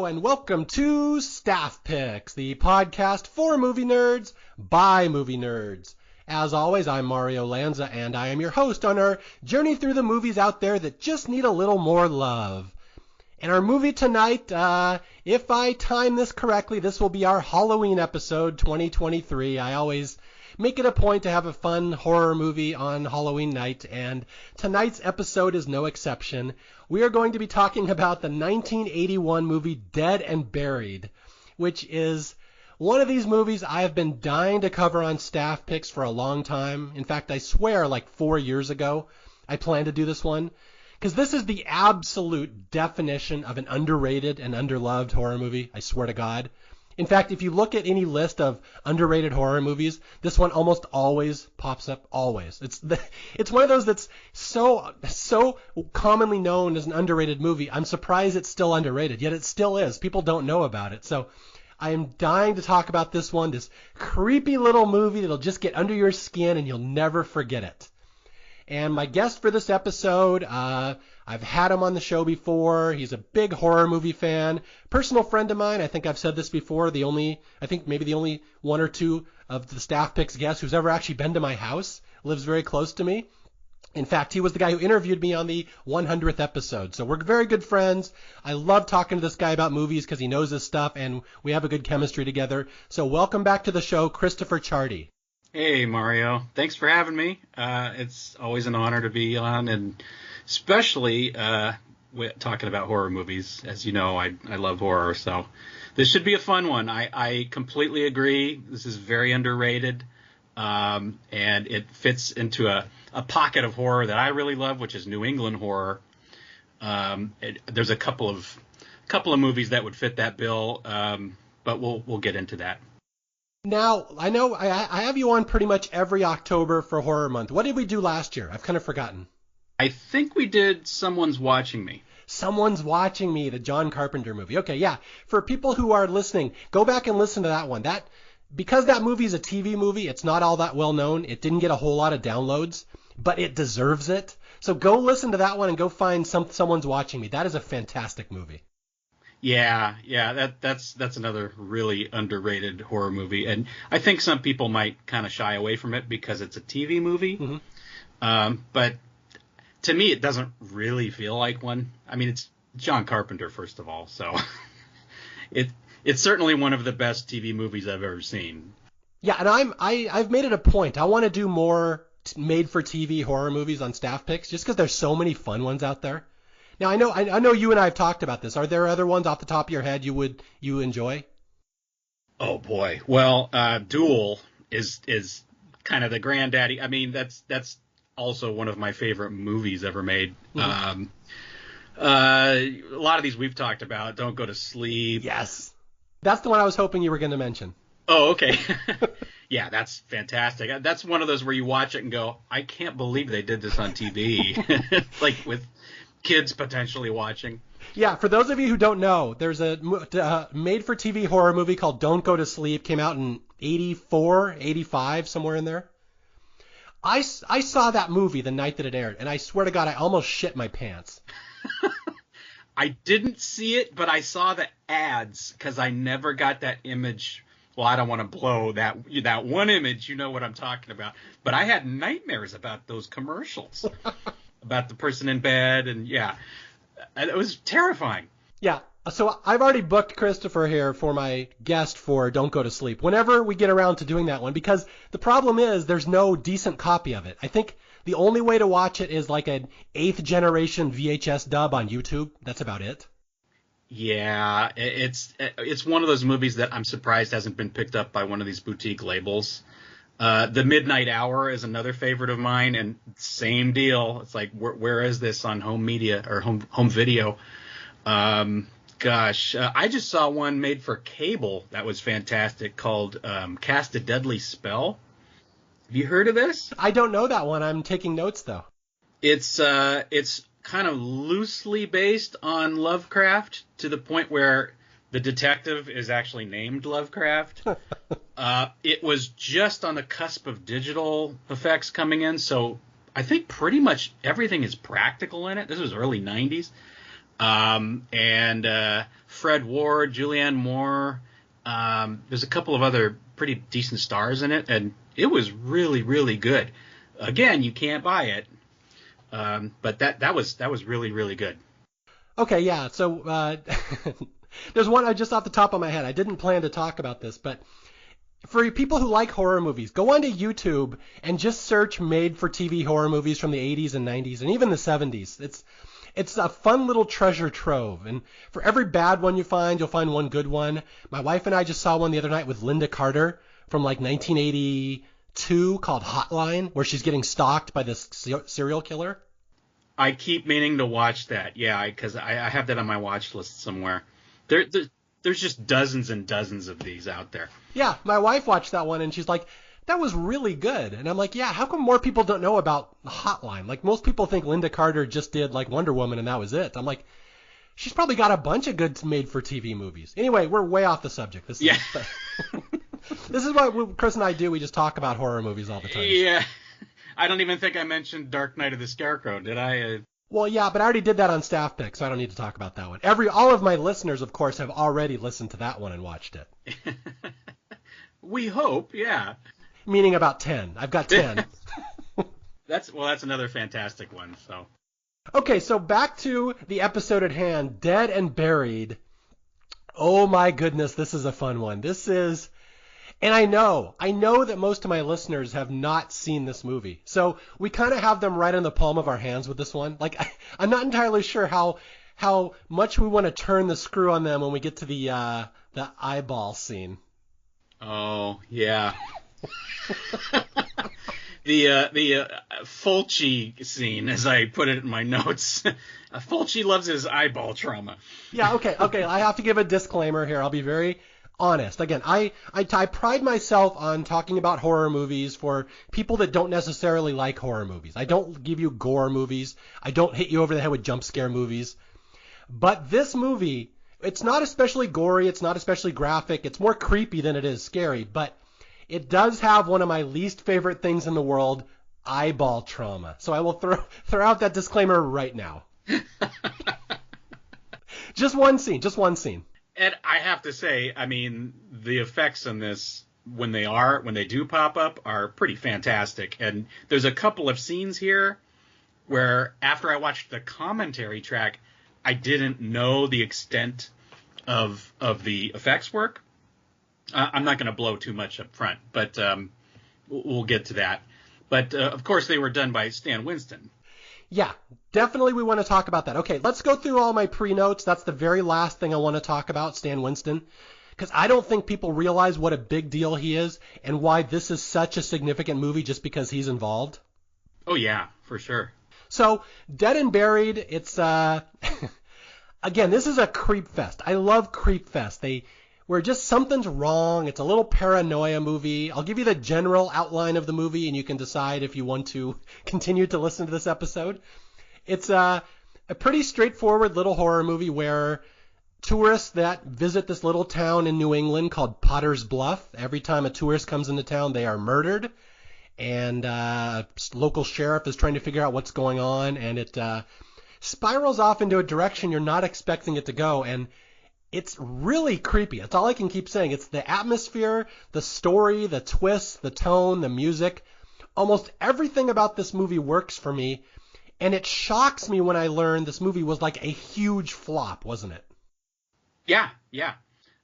Hello and welcome to Staff Picks, the podcast for movie nerds by movie nerds. As always, I'm Mario Lanza and I am your host on our journey through the movies out there that just need a little more love. And our movie tonight, if I time this correctly, this will be our Halloween episode 2023. I always make it a point to have a fun horror movie on Halloween night, and tonight's episode is no exception. We are going to be talking about the 1981 movie Dead and Buried, which is one of these movies I have been dying to cover on Staff Picks for a long time. In fact, I swear like 4 years ago I planned to do this one, because this is the absolute definition of an underrated and underloved horror movie, I swear to God. In fact, if you look at any list of underrated horror movies, this one almost always pops up, always. It's one of those that's so commonly known as an underrated movie. I'm surprised it's still underrated, yet it still is. People don't know about it. So I am dying to talk about this one, this creepy little movie that'll just get under your skin and you'll never forget it. And my guest for this episode, I've had him on the show before. He's a big horror movie fan, personal friend of mine. I think I've said this before. Maybe the only one or two of the Staff Picks guests who's ever actually been to my house, lives very close to me. In fact, he was the guy who interviewed me on the 100th episode. So we're very good friends. I love talking to this guy about movies because he knows his stuff and we have a good chemistry together. So welcome back to the show, Christopher Chardi. Hey, Mario. Thanks for having me. It's always an honor to be on, and especially talking about horror movies. As you know, I love horror, so this should be a fun one. I completely agree. This is very underrated, and it fits into a pocket of horror that I really love, which is New England horror. There's a couple of movies that would fit that bill, but we'll get into that. Now, I know I have you on pretty much every October for Horror Month. What did we do last year? I've kind of forgotten. I think we did Someone's Watching Me. Someone's Watching Me, the John Carpenter movie. Okay, yeah. For people who are listening, go back and listen to that one. Because that movie is a TV movie, it's not all that well known. It didn't get a whole lot of downloads, but it deserves it. So go listen to that one and go find Someone's Watching Me. That is a fantastic movie. Yeah, that's another really underrated horror movie, and I think some people might kind of shy away from it because it's a TV movie. Mm-hmm. But to me, it doesn't really feel like one. I mean, it's John Carpenter, first of all, so it's certainly one of the best TV movies I've ever seen. Yeah, and I've made it a point. I want to do more made-for-TV horror movies on Staff Picks, just because there's so many fun ones out there. Now, I know you and I have talked about this. Are there other ones off the top of your head you enjoy? Oh boy. Well, Duel is kind of the granddaddy. I mean, that's also one of my favorite movies ever made. Mm-hmm. A lot of these we've talked about. Don't Go to Sleep. Yes. That's the one I was hoping you were going to mention. Oh, okay. Yeah, that's fantastic. That's one of those where you watch it and go, I can't believe they did this on TV. Like with kids potentially watching. Yeah, for those of you who don't know, there's a made-for-TV horror movie called Don't Go to Sleep. Came out in 84, 85, somewhere in there. I saw that movie the night that it aired, and I swear to God, I almost shit my pants. I didn't see it, but I saw the ads because I never got that image. Well, I don't want to blow that one image. You know what I'm talking about. But I had nightmares about those commercials. About the person in bed, and yeah, it was terrifying. Yeah, so I've already booked Christopher here for my guest for Don't Go to Sleep, whenever we get around to doing that one, because the problem is there's no decent copy of it. I think the only way to watch it is like an 8th generation VHS dub on YouTube. That's about it. Yeah, it's one of those movies that I'm surprised hasn't been picked up by one of these boutique labels. The Midnight Hour is another favorite of mine, and same deal. It's like, where is this on home media or home video? I just saw one made for cable that was fantastic called Cast a Deadly Spell. Have you heard of this? I don't know that one. I'm taking notes though. It's kind of loosely based on Lovecraft to the point where the detective is actually named Lovecraft. It was just on the cusp of digital effects coming in, so I think pretty much everything is practical in it. This was early 90s. And Fred Ward, Julianne Moore. There's a couple of other pretty decent stars in it, and it was really, really good. Again, you can't buy it, but that was really, really good. Okay, yeah. So there's one I just off the top of my head. I didn't plan to talk about this, but for people who like horror movies, go onto YouTube and just search made-for-TV horror movies from the 80s and 90s and even the 70s. It's a fun little treasure trove, and for every bad one you find, you'll find one good one. My wife and I just saw one the other night with Linda Carter from like 1982 called Hotline, where she's getting stalked by this serial killer. I keep meaning to watch that, yeah, because I have that on my watch list somewhere. There's just dozens and dozens of these out there. Yeah, my wife watched that one, and she's like, that was really good. And I'm like, yeah, how come more people don't know about Hotline? Like, most people think Linda Carter just did, like, Wonder Woman, and that was it. I'm like, she's probably got a bunch of good made-for-TV movies. Anyway, we're way off the subject. This is what Chris and I do. We just talk about horror movies all the time. Yeah. I don't even think I mentioned Dark Knight of the Scarecrow, did I? Well, yeah, but I already did that on Staff Pick, so I don't need to talk about that one. All of my listeners, of course, have already listened to that one and watched it. We hope, yeah. Meaning about 10. I've got 10. That's another fantastic one. So. Okay, so back to the episode at hand, Dead and Buried. Oh my goodness, this is a fun one. This is, and I know that most of my listeners have not seen this movie. So we kind of have them right in the palm of our hands with this one. Like, I'm not entirely sure how much we want to turn the screw on them when we get to the eyeball scene. Oh, yeah. The Fulci scene, as I put it in my notes. Fulci loves his eyeball trauma. Yeah, okay. I have to give a disclaimer here. I'll be very honest. Again, I pride myself on talking about horror movies for people that don't necessarily like horror movies. I don't give you gore movies. I don't hit you over the head with jump scare movies. But this movie, it's not especially gory. It's not especially graphic. It's more creepy than it is scary. But it does have one of my least favorite things in the world, eyeball trauma. So I will throw out that disclaimer right now. Just one scene. And I have to say, I mean, the effects in this, when they do pop up, are pretty fantastic. And there's a couple of scenes here where after I watched the commentary track, I didn't know the extent of the effects work. I'm not going to blow too much up front, but we'll get to that. But, of course, they were done by Stan Winston. Yeah, definitely we want to talk about that. Okay, let's go through all my pre-notes. That's the very last thing I want to talk about, Stan Winston, because I don't think people realize what a big deal he is and why this is such a significant movie just because he's involved. Oh, yeah, for sure. So, Dead and Buried, it's, again, this is a creep fest. I love creep fest. Where just something's wrong. It's a little paranoia movie. I'll give you the general outline of the movie, and you can decide if you want to continue to listen to this episode. It's a pretty straightforward little horror movie where tourists that visit this little town in New England called Potter's Bluff, every time a tourist comes into town, they are murdered. And local sheriff is trying to figure out what's going on, and it spirals off into a direction you're not expecting it to go, and it's really creepy. That's all I can keep saying. It's the atmosphere, the story, the twists, the tone, the music. Almost everything about this movie works for me, and it shocks me when I learn this movie was like a huge flop, wasn't it? Yeah.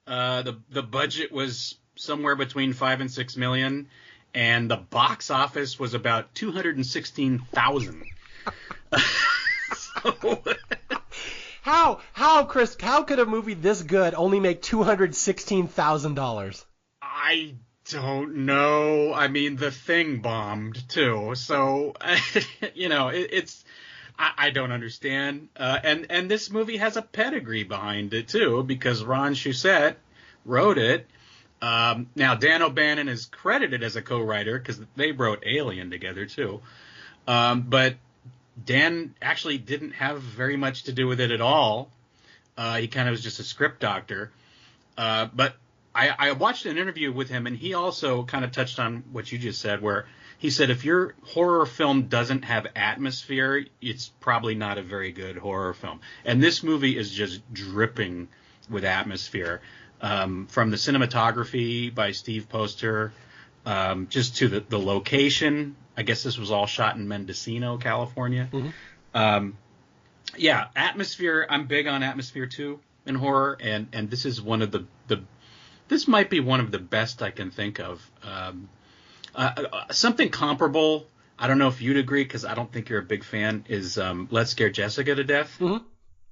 The budget was somewhere between $5 and $6 million, and the box office was about 216,000. So... How, Chris, how could a movie this good only make $216,000? I don't know. I mean, The Thing bombed, too. So, I don't understand. And this movie has a pedigree behind it, too, because Ron Shusett wrote it. Now, Dan O'Bannon is credited as a co-writer because they wrote Alien together, too. But Dan actually didn't have very much to do with it at all. He kind of was just a script doctor. But I watched an interview with him, and he also kind of touched on what you just said, where he said if your horror film doesn't have atmosphere, it's probably not a very good horror film. And this movie is just dripping with atmosphere. From the cinematography by Steve Poster, just to the location. I guess this was all shot in Mendocino, California. Mm-hmm. Yeah, atmosphere. I'm big on atmosphere too in horror, and this is one of the this might be one of the best I can think of. Something comparable. I don't know if you'd agree, because I don't think you're a big fan. Is Let's Scare Jessica to Death? Mm-hmm.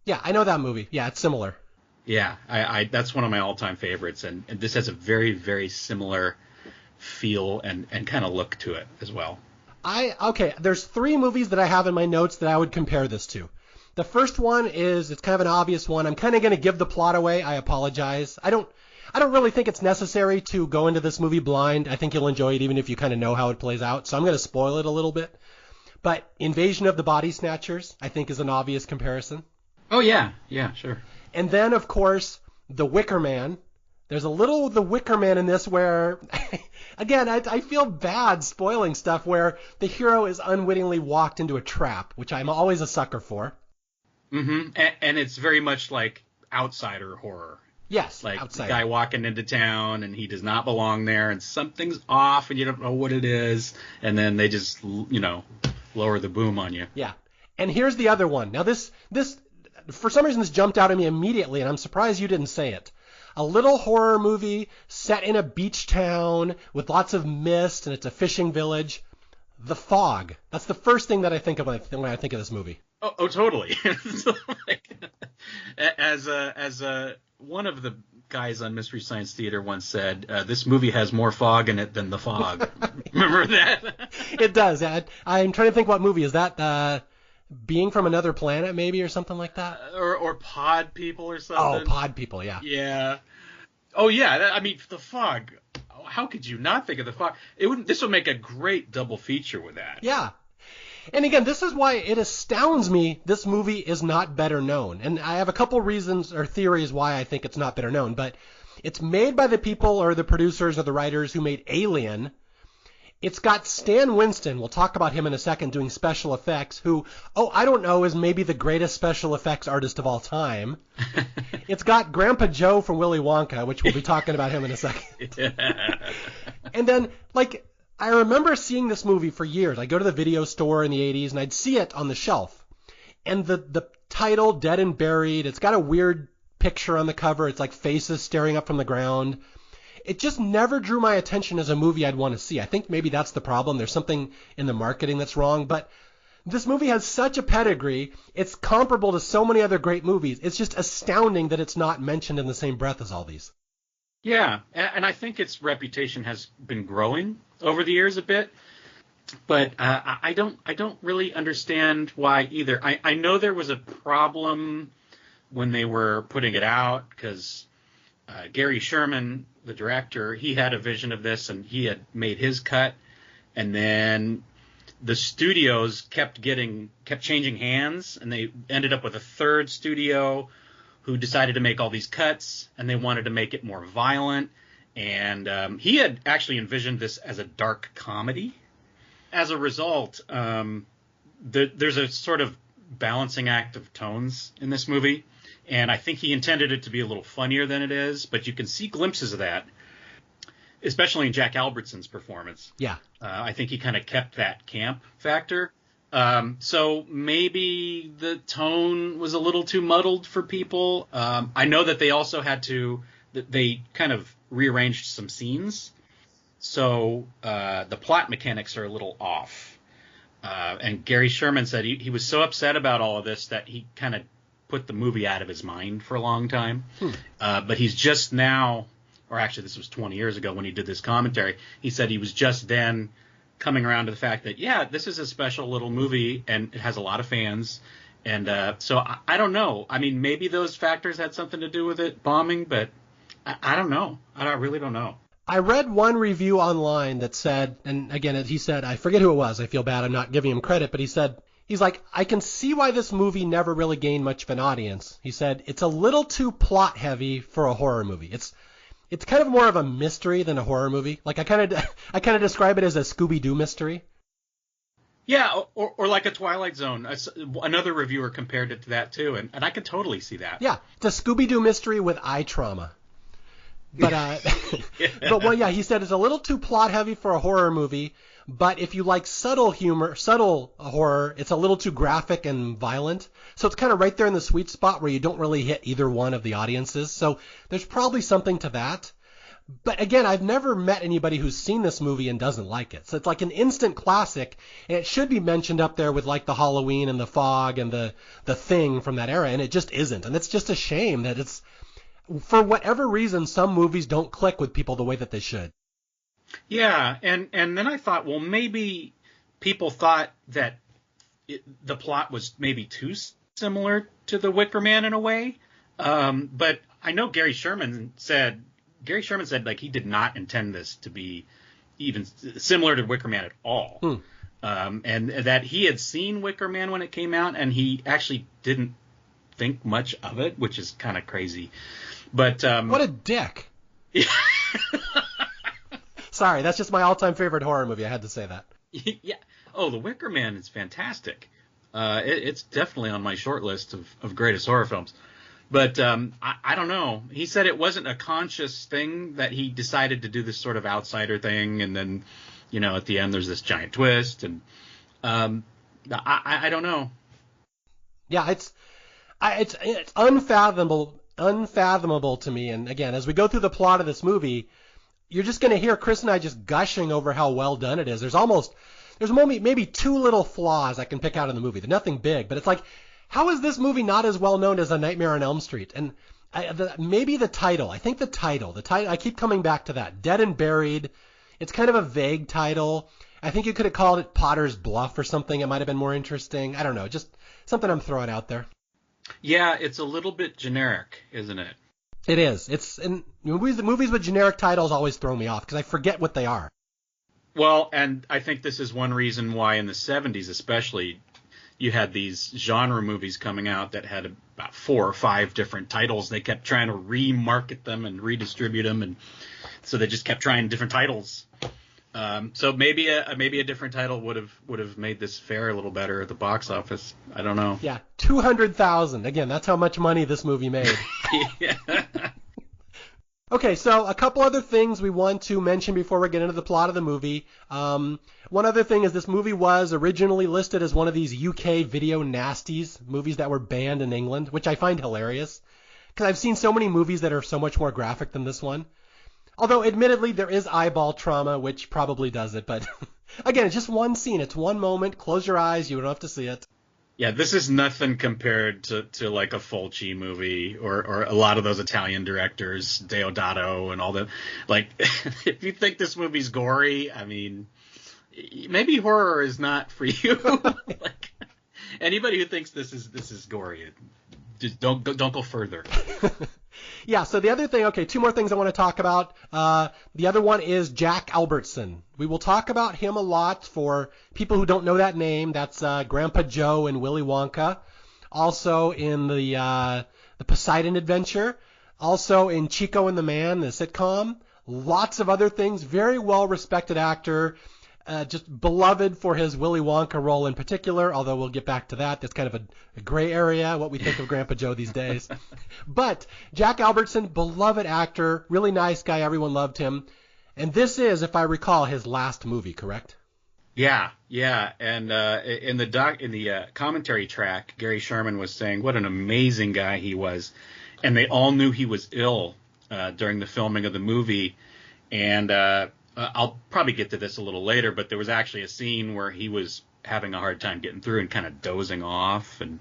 Yeah, I know that movie. Yeah, it's similar. Yeah, I that's one of my all-time favorites, and this has a very, very similar feel and kind of look to it as well. Okay, there's 3 movies that I have in my notes that I would compare this to. The first one is, it's kind of an obvious one. I'm kind of going to give the plot away. I apologize. I don't really think it's necessary to go into this movie blind. I think you'll enjoy it even if you kind of know how it plays out. So I'm going to spoil it a little bit. But Invasion of the Body Snatchers, I think, is an obvious comparison. Oh, yeah, sure. And then, of course, The Wicker Man. There's a little The Wicker Man in this where, again, I feel bad spoiling stuff where the hero is unwittingly walked into a trap, which I'm always a sucker for. Mm-hmm. And it's very much like outsider horror. Yes, like outsider. The guy walking into town and he does not belong there, and something's off and you don't know what it is, and then they just, lower the boom on you. Yeah. And here's the other one. Now this for some reason this jumped out at me immediately, and I'm surprised you didn't say it. A little horror movie set in a beach town with lots of mist, and it's a fishing village. The Fog. That's the first thing that I think of when I think of this movie. Oh, totally. As one of the guys on Mystery Science Theater once said, this movie has more fog in it than The Fog. Remember that? It does. I'm trying to think what movie. Is that Being from Another Planet, maybe, or something like that? Or Pod People or something. Oh, Pod People, yeah. Yeah. Oh, yeah. I mean, The Fog. How could you not think of The Fog? This would make a great double feature with that. Yeah. And again, this is why it astounds me this movie is not better known. And I have a couple reasons or theories why I think it's not better known. But it's made by the people or the producers or the writers who made Alien. It's got Stan Winston, we'll talk about him in a second, doing special effects, who, I don't know, is maybe the greatest special effects artist of all time. It's got Grandpa Joe from Willy Wonka, which we'll be talking about him in a second. And then, I remember seeing this movie for years. I'd go to the video store in the 80s, and I'd see it on the shelf. And the title, Dead and Buried, it's got a weird picture on the cover. It's like faces staring up from the ground. It just never drew my attention as a movie I'd want to see. I think maybe that's the problem. There's something in the marketing that's wrong. But this movie has such a pedigree. It's comparable to so many other great movies. It's just astounding that it's not mentioned in the same breath as all these. Yeah, and I think its reputation has been growing over the years a bit. But I don't really understand why either. I know there was a problem when they were putting it out because Gary Sherman, the director, he had a vision of this and he had made his cut, and then the studios kept changing hands, and they ended up with a third studio who decided to make all these cuts, and they wanted to make it more violent, and he had actually envisioned this as a dark comedy. As a result, there's a sort of balancing act of tones in this movie. And I think he intended it to be a little funnier than it is, but you can see glimpses of that, especially in Jack Albertson's performance. Yeah. I think he kind of kept that camp factor. So maybe the tone was a little too muddled for people. I know that they also they kind of rearranged some scenes. So the plot mechanics are a little off. And Gary Sherman said he was so upset about all of this that he kind of put the movie out of his mind for a long time. But he's just now, or actually this was 20 years ago when he did this commentary, he said he was just then coming around to the fact that, yeah, this is a special little movie and it has a lot of fans. And so I don't know. I mean, maybe those factors had something to do with it bombing, but I don't know. I really don't know. I read one review online that said, and again, he said, I forget who it was. I feel bad I'm not giving him credit, but he's like, I can see why this movie never really gained much of an audience. He said, it's a little too plot heavy for a horror movie. It's kind of more of a mystery than a horror movie. Like I kind of describe it as a Scooby-Doo mystery. Yeah, or like a Twilight Zone. Another reviewer compared it to that too, and I could totally see that. Yeah, it's a Scooby-Doo mystery with eye trauma. But Yeah. but well, yeah, he said it's a little too plot heavy for a horror movie. But if you like subtle humor, subtle horror, it's a little too graphic and violent. So it's kind of right there in the sweet spot where you don't really hit either one of the audiences. So there's probably something to that. But again, I've never met anybody who's seen this movie and doesn't like it. So it's like an instant classic, and it should be mentioned up there with like the Halloween and the Fog and the Thing from that era, and it just isn't. And it's just a shame that it's, for whatever reason, some movies don't click with people the way that they should. Yeah, and then I thought, well, maybe people thought that the plot was maybe too similar to The Wicker Man in a way. But I know Gary Sherman said like he did not intend this to be even similar to Wicker Man at all. And that he had seen Wicker Man when it came out, and he actually didn't think much of it, which is kind of crazy. But what a dick. Yeah. Sorry, that's just my all-time favorite horror movie. I had to say that. Yeah. Oh, The Wicker Man is fantastic. It's definitely on my short list of greatest horror films. But I don't know. He said it wasn't a conscious thing, that he decided to do this sort of outsider thing, and then, at the end there's this giant twist, and I don't know. Yeah, it's unfathomable to me. And again, as we go through the plot of this movie, you're just going to hear Chris and I just gushing over how well done it is. There's maybe two little flaws I can pick out in the movie. They're nothing big, but it's like, how is this movie not as well known as A Nightmare on Elm Street? And maybe the title. I think the title. I keep coming back to that. Dead and Buried. It's kind of a vague title. I think you could have called it Potter's Bluff or something. It might have been more interesting. I don't know. Just something I'm throwing out there. Yeah, it's a little bit generic, isn't it? It is. It's in movies with generic titles always throw me off because I forget what they are. Well, and I think this is one reason why in the 70s especially you had these genre movies coming out that had about 4 or 5 different titles. They kept trying to remarket them and redistribute them, and so they just kept trying different titles. So maybe a different title would have made this fare a little better at the box office. I don't know. Yeah, 200,000. Again, that's how much money this movie made. Yeah. Okay, so a couple other things we want to mention before we get into the plot of the movie. One other thing is this movie was originally listed as one of these UK video nasties, movies that were banned in England, which I find hilarious because I've seen so many movies that are so much more graphic than this one. Although, admittedly, there is eyeball trauma, which probably does it. But again, it's just one scene. It's one moment. Close your eyes. You don't have to see it. Yeah, this is nothing compared to like a Fulci movie or a lot of those Italian directors, Deodato and all that. Like, if you think this movie's gory, I mean, maybe horror is not for you. Like, anybody who thinks this is gory, just don't go further. Yeah, so the other thing, okay, 2 more things I want to talk about. The other one is Jack Albertson. We will talk about him a lot for people who don't know that name. That's Grandpa Joe in Willy Wonka. Also in the Poseidon Adventure. Also in Chico and the Man, the sitcom. Lots of other things. Very well-respected actor. Just beloved for his Willy Wonka role in particular, although we'll get back to that. That's kind of a gray area, what we think of Grandpa Joe these days. But Jack Albertson, beloved actor, really nice guy, everyone loved him. And this is, if I recall, his last movie, correct? Yeah. And in the commentary track, Gary Sherman was saying what an amazing guy he was. And they all knew he was ill during the filming of the movie. And I'll probably get to this a little later, but there was actually a scene where he was having a hard time getting through and kind of dozing off, and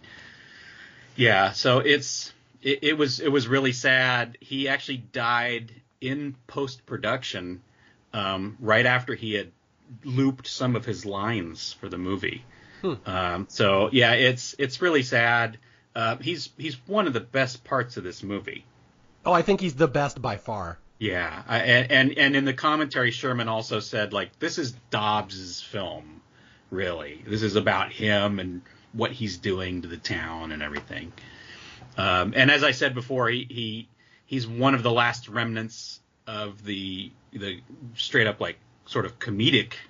yeah, so it was really sad. He actually died in post-production right after he had looped some of his lines for the movie. So yeah, it's really sad. He's one of the best parts of this movie. Oh, I think he's the best by far. Yeah, and in the commentary, Sherman also said, like, this is Dobbs's film, really. This is about him and what he's doing to the town and everything. And as I said before, he's one of the last remnants of the straight up, like, sort of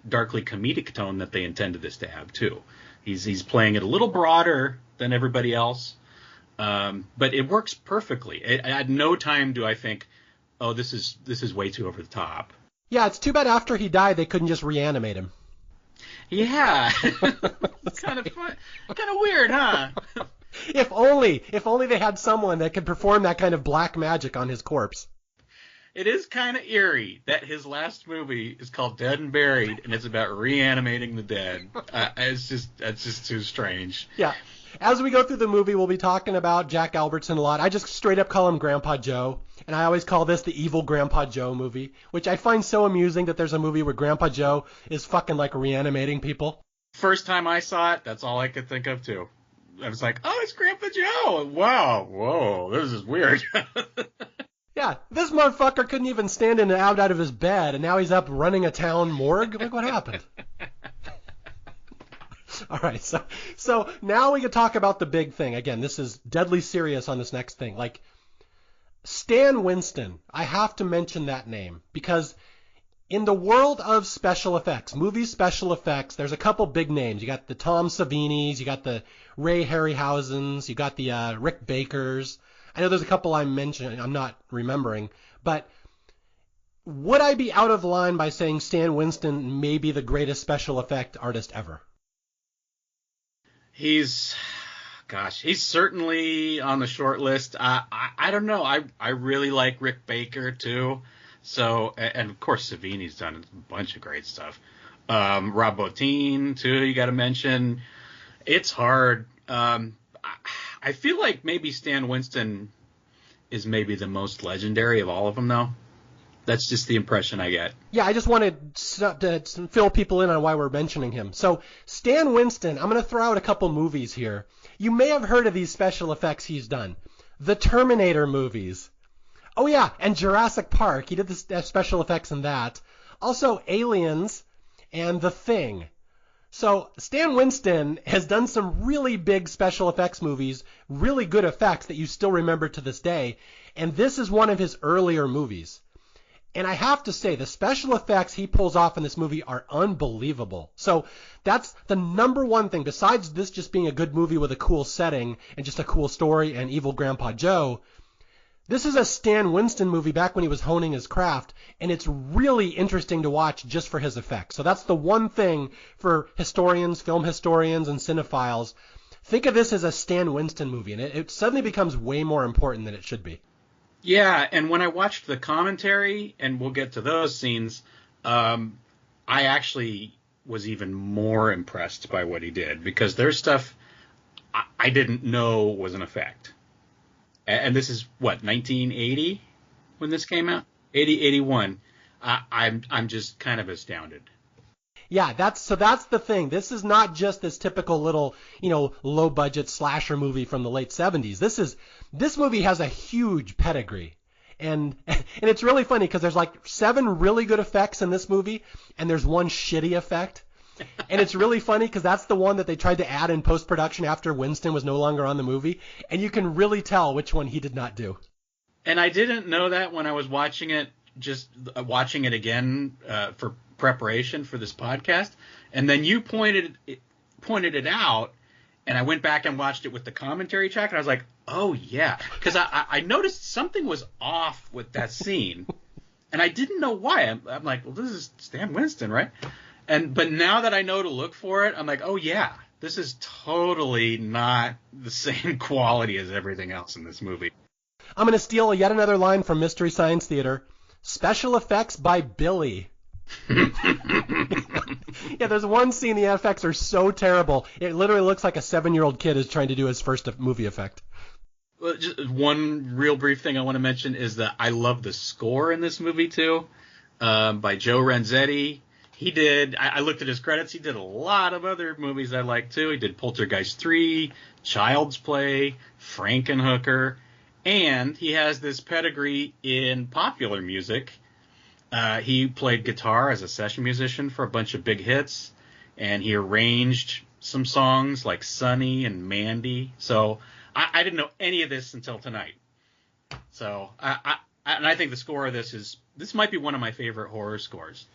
darkly comedic tone that they intended this to have too. He's playing it a little broader than everybody else, but it works perfectly. At no time do I think, oh, this is way too over the top. Yeah, it's too bad after he died they couldn't just reanimate him. Yeah, it's kind of fun, kind of weird, huh? If only they had someone that could perform that kind of black magic on his corpse. It is kind of eerie that his last movie is called Dead and Buried, and it's about reanimating the dead. That's just too strange. Yeah. As we go through the movie, we'll be talking about Jack Albertson a lot. I just straight up call him Grandpa Joe, and I always call this the evil Grandpa Joe movie, which I find so amusing that there's a movie where Grandpa Joe is fucking like reanimating people. First time I saw it, that's all I could think of too. I was like, oh, it's Grandpa Joe. Wow, whoa, this is weird. Yeah, this motherfucker couldn't even stand out of his bed, and now he's up running a town morgue? Like, what happened? All right, so now we can talk about the big thing. Again, this is deadly serious on this next thing. Like, Stan Winston, I have to mention that name, because in the world of special effects, movie special effects, there's a couple big names. You got the Tom Savinis, you got the Ray Harryhausens, you got the Rick Bakers. I know there's a couple I'm not remembering, but would I be out of line by saying Stan Winston may be the greatest special effect artist ever? He's certainly on the short list. I don't know. I really like Rick Baker too. So, and of course Savini's done a bunch of great stuff. Rob Bottin too, you got to mention. It's hard. I feel like maybe Stan Winston is maybe the most legendary of all of them, though. That's just the impression I get. Yeah, I just wanted to fill people in on why we're mentioning him. So, Stan Winston, I'm going to throw out a couple movies here. You may have heard of these special effects he's done. The Terminator movies. Oh, yeah, and Jurassic Park. He did the special effects in that. Also, Aliens and The Thing. So Stan Winston has done some really big special effects movies, really good effects that you still remember to this day, and this is one of his earlier movies. And I have to say, the special effects he pulls off in this movie are unbelievable. So that's the number one thing, besides this just being a good movie with a cool setting and just a cool story and evil Grandpa Joe. This is a Stan Winston movie back when he was honing his craft, and it's really interesting to watch just for his effects. So that's the one thing for historians, film historians, and cinephiles. Think of this as a Stan Winston movie, and it suddenly becomes way more important than it should be. Yeah, and when I watched the commentary, and we'll get to those scenes, I actually was even more impressed by what he did, because there's stuff I didn't know was an effect. And this is, what, 1980 when this came out? 81. I'm just kind of astounded. Yeah, that's the thing. This is not just this typical little, low budget slasher movie from the late 70s. This movie has a huge pedigree. And it's really funny because there's like 7 really good effects in this movie, and there's one shitty effect. And it's really funny because that's the one that they tried to add in post-production after Winston was no longer on the movie. And you can really tell which one he did not do. And I didn't know that when I was watching it, just watching it again for preparation for this podcast. And then you pointed it out, and I went back and watched it with the commentary track, and I was like, oh, yeah. Because I noticed something was off with that scene, and I didn't know why. I'm like, well, this is Stan Winston, right? But now that I know to look for it, I'm like, oh, yeah, this is totally not the same quality as everything else in this movie. I'm going to steal yet another line from Mystery Science Theater. Special effects by Billy. Yeah, there's one scene the effects are so terrible. It literally looks like a 7-year-old kid is trying to do his first movie effect. Well, just one real brief thing I want to mention is that I love the score in this movie, too, by Joe Renzetti. I looked at his credits. He did a lot of other movies I like, too. He did Poltergeist 3, Child's Play, Frankenhooker, and he has this pedigree in popular music. He played guitar as a session musician for a bunch of big hits, and he arranged some songs like Sunny and Mandy. So I didn't know any of this until tonight. So I think the score of this might be one of my favorite horror scores.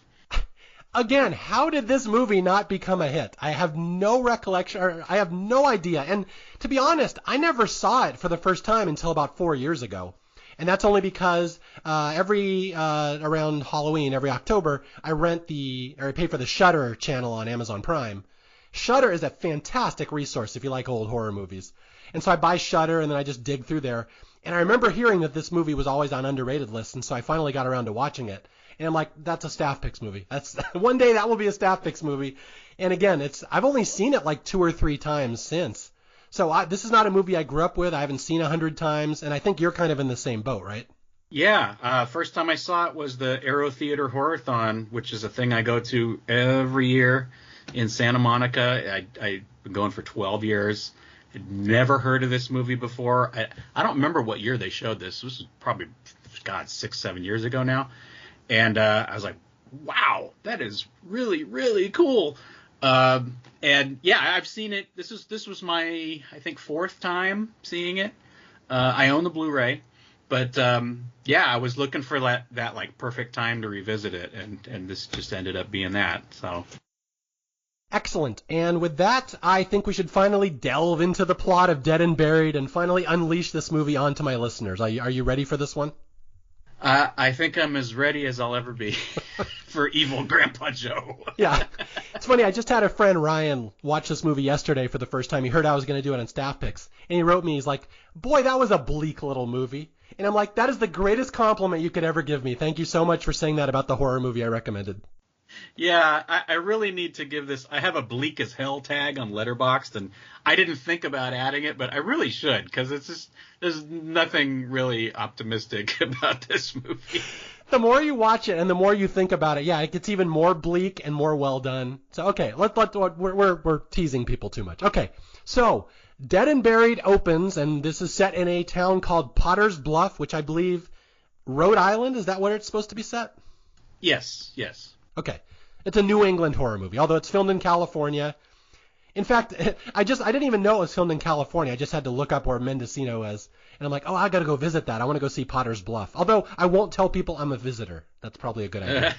Again, how did this movie not become a hit? I have no recollection, or I have no idea. And to be honest, I never saw it for the first time until about 4 years ago. And that's only because around Halloween, every October, I pay for the Shudder channel on Amazon Prime. Shudder is a fantastic resource if you like old horror movies. And so I buy Shudder, and then I just dig through there. And I remember hearing that this movie was always on underrated lists, and so I finally got around to watching it. And I'm like, that's a Staff Picks movie. That's one day that will be a Staff Picks movie. And again, I've only seen it like 2 or 3 times since. So this is not a movie I grew up with. I haven't seen 100 times, and I think you're kind of in the same boat, right? Yeah. First time I saw it was the Aero Theater Horror-thon, which is a thing I go to every year in Santa Monica. I've been going for 12 years. I'd never heard of this movie before. I don't remember what year they showed this. This was probably, 6, 7 years ago now. And I was like, wow, that is really, really cool. And yeah, I've seen it. This was my, I think, 4th time seeing it. I own the Blu-ray, but yeah, I was looking for that like perfect time to revisit it, and this just ended up being that. So excellent. And with that, I think we should finally delve into the plot of Dead and Buried and finally unleash this movie onto my listeners. Are you ready for this one? I think I'm as ready as I'll ever be for evil Grandpa Joe. Yeah. It's funny, I just had a friend, Ryan, watch this movie yesterday for the first time. He heard I was going to do it on Staff Picks. And he wrote me, he's like, boy, that was a bleak little movie. And I'm like, that is the greatest compliment you could ever give me. Thank you so much for saying that about the horror movie I recommended. Yeah, I really need to give this. I have a bleak as hell tag on Letterboxd, and I didn't think about adding it, but I really should, because it's just there's nothing really optimistic about this movie. The more you watch it and the more you think about it, yeah, it gets even more bleak and more well done. So okay, we're teasing people too much. Okay, so Dead and Buried opens, and this is set in a town called Potter's Bluff, which I believe Rhode Island. Is that where it's supposed to be set? Yes. Okay. It's a New England horror movie, although it's filmed in California. In fact, I didn't even know it was filmed in California. I just had to look up where Mendocino is. And I'm like, oh, I got to go visit that. I want to go see Potter's Bluff. Although I won't tell people I'm a visitor. That's probably a good idea.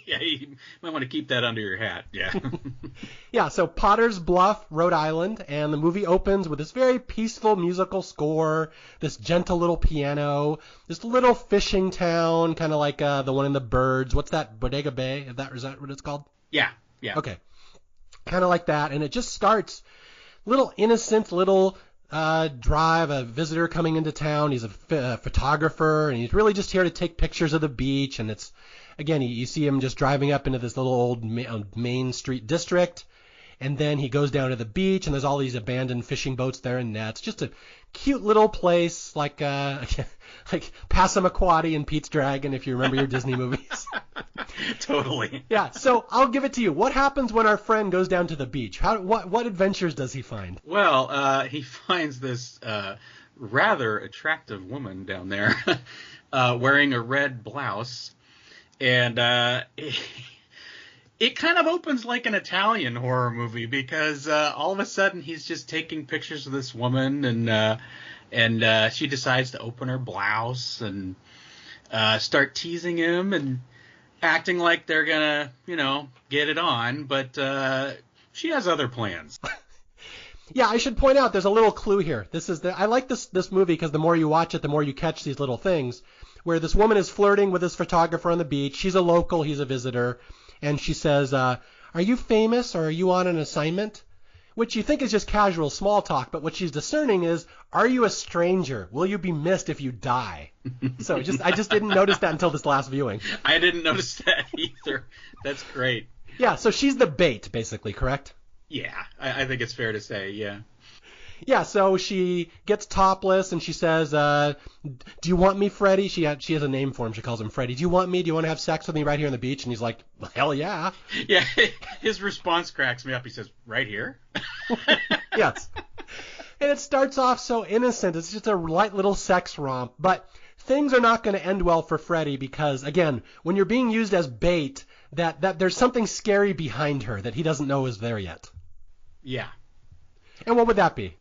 Yeah, you might want to keep that under your hat. Yeah. Yeah, so Potter's Bluff, Rhode Island, and the movie opens with this very peaceful musical score, this gentle little piano, this little fishing town, kind of like the one in the Birds. What's that, Bodega Bay? Is that what it's called? Yeah. Okay. Kind of like that, and it just starts little innocent little drive, a visitor coming into town. He's a photographer, and he's really just here to take pictures of the beach. And it's, again, you see him just driving up into this little old Main Street district, and then he goes down to the beach, and there's all these abandoned fishing boats there and nets. Just a cute little place, like Passamaquoddy and Pete's Dragon, if you remember your Disney movies. Totally. Yeah, so I'll give it to you. What happens when our friend goes down to the beach? What adventures does he find? Well, he finds this rather attractive woman down there wearing a red blouse, and it kind of opens like an Italian horror movie, because all of a sudden he's just taking pictures of this woman, and she decides to open her blouse and start teasing him and acting like they're gonna, get it on, but she has other plans. Yeah, I should point out there's a little clue here. I like this movie because the more you watch it, the more you catch these little things, where this woman is flirting with this photographer on the beach. She's a local, he's a visitor, and she says, "Are you famous, or are you on an assignment?" Which you think is just casual small talk, but what she's discerning is, are you a stranger? Will you be missed if you die? So I just didn't notice that until this last viewing. I didn't notice that either. That's great. Yeah, so she's the bait, basically, correct? Yeah, I think it's fair to say, yeah. Yeah, so she gets topless and she says, do you want me, Freddie? She has a name for him. She calls him Freddie. Do you want me? Do you want to have sex with me right here on the beach? And he's like, well, hell yeah. Yeah, his response cracks me up. He says, right here? Yes. And it starts off so innocent. It's just a light little sex romp. But things are not going to end well for Freddie because, again, when you're being used as bait, that there's something scary behind her that he doesn't know is there yet. Yeah. And what would that be?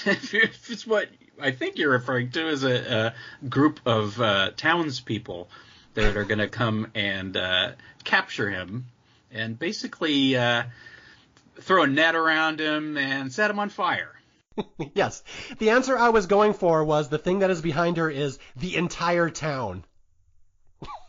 If it's what I think you're referring to as a group of townspeople that are going to come and capture him and basically throw a net around him and set him on fire. Yes. The answer I was going for was the thing that is behind her is the entire town.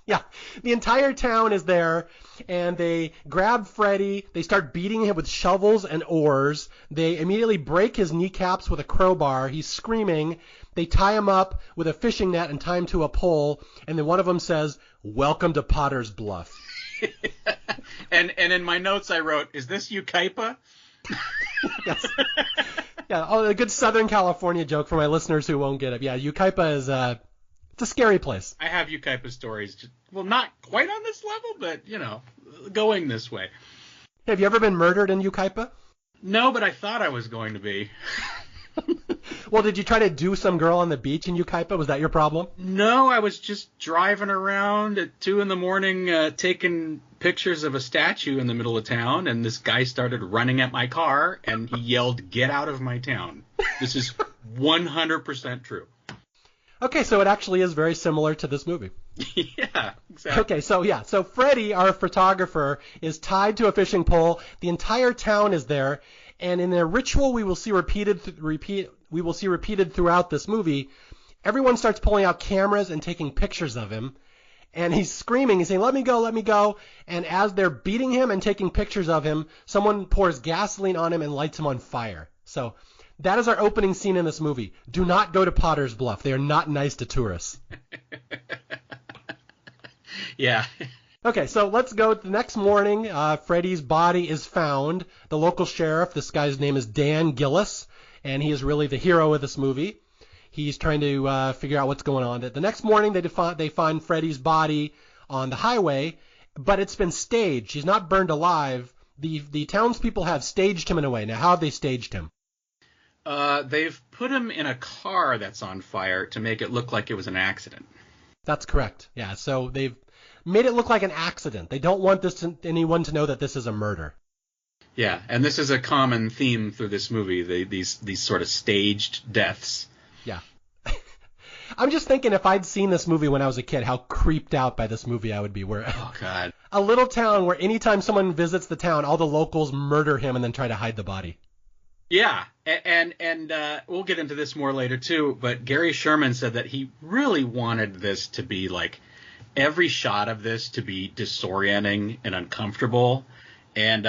Yeah, the entire town is there, and they grab Freddy. They start beating him with shovels and oars. They immediately break his kneecaps with a crowbar. He's screaming. They tie him up with a fishing net and tie him to a pole, and then one of them says, "Welcome to Potter's Bluff." And in my notes I wrote, "Is this Ukaipa?" Yes. Yeah, oh, a good Southern California joke for my listeners who won't get it. Yeah, Ukaipa is it's a scary place. I have Ukaipa stories. Well, not quite on this level, but, going this way. Have you ever been murdered in Ukaipa? No, but I thought I was going to be. Well, did you try to do some girl on the beach in Ukaipa? Was that your problem? No, I was just driving around at 2 a.m, taking pictures of a statue in the middle of town, and this guy started running at my car, and he yelled, "Get out of my town." This is 100% true. Okay, so it actually is very similar to this movie. Yeah, exactly. Okay, so Freddy, our photographer, is tied to a fishing pole. The entire town is there, and in a ritual we will see repeated throughout this movie, everyone starts pulling out cameras and taking pictures of him, and he's screaming. He's saying, "Let me go, let me go!" And as they're beating him and taking pictures of him, someone pours gasoline on him and lights him on fire. So that is our opening scene in this movie. Do not go to Potter's Bluff. They are not nice to tourists. Yeah. Okay, so let's go. The next morning, Freddy's body is found. The local sheriff, this guy's name is Dan Gillis, and he is really the hero of this movie. He's trying to figure out what's going on. The next morning, they find Freddy's body on the highway, but it's been staged. He's not burned alive. The townspeople have staged him in a way. Now, how have they staged him? They've put him in a car that's on fire to make it look like it was an accident. That's correct. Yeah, so they've made it look like an accident. They don't want anyone to know that this is a murder. Yeah, and this is a common theme through this movie, these sort of staged deaths. Yeah. I'm just thinking if I'd seen this movie when I was a kid, how creeped out by this movie I would be. Oh, God. A little town where anytime someone visits the town, all the locals murder him and then try to hide the body. Yeah, and we'll get into this more later, too, but Gary Sherman said that he really wanted this to be like every shot of this to be disorienting and uncomfortable. And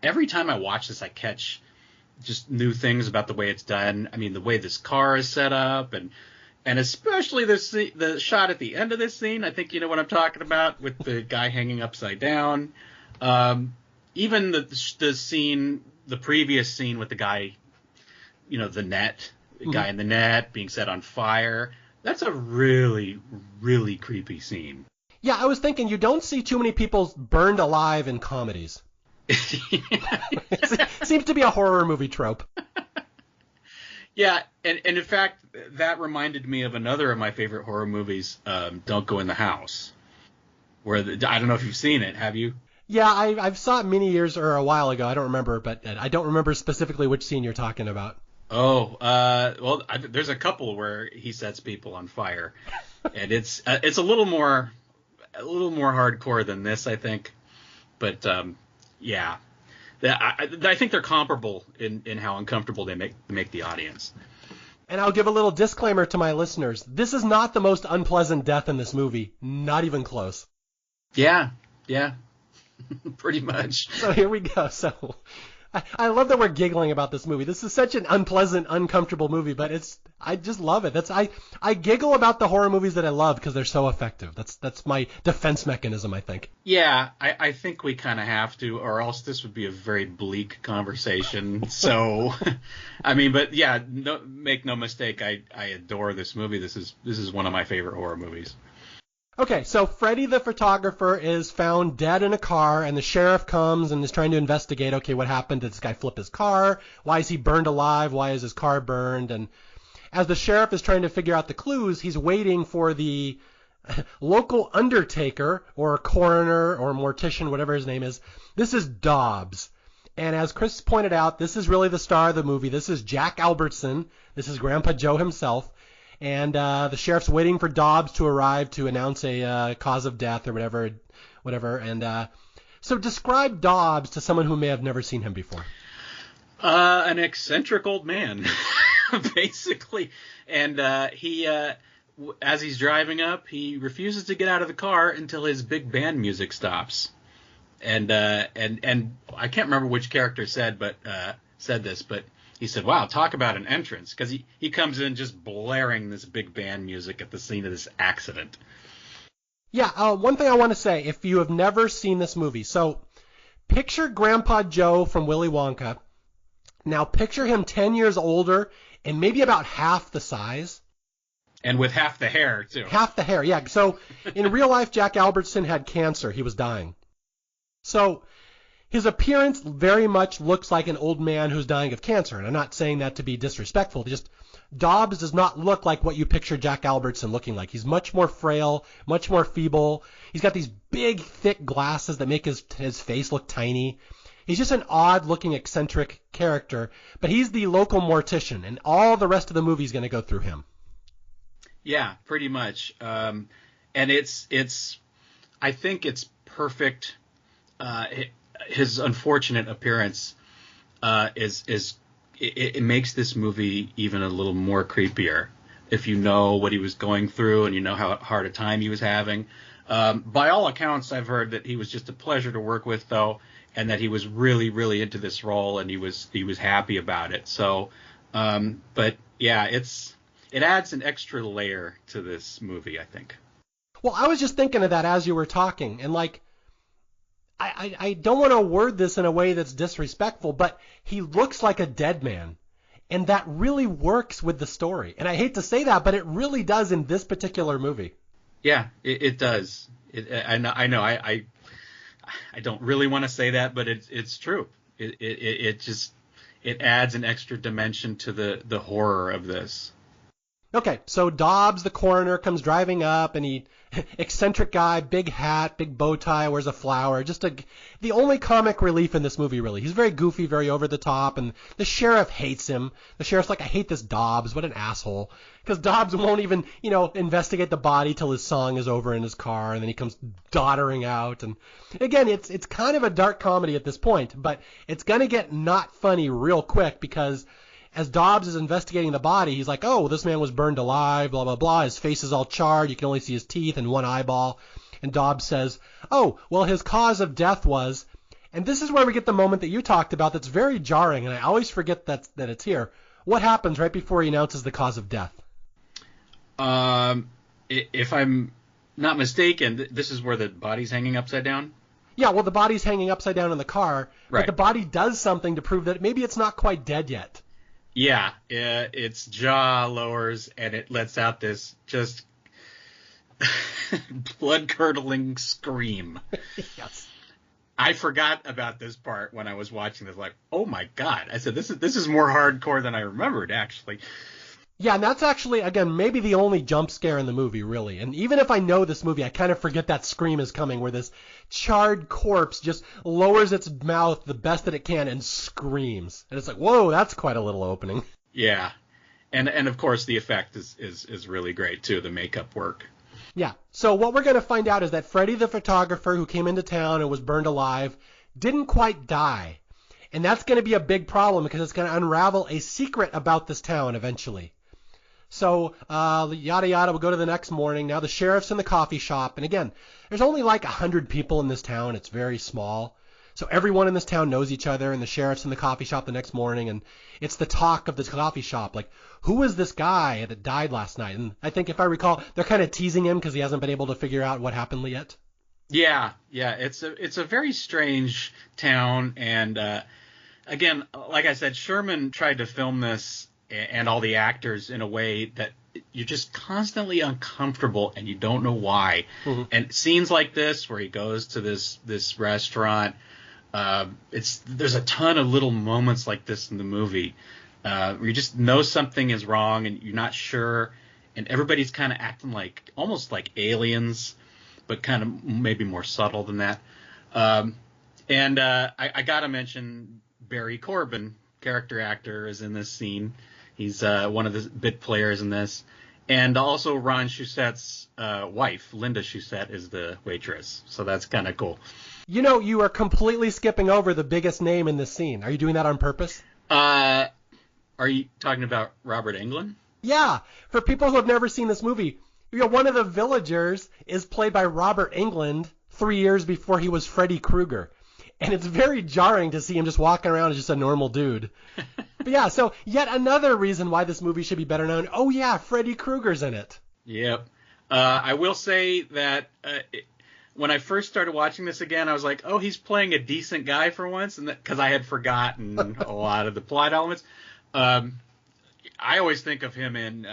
every time I watch this, I catch just new things about the way it's done. I mean, the way this car is set up, and especially the shot at the end of this scene. I think you know what I'm talking about, with the guy hanging upside down. Even the scene, the previous scene with the guy, the net, guy in the net being set on fire. That's a really, really creepy scene. Yeah, I was thinking you don't see too many people burned alive in comedies. It seems to be a horror movie trope. Yeah, and in fact, that reminded me of another of my favorite horror movies, Don't Go in the House, where I don't know if you've seen it. Have you? Yeah, I've saw it many years or a while ago. I don't remember, but I don't remember specifically which scene you're talking about. Oh, well, there's a couple where he sets people on fire, and it's a little more hardcore than this, I think. But yeah, I think they're comparable in how uncomfortable they make the audience. And I'll give a little disclaimer to my listeners: this is not the most unpleasant death in this movie, not even close. Yeah, pretty much. So here we go. So I love that we're giggling about this movie. This is such an unpleasant, uncomfortable movie, but I just love it. I giggle about the horror movies that I love because they're so effective. That's my defense mechanism, I think. Yeah, I think we kind of have to, or else this would be a very bleak conversation. So, I mean, but yeah, make no mistake, I adore this movie. This is one of my favorite horror movies. Okay, so Freddy the photographer is found dead in a car, and the sheriff comes and is trying to investigate, okay, what happened? Did this guy flip his car? Why is he burned alive? Why is his car burned? And as the sheriff is trying to figure out the clues, he's waiting for the local undertaker or coroner or mortician, whatever his name is. This is Dobbs. And as Chris pointed out, this is really the star of the movie. This is Jack Albertson. This is Grandpa Joe himself. and the sheriff's waiting for Dobbs to arrive to announce a cause of death or whatever. And so describe Dobbs to someone who may have never seen him before. An eccentric old man, basically. And he, as he's driving up, he refuses to get out of the car until his big band music stops. And I can't remember which character said this, but he said, "Wow, talk about an entrance," because he comes in just blaring this big band music at the scene of this accident. Yeah, one thing I want to say, if you have never seen this movie, so picture Grandpa Joe from Willy Wonka. Now picture him 10 years older and maybe about half the size. And with half the hair, too. Half the hair, yeah. So in real life, Jack Albertson had cancer. He was dying. So his appearance very much looks like an old man who's dying of cancer. And I'm not saying that to be disrespectful. Just Dobbs does not look like what you picture Jack Albertson looking like. He's much more frail, much more feeble. He's got these big, thick glasses that make his face look tiny. He's just an odd-looking, eccentric character, but he's the local mortician, and all the rest of the movie is going to go through him. Yeah, pretty much. And I think it's perfect. His unfortunate appearance it makes this movie even a little more creepier if you know what he was going through and you know how hard a time he was having. By all accounts, I've heard that he was just a pleasure to work with, though, and that he was really, really into this role, and he was happy about it. So, but yeah, it adds an extra layer to this movie, I think. Well, I was just thinking of that as you were talking, and like, I don't want to word this in a way that's disrespectful, but he looks like a dead man, and that really works with the story. And I hate to say that, but it really does in this particular movie. Yeah, it does. I know. I don't really want to say that, but it's true. It adds an extra dimension to the horror of this. Okay, so Dobbs, the coroner, comes driving up, and eccentric guy, big hat, big bow tie, wears a flower. The only comic relief in this movie, really. He's very goofy, very over the top, and the sheriff hates him. The sheriff's like, "I hate this Dobbs, what an asshole." Because Dobbs won't even, investigate the body till his song is over in his car, and then he comes doddering out. And again, it's kind of a dark comedy at this point, but it's going to get not funny real quick because as Dobbs is investigating the body, he's like, "Oh, this man was burned alive, blah, blah, blah. His face is all charred. You can only see his teeth and one eyeball." And Dobbs says, "Oh, well, his cause of death was..." And this is where we get the moment that you talked about that's very jarring, and I always forget that it's here. What happens right before he announces the cause of death? If I'm not mistaken, this is where the body's hanging upside down? Yeah, well, the body's hanging upside down in the car, right. But the body does something to prove that maybe it's not quite dead yet. Yeah, its jaw lowers and it lets out this just blood-curdling scream. Yes. I forgot about this part when I was watching this. Like, oh my god! I said this is more hardcore than I remembered, actually. Yeah, and that's actually, again, maybe the only jump scare in the movie, really. And even if I know this movie, I kind of forget that scream is coming, where this charred corpse just lowers its mouth the best that it can and screams. And it's like, whoa, that's quite a little opening. Yeah. And of course, the effect is really great, too, the makeup work. Yeah. So what we're going to find out is that Freddy the photographer who came into town and was burned alive didn't quite die. And that's going to be a big problem because it's going to unravel a secret about this town eventually. So, yada yada, we'll go to the next morning. Now the sheriff's in the coffee shop. And again, there's only like 100 people in this town. It's very small. So everyone in this town knows each other, and the sheriff's in the coffee shop the next morning. And it's the talk of the coffee shop. Like, who is this guy that died last night? And I think if I recall, they're kind of teasing him because he hasn't been able to figure out what happened yet. Yeah. It's a very strange town. And, again, like I said, Sherman tried to film this and all the actors in a way that you're just constantly uncomfortable and you don't know why. Mm-hmm. And scenes like this where he goes to this restaurant, there's a ton of little moments like this in the movie where you just know something is wrong and you're not sure, and everybody's kind of acting like almost like aliens, but kind of maybe more subtle than that. I gotta mention Barry Corbin, character actor, is in this scene. He's one of the bit players in this, And also Ron Shussett's wife, Linda Shussett, is the waitress. So that's kind of cool. You know, you are completely skipping over the biggest name in this scene. Are you doing that on purpose? Are you talking about Robert Englund? Yeah. For people who have never seen this movie, you know, one of the villagers is played by Robert Englund 3 years before he was Freddy Krueger. And it's very jarring to see him just walking around as just a normal dude. But yeah, so yet another reason why this movie should be better known. Oh yeah, Freddy Krueger's in it. Yep. I will say that when I first started watching this again, I was like, oh, he's playing a decent guy for once, and because I had forgotten a lot of the plot elements. I always think of him in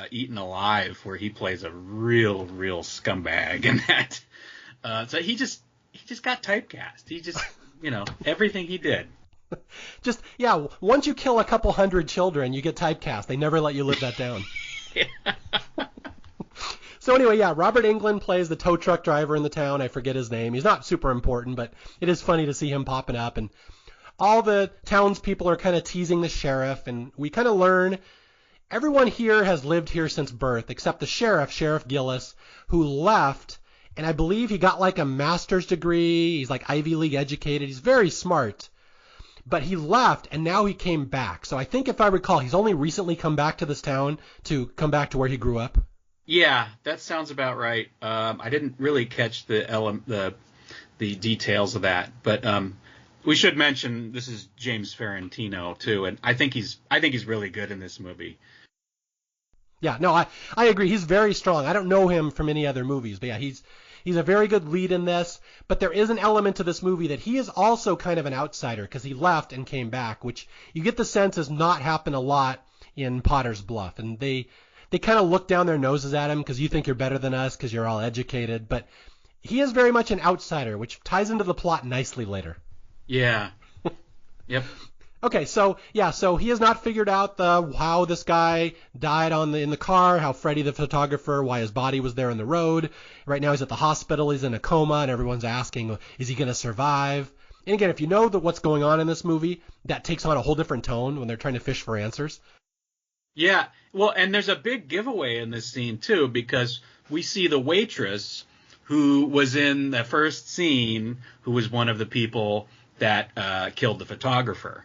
Eaten Alive, where he plays a real scumbag in that. So he just got typecast. He just, everything he did. Just, yeah, once you kill a couple hundred children, you get typecast. They never let you live that down. So anyway, yeah, Robert Englund plays the tow truck driver in the town. I forget his name. He's not super important, but it is funny to see him popping up. And all the townspeople are kind of teasing the sheriff, and we kind of learn everyone here has lived here since birth, except the sheriff, Sheriff Gillis, who left, and I believe he got like a master's degree. He's like Ivy League educated. He's very smart. But he left, and now he came back. So I think if I recall, he's only recently come back to this town to come back to where he grew up. Yeah, that sounds about right. I didn't really catch the details of that, but we should mention this is James Ferrantino too, and I think he's really good in this movie. Yeah, no, I agree. He's very strong. I don't know him from any other movies, but yeah, he's a very good lead in this. But there is an element to this movie that he is also kind of an outsider because he left and came back, which you get the sense does not happen a lot in Potter's Bluff, and they kind of look down their noses at him because you think you're better than us because you're all educated. But he is very much an outsider, which ties into the plot nicely later. Yeah. Yep. Okay, so he has not figured out how this guy died in the car, how Freddy the photographer, why his body was there in the road. Right now he's at the hospital, he's in a coma, and everyone's asking, is he going to survive? And again, if you know what's going on in this movie, that takes on a whole different tone when they're trying to fish for answers. Yeah, well, and there's a big giveaway in this scene, too, because we see the waitress who was in the first scene, who was one of the people that killed the photographer.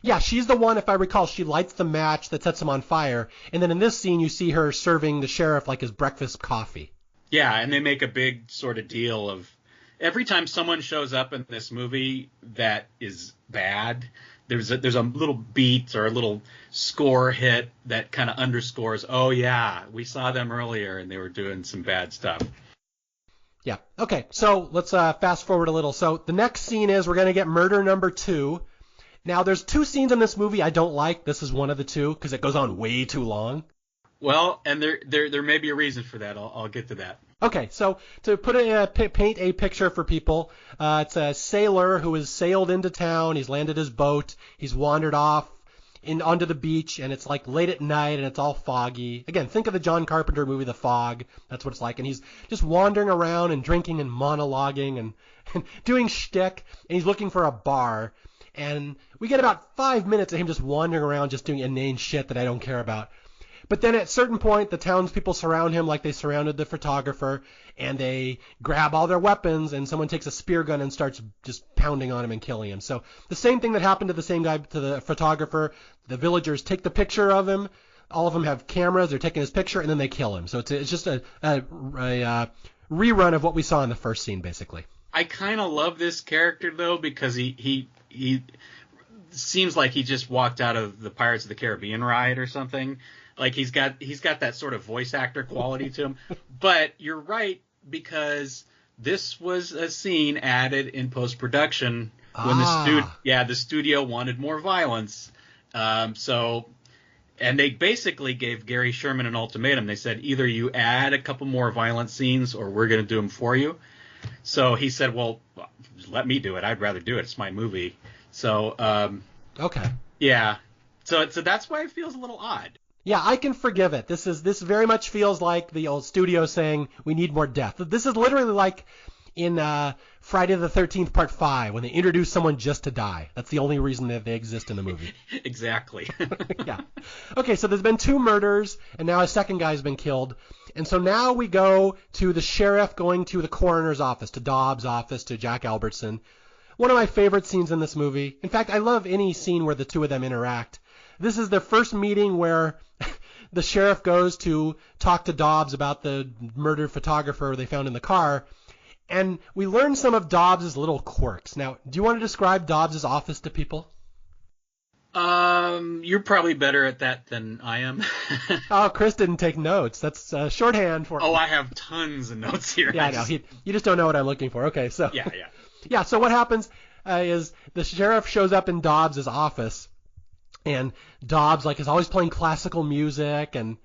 Yeah, she's the one, if I recall, she lights the match that sets him on fire, and then in this scene you see her serving the sheriff like his breakfast coffee. Yeah, and they make a big sort of deal of every time someone shows up in this movie that is bad, there's a little beat or a little score hit that kind of underscores, oh yeah, we saw them earlier and they were doing some bad stuff. Yeah. Okay, so let's fast forward a little. So the next scene is we're going to get murder number 2. Now there's 2 scenes in this movie I don't like. This is one of the 2 because it goes on way too long. Well, and there may be a reason for that. I'll get to that. Okay, so to paint a picture for people, it's a sailor who has sailed into town. He's landed his boat. He's wandered off onto the beach, and it's like late at night, and it's all foggy. Again, think of the John Carpenter movie, The Fog. That's what it's like. And he's just wandering around and drinking and monologuing and doing shtick, and he's looking for a bar. And we get about 5 minutes of him just wandering around, just doing inane shit that I don't care about. But then at a certain point, the townspeople surround him like they surrounded the photographer, and they grab all their weapons, and someone takes a spear gun and starts just pounding on him and killing him. So the same thing that happened to the same guy, to the photographer, the villagers take the picture of him. All of them have cameras. They're taking his picture, and then they kill him. So it's just a rerun of what we saw in the first scene, basically. I kind of love this character, though, because he seems like he just walked out of the Pirates of the Caribbean ride or something. Like he's got that sort of voice actor quality to him. But you're right, because this was a scene added in post-production when the studio wanted more violence. And they basically gave Gary Sherman an ultimatum. They said, either you add a couple more violent scenes or we're going to do them for you. So he said, well, let me do it. I'd rather do it. It's my movie. So, okay. Yeah. So that's why it feels a little odd. Yeah, I can forgive it. This very much feels like the old studio saying we need more death. This is literally like in Friday the 13th Part 5 when they introduce someone just to die. That's the only reason that they exist in the movie. Exactly. Yeah. Okay, so there's been 2 murders, and now a second guy's been killed. And so now we go to the sheriff going to the coroner's office, to Dobbs' office, to Jack Albertson. One of my favorite scenes in this movie. In fact, I love any scene where the two of them interact. This is the first meeting where the sheriff goes to talk to Dobbs about the murdered photographer they found in the car. And we learn some of Dobbs' little quirks. Now, do you want to describe Dobbs' office to people? You're probably better at that than I am. Oh, Chris didn't take notes. That's shorthand for... Oh, I have tons of notes here. Yeah, I know. You just don't know what I'm looking for. Okay, so... Yeah. Yeah, so what happens is the sheriff shows up in Dobbs' office, and Dobbs, is always playing classical music, and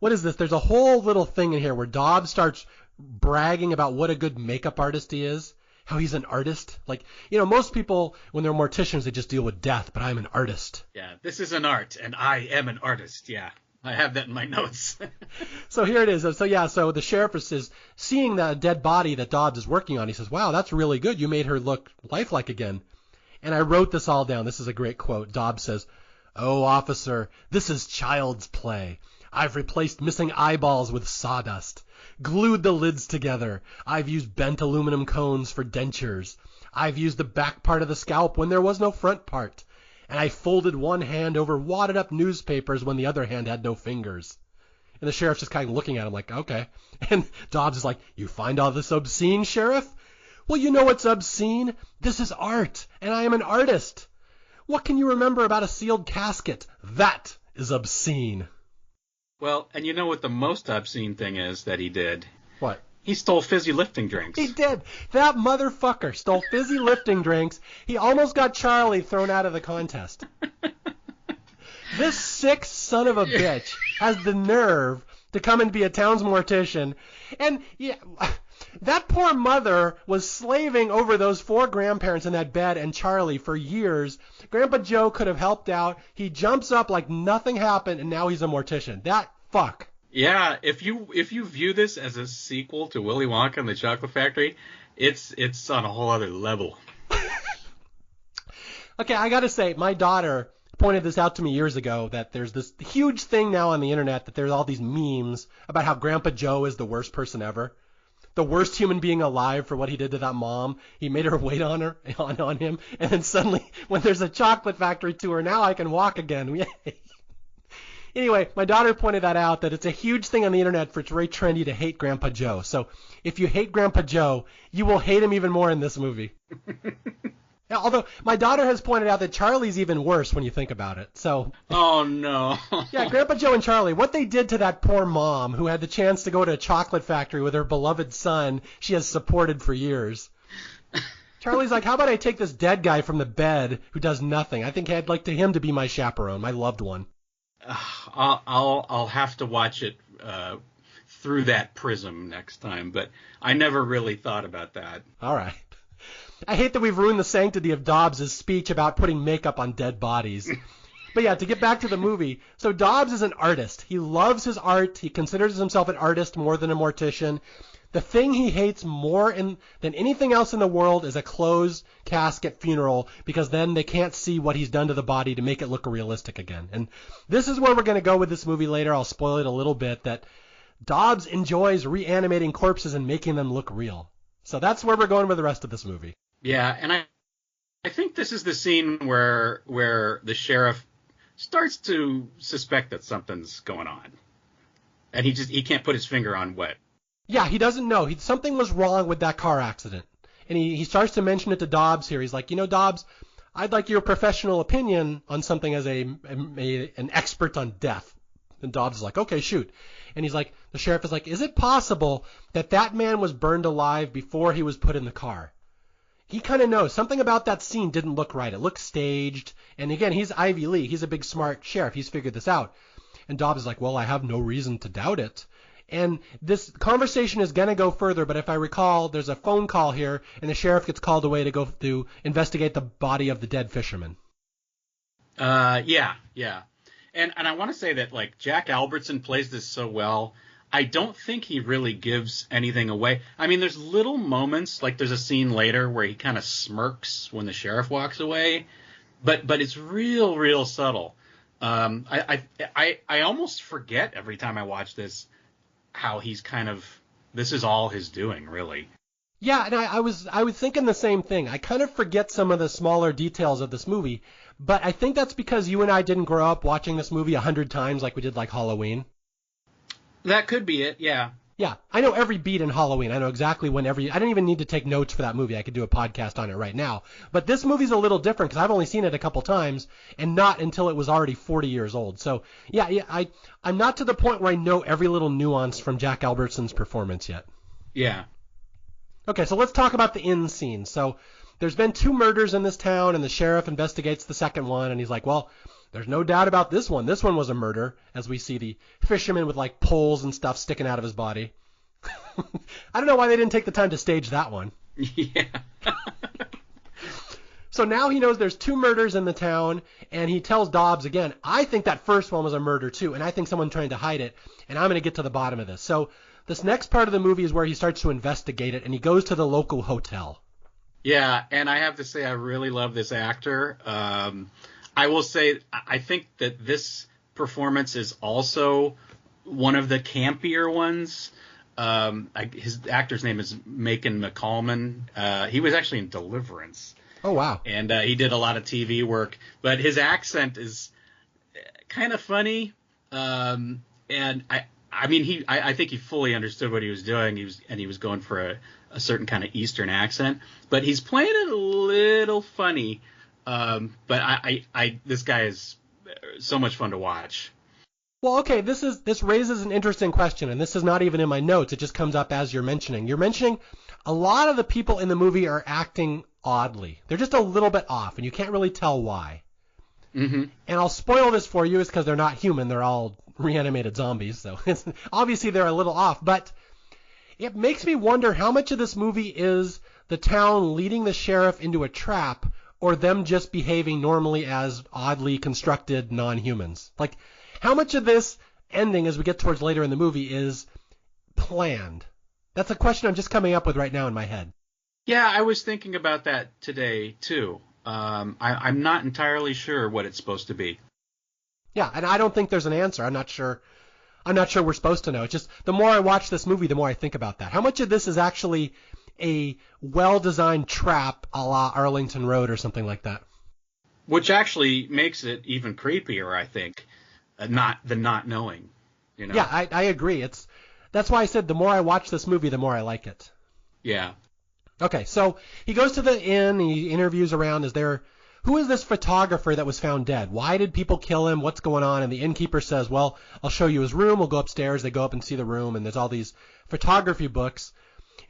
what is this? There's a whole little thing in here where Dobbs starts bragging about what a good makeup artist he is, how he's an artist. Most people, when they're morticians, they just deal with death, but I'm an artist. Yeah, this is an art, and I am an artist, yeah. I have that in my notes. So here it is. So the sheriff is seeing the dead body that Dobbs is working on. He says, wow, that's really good. You made her look lifelike again. And I wrote this all down. This is a great quote. Dobbs says, "Oh, officer, this is child's play. I've replaced missing eyeballs with sawdust, glued the lids together. I've used bent aluminum cones for dentures. I've used the back part of the scalp when there was no front part. And I folded one hand over wadded up newspapers when the other hand had no fingers." And the sheriff's just kind of looking at him like, okay. And Dobbs is like, "You find all this obscene, Sheriff? Well, you know what's obscene? This is art, and I am an artist. What can you remember about a sealed casket? That is obscene." Well, and you know what the most obscene thing is that he did? What? He stole fizzy lifting drinks. He did. That motherfucker stole fizzy lifting drinks. He almost got Charlie thrown out of the contest. This sick son of a bitch has the nerve to come and be a town's mortician. And yeah, that poor mother was slaving over those 4 grandparents in that bed and Charlie for years. Grandpa Joe could have helped out. He jumps up like nothing happened, and now he's a mortician. That fuck. Yeah, if you view this as a sequel to Willy Wonka and the Chocolate Factory, it's on a whole other level. Okay, I gotta say, my daughter pointed this out to me years ago, that there's this huge thing now on the internet that there's all these memes about how Grandpa Joe is the worst person ever. The worst human being alive for what he did to that mom. He made her wait on him, and then suddenly, when there's a Chocolate Factory tour, now I can walk again. Yay. Anyway, my daughter pointed that out, that it's a huge thing on the internet for it's very trendy to hate Grandpa Joe. So if you hate Grandpa Joe, you will hate him even more in this movie. Although my daughter has pointed out that Charlie's even worse when you think about it. So. Oh, no. Yeah, Grandpa Joe and Charlie, what they did to that poor mom who had the chance to go to a chocolate factory with her beloved son she has supported for years. Charlie's like, how about I take this dead guy from the bed who does nothing? I think I'd like him to be my chaperone, my loved one. I'll have to watch it through that prism next time, but I never really thought about that. All right. I hate that we've ruined the sanctity of Dobbs' speech about putting makeup on dead bodies. But yeah, to get back to the movie, so Dobbs is an artist. He loves his art. He considers himself an artist more than a mortician. The thing he hates more than anything else in the world is a closed casket funeral, because then they can't see what he's done to the body to make it look realistic again. And this is where we're going to go with this movie later. I'll spoil it a little bit, that Dobbs enjoys reanimating corpses and making them look real. So that's where we're going with the rest of this movie. Yeah, and I think this is the scene where the sheriff starts to suspect that something's going on. And he can't put his finger on what. Yeah, he doesn't know. Something was wrong with that car accident. And he starts to mention it to Dobbs here. He's like, Dobbs, I'd like your professional opinion on something as an expert on death. And Dobbs is like, okay, shoot. And he's like, the sheriff is like, is it possible that man was burned alive before he was put in the car? He kind of knows. Something about that scene didn't look right. It looked staged. And again, he's Ivy League. He's a big, smart sheriff. He's figured this out. And Dobbs is like, well, I have no reason to doubt it. And this conversation is going to go further, but if I recall, there's a phone call here, and the sheriff gets called away to go to investigate the body of the dead fisherman. Yeah. And I want to say that, Jack Albertson plays this so well. I don't think he really gives anything away. I mean, there's little moments, like there's a scene later where he kind of smirks when the sheriff walks away, but it's real subtle. I almost forget every time I watch this how he's kind of, this is all his doing, really. Yeah, and I was thinking the same thing. I kind of forget some of the smaller details of this movie, but I think that's because you and I didn't grow up watching this movie 100 times like we did like Halloween. That could be it, yeah. Yeah, I know every beat in Halloween. I know exactly when I don't even need to take notes for that movie. I could do a podcast on it right now. But this movie's a little different because I've only seen it a couple times and not until it was already 40 years old. So, yeah, I'm not to the point where I know every little nuance from Jack Albertson's performance yet. Yeah. Okay, so let's talk about the inn scene. So there's been 2 murders in this town, and the sheriff investigates the second one, and he's like, well, there's no doubt about this one. This one was a murder, as we see the fisherman with like poles and stuff sticking out of his body. I don't know why they didn't take the time to stage that one. Yeah. So now he knows there's 2 murders in the town, and he tells Dobbs again, I think that first one was a murder too, and I think someone trying to hide it, and I'm going to get to the bottom of this. So this next part of the movie is where he starts to investigate it, and he goes to the local hotel. Yeah, and I have to say I really love this actor. I will say I think that this performance is also one of the campier ones. His actor's name is Macon McCallman. He was actually in Deliverance. Oh, wow. And he did a lot of TV work. But his accent is kind of funny. And I mean, I think he fully understood what he was doing. He was going for a certain kind of Eastern accent. But he's playing it a little funny. But this guy is so much fun to watch. Well, okay, this raises an interesting question, and this is not even in my notes. It just comes up as you're mentioning. You're mentioning a lot of the people in the movie are acting oddly. They're just a little bit off, and you can't really tell why. Mm-hmm. And I'll spoil this for you, is because they're not human. They're all reanimated zombies, so obviously they're a little off. But it makes me wonder how much of this movie is the town leading the sheriff into a trap, or them just behaving normally as oddly constructed non-humans. Like, how much of this ending, as we get towards later in the movie, is planned? That's a question I'm just coming up with right now in my head. Yeah, I was thinking about that today, too. I'm not entirely sure what it's supposed to be. Yeah, and I don't think there's an answer. I'm not sure we're supposed to know. It's just the more I watch this movie, the more I think about that. How much of this is actually a well-designed trap a la Arlington Road or something like that? Which actually makes it even creepier, I think. Not knowing, you know. Yeah, I agree. That's why I said the more I watch this movie, the more I like it. Yeah. Okay, so he goes to the inn. He interviews around. Who is this photographer that was found dead? Why did people kill him? What's going on? And the innkeeper says, well, I'll show you his room. We'll go upstairs. They go up and see the room, and there's all these photography books.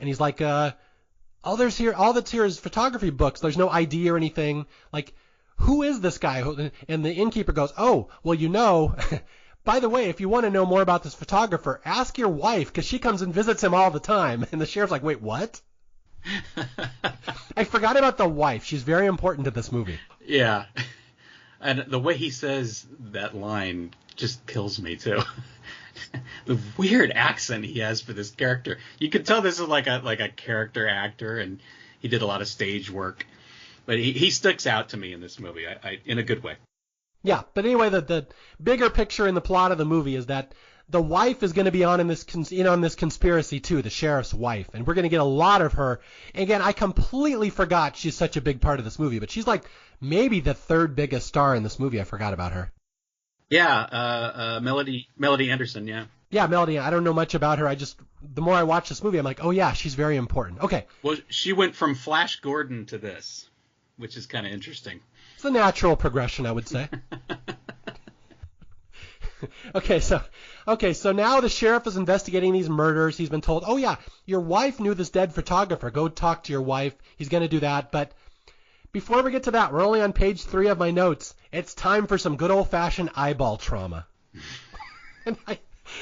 And he's like, all that's here is photography books. There's no ID or anything. Like, who is this guy? And the innkeeper goes, oh, well, you know, by the way, if you want to know more about this photographer, ask your wife, because she comes and visits him all the time. And the sheriff's like, wait, what? I forgot about the wife. She's very important to this movie. Yeah. And the way he says that line just kills me, too. The weird accent he has for this character. You could tell this is like a character actor, and he did a lot of stage work. But he sticks out to me in this movie, I in a good way. Yeah, but anyway, the bigger picture in the plot of the movie is that the wife is going to be in on this conspiracy too, the sheriff's wife, and we're going to get a lot of her. And again, I completely forgot she's such a big part of this movie, but she's like maybe the 3rd biggest star in this movie. I forgot about her. Yeah, Melody Anderson, yeah. Yeah, Melody. I don't know much about her. The more I watch this movie, I'm like, oh yeah, she's very important. Okay. Well, she went from Flash Gordon to this, which is kind of interesting. It's a natural progression, I would say. Okay, so now the sheriff is investigating these murders. He's been told, oh yeah, your wife knew this dead photographer. Go talk to your wife. He's going to do that. But before we get to that, we're only on page 3 of my notes. It's time for some good old-fashioned eyeball trauma.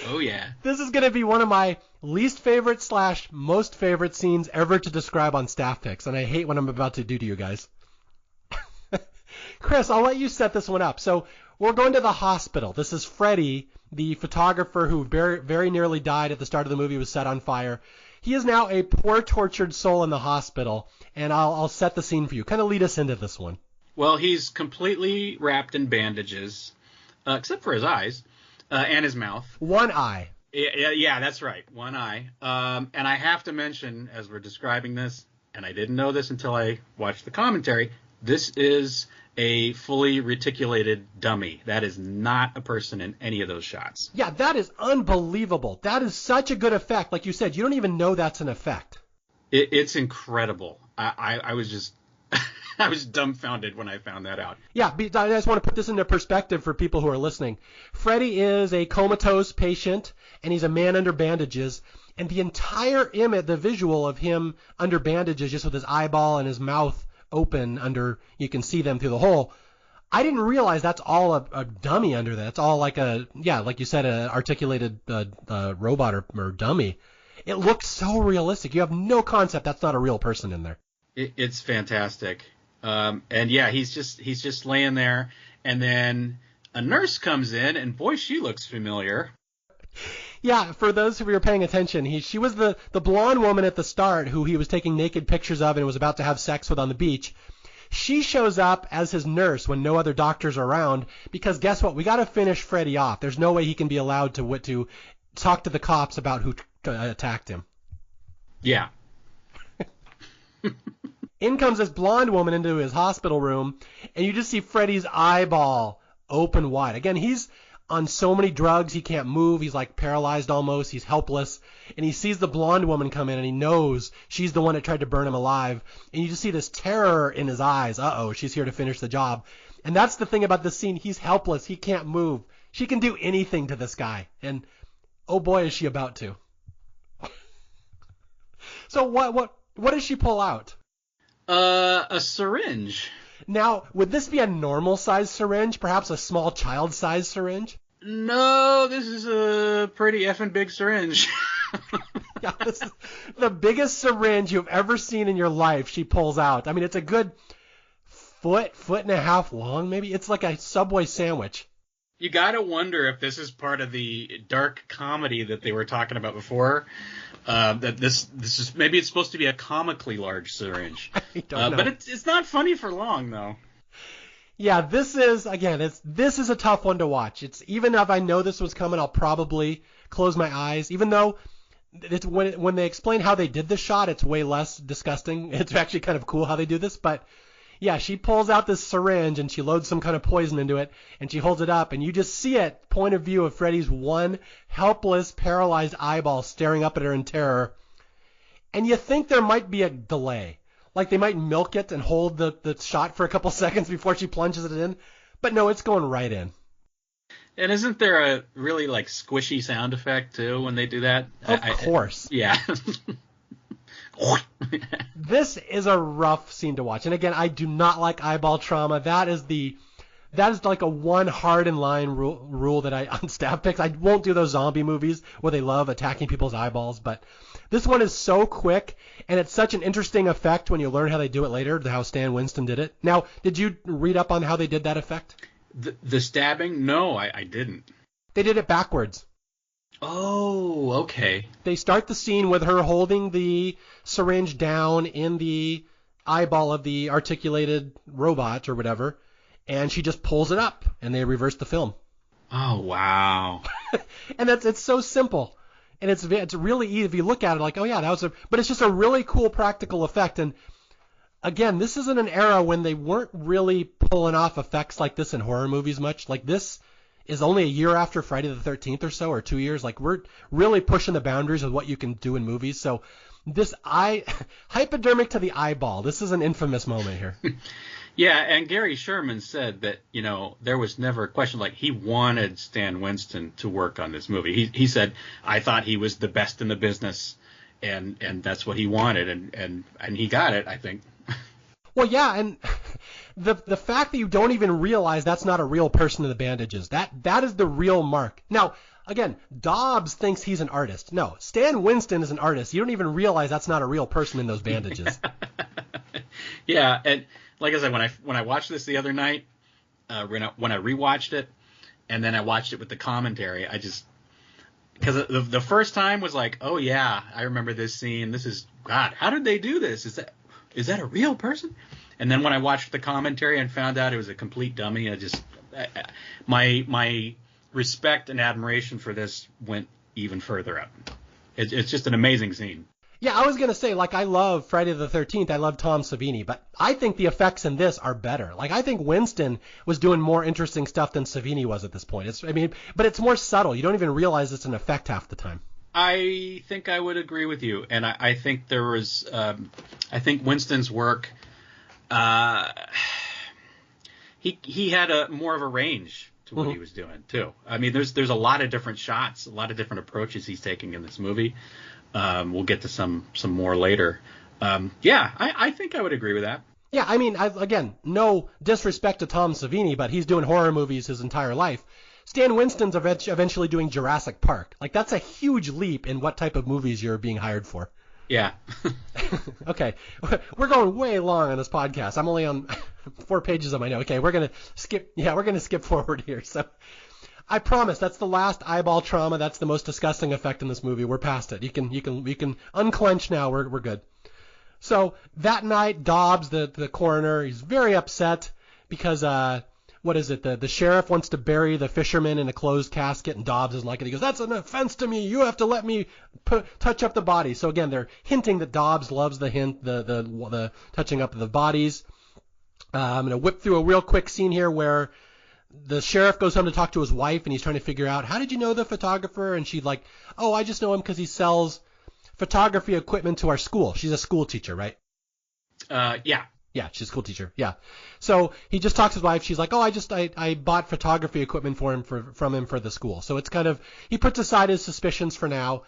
Oh yeah. This is going to be one of my least favorite / most favorite scenes ever to describe on Staff Picks, and I hate what I'm about to do to you guys. Chris, I'll let you set this one up. So We're going to the hospital. This is Freddy, the photographer who very, very nearly died at the start of the movie, was set on fire. He is now a poor, tortured soul in the hospital, and I'll set the scene for you. Kind of lead us into this one. Well, he's completely wrapped in bandages, except for his eyes and his mouth. One eye. Yeah, that's right. One eye. And I have to mention, as we're describing this, and I didn't know this until I watched the commentary, this is a fully reticulated dummy. That is not a person in any of those shots. Yeah, that is unbelievable. That is such a good effect. Like you said, you don't even know that's an effect. It's incredible. I was just I was dumbfounded when I found that out. Yeah, I just want to put this into perspective for people who are listening. Freddy is a comatose patient, and he's a man under bandages. And the entire image, the visual of him under bandages, just with his eyeball and his mouth open under, you can see them through the hole. I didn't realize that's all a dummy under that. It's all like like you said, an articulated robot or dummy. It looks so realistic. You have no concept that's not a real person in there. It's fantastic. And yeah, he's just laying there, and then a nurse comes in, and boy, she looks familiar. Yeah, for those who were paying attention, she was the blonde woman at the start who he was taking naked pictures of and was about to have sex with on the beach. She shows up as his nurse when no other doctors are around, because guess what? We got to finish Freddy off. There's no way he can be allowed to talk to the cops about who attacked him. Yeah. In comes this blonde woman into his hospital room, and you just see Freddy's eyeball open wide. Again, he's on so many drugs, he can't move. He's like paralyzed almost. He's helpless. And he sees the blonde woman come in, and he knows she's the one that tried to burn him alive. And you just see this terror in his eyes. Uh-oh, she's here to finish the job. And that's the thing about this scene. He's helpless. He can't move. She can do anything to this guy. And oh boy, is she about to. So what does she pull out? A syringe. Now, would this be a normal-sized syringe? Perhaps a small child-sized syringe? No, this is a pretty effing big syringe. Yeah, this is the biggest syringe you've ever seen in your life she pulls out. I mean, it's a good foot and a half long, maybe. It's like a Subway sandwich. You gotta wonder if this is part of the dark comedy that they were talking about before. That this is, maybe it's supposed to be a comically large syringe. I don't know. But it's not funny for long, though. Yeah, this is a tough one to watch. It's, even if I know this was coming, I'll probably close my eyes. Even though it's when they explain how they did this shot, it's way less disgusting. It's actually kind of cool how they do this. But yeah, she pulls out this syringe and she loads some kind of poison into it, and she holds it up, and you just see it, point of view of Freddy's one helpless, paralyzed eyeball staring up at her in terror. And you think there might be a delay. Like they might milk it and hold the shot for a couple seconds before she plunges it in. But no, it's going right in. And isn't there a really like squishy sound effect too when they do that? Of course. Yeah. This is a rough scene to watch. And again, I do not like eyeball trauma. That is like a one hard in line rule that on staff picks. I won't do those zombie movies where they love attacking people's eyeballs, but this one is so quick, and it's such an interesting effect when you learn how they do it later, how Stan Winston did it. Now, did you read up on how they did that effect? The stabbing? No, I didn't. They did it backwards. Oh, okay. They start the scene with her holding the syringe down in the eyeball of the articulated robot or whatever, and she just pulls it up, and they reverse the film. Oh, wow. And it's so simple. And it's really easy if you look at it like, oh yeah, but it's just a really cool practical effect. And again, this isn't an era when they weren't really pulling off effects like this in horror movies much. Like this is only a year after Friday the 13th or so, or 2 years. Like we're really pushing the boundaries of what you can do in movies. So this hypodermic to the eyeball, this is an infamous moment here. Yeah, and Gary Sherman said that, there was never a question, like, he wanted Stan Winston to work on this movie. He said, I thought he was the best in the business, and that's what he wanted, and he got it, I think. Well, yeah, and the fact that you don't even realize that's not a real person in the bandages, that is the real mark. Now, again, Dobbs thinks he's an artist. No, Stan Winston is an artist. You don't even realize that's not a real person in those bandages. Yeah, and like I said, when I watched this the other night, when I rewatched it, and then I watched it with the commentary. Because the first time was like, oh yeah, I remember this scene. This is, God, how did they do this? Is that a real person? And then when I watched the commentary and found out it was a complete dummy, my respect and admiration for this went even further up. It's just an amazing scene. Yeah, I was going to say, like, I love Friday the 13th. I love Tom Savini, but I think the effects in this are better. Like, I think Winston was doing more interesting stuff than Savini was at this point. But it's more subtle. You don't even realize it's an effect half the time. I think I would agree with you. And I think there was, I think Winston's work, he had more of a range to what he was doing too. I mean, there's a lot of different shots, a lot of different approaches he's taking in this movie. We'll get to some more later. I think I would agree with that. Yeah, I mean, again, no disrespect to Tom Savini, but he's doing horror movies his entire life. Stan Winston's eventually doing Jurassic Park. Like, that's a huge leap in what type of movies you're being hired for. Yeah. Okay, we're going way long on this podcast. I'm only on 4 pages of my note. Okay, we're gonna skip forward here. So, I promise that's the last eyeball trauma. That's the most disgusting effect in this movie. We're past it. You can unclench now. We're good. So that night, Dobbs, the coroner, he's very upset because what is it? The sheriff wants to bury the fisherman in a closed casket, and Dobbs isn't like it. He goes, "That's an offense to me. You have to let me touch up the body." So again, they're hinting that Dobbs loves the touching up of the bodies. I'm gonna whip through a real quick scene here where the sheriff goes home to talk to his wife, and he's trying to figure out, how did you know the photographer? And she's like, oh, I just know him because he sells photography equipment to our school. She's a school teacher, right? Yeah. Yeah, she's a school teacher. Yeah. So he just talks to his wife. She's like, oh, I bought photography equipment from him for the school. So it's kind of, he puts aside his suspicions for now.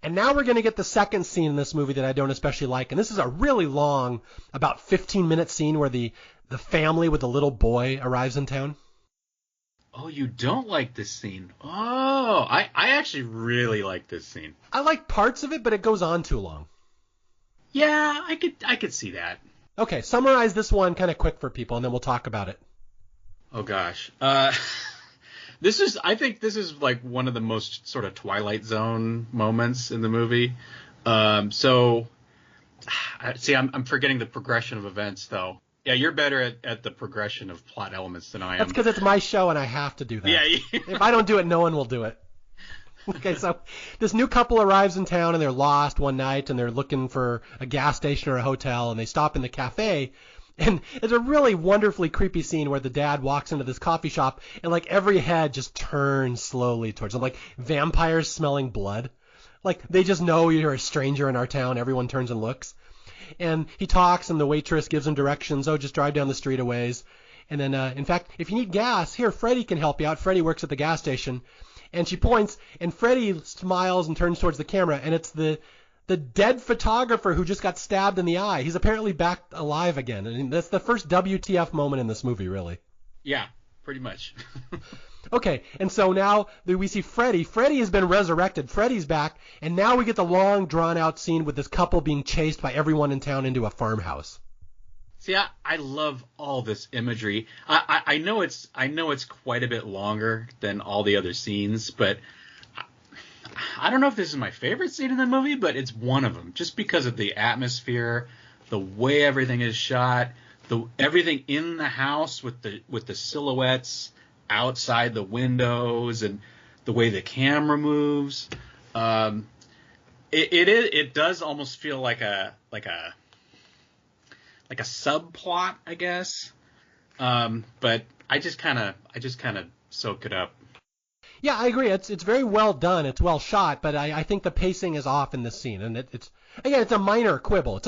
And now we're going to get the second scene in this movie that I don't especially like. And this is a really long, about 15-minute scene where the family with the little boy arrives in town. Oh, you don't like this scene? Oh, I actually really like this scene. I like parts of it, but it goes on too long. Yeah, I could see that. Okay, summarize this one kind of quick for people, and then we'll talk about it. Oh gosh, I think this is like one of the most sort of Twilight Zone moments in the movie. So, see, I'm forgetting the progression of events though. Yeah, you're better at the progression of plot elements than I am. That's because it's my show and I have to do that. Yeah. If I don't do it, no one will do it. Okay, so this new couple arrives in town and they're lost one night and they're looking for a gas station or a hotel, and they stop in the cafe. And it's a really wonderfully creepy scene where the dad walks into this coffee shop and like every head just turns slowly towards him, like vampires smelling blood. Like they just know you're a stranger in our town. Everyone turns and looks. And he talks, and the waitress gives him directions. Oh, just drive down the street a ways. And then, in fact, if you need gas, here, Freddie can help you out. Freddie works at the gas station. And she points, and Freddie smiles and turns towards the camera, and it's the dead photographer who just got stabbed in the eye. He's apparently back alive again. And that's the first WTF moment in this movie, really. Yeah, pretty much. Okay, and so now we see Freddy. Freddy has been resurrected. Freddy's back, and now we get the long, drawn-out scene with this couple being chased by everyone in town into a farmhouse. See, I love all this imagery. I know it's quite a bit longer than all the other scenes, but I don't know if this is my favorite scene in the movie, but it's one of them, just because of the atmosphere, the way everything is shot, everything in the house with the silhouettes outside the windows and the way the camera moves. It does almost feel like a subplot, I guess. But I just kind of soak it up. Yeah, I agree. It's very well done. It's well shot, but I think the pacing is off in this scene, and it's a minor quibble. It's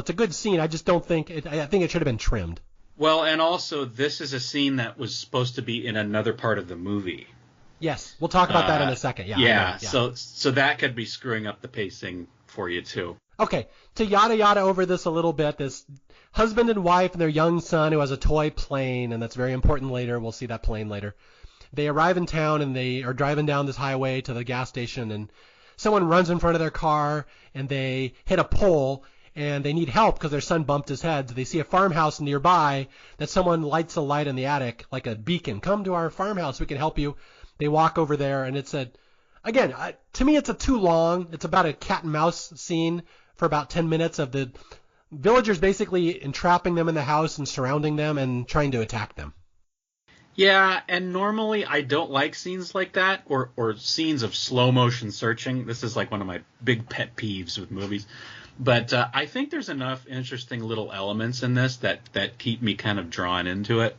a good scene. I just don't think I think it should have been trimmed. Well, and also this is a scene that was supposed to be in another part of the movie. Yes, we'll talk about that in a second. Yeah. So that could be screwing up the pacing for you too. Okay, to yada over this a little bit, this husband and wife and their young son who has a toy plane, and that's very important later. We'll see that plane later. They arrive in town and they are driving down this highway to the gas station, and someone runs in front of their car and they hit a pole, and they need help because their son bumped his head. So they see a farmhouse nearby that someone lights a light in the attic, like a beacon. Come to our farmhouse, we can help you. They walk over there, and it's again, to me, it's too long. It's about a cat and mouse scene for about 10 minutes of the villagers basically entrapping them in the house and surrounding them and trying to attack them. Yeah, and normally I don't like scenes like that or scenes of slow motion searching. This is like one of my big pet peeves with movies. But I think there's enough interesting little elements in this that keep me kind of drawn into it.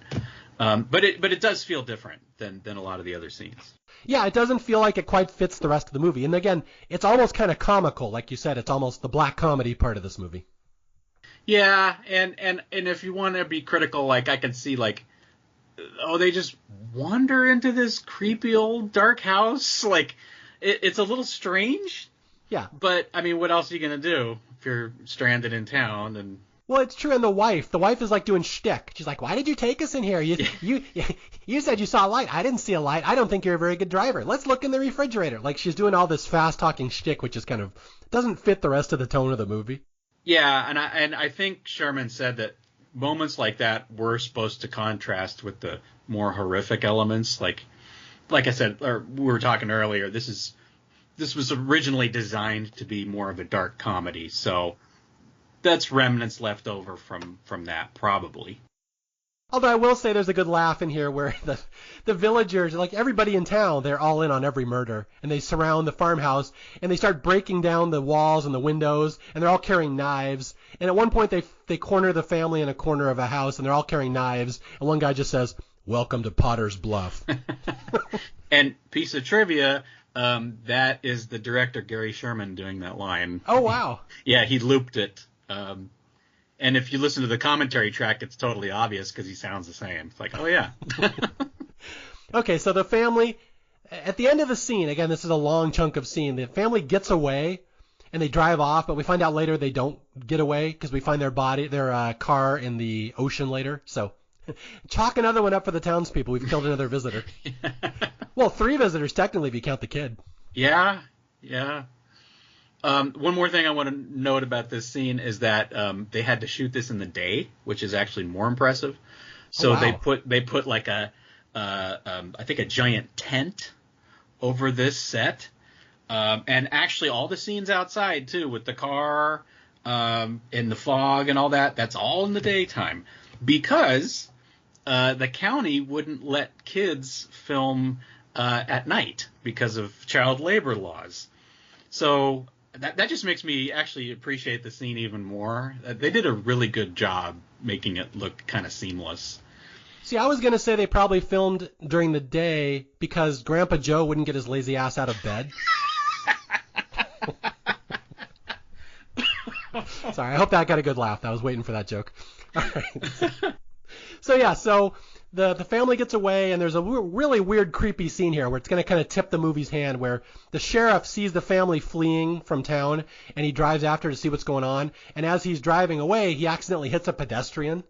But it does feel different than a lot of the other scenes. Yeah, it doesn't feel like it quite fits the rest of the movie. And again, it's almost kind of comical. Like you said, it's almost the black comedy part of this movie. Yeah, and if you want to be critical, like I can see like, oh, they just wander into this creepy old dark house. Like, it's a little strange. Yeah. But, I mean, what else are you going to do if you're stranded in town? And well, it's true. And the wife is like doing shtick. She's like, why did you take us in here? You said you saw a light. I didn't see a light. I don't think you're a very good driver. Let's look in the refrigerator. Like, she's doing all this fast-talking shtick, which is kind of doesn't fit the rest of the tone of the movie. Yeah, and I think Sherman said that moments like that were supposed to contrast with the more horrific elements. Like I said, or we were talking earlier, this was originally designed to be more of a dark comedy, so that's remnants left over from that, probably. Although I will say there's a good laugh in here where the villagers, like everybody in town, they're all in on every murder, and they surround the farmhouse, and they start breaking down the walls and the windows, and they're all carrying knives. And at one point they corner the family in a corner of a house, and they're all carrying knives, and one guy just says, "Welcome to Potter's Bluff." And piece of trivia, that is the director Gary Sherman doing that line. Oh, wow. Yeah, he looped it. And if you listen to the commentary track, it's totally obvious because he sounds the same. It's like, oh, yeah. Okay, so the family, at the end of the scene, again, this is a long chunk of scene, the family gets away and they drive off, but we find out later they don't get away because we find their car in the ocean later. So chalk another one up for the townspeople. We've killed another visitor. Well, 3 visitors technically if you count the kid. Yeah. One more thing I want to note about this scene is that they had to shoot this in the day, which is actually more impressive. So they put like I think a giant tent over this set, and actually all the scenes outside too, with the car, in the fog and all that. That's all in the daytime because the county wouldn't let kids film at night because of child labor laws. So that just makes me actually appreciate the scene even more. They did a really good job making it look kind of seamless. See, I was going to say they probably filmed during the day because Grandpa Joe wouldn't get his lazy ass out of bed. Sorry, I hope that got a good laugh. I was waiting for that joke. All right. So the family gets away, and there's a really weird, creepy scene here where it's going to kind of tip the movie's hand, where the sheriff sees the family fleeing from town, and he drives after to see what's going on. And as he's driving away, he accidentally hits a pedestrian.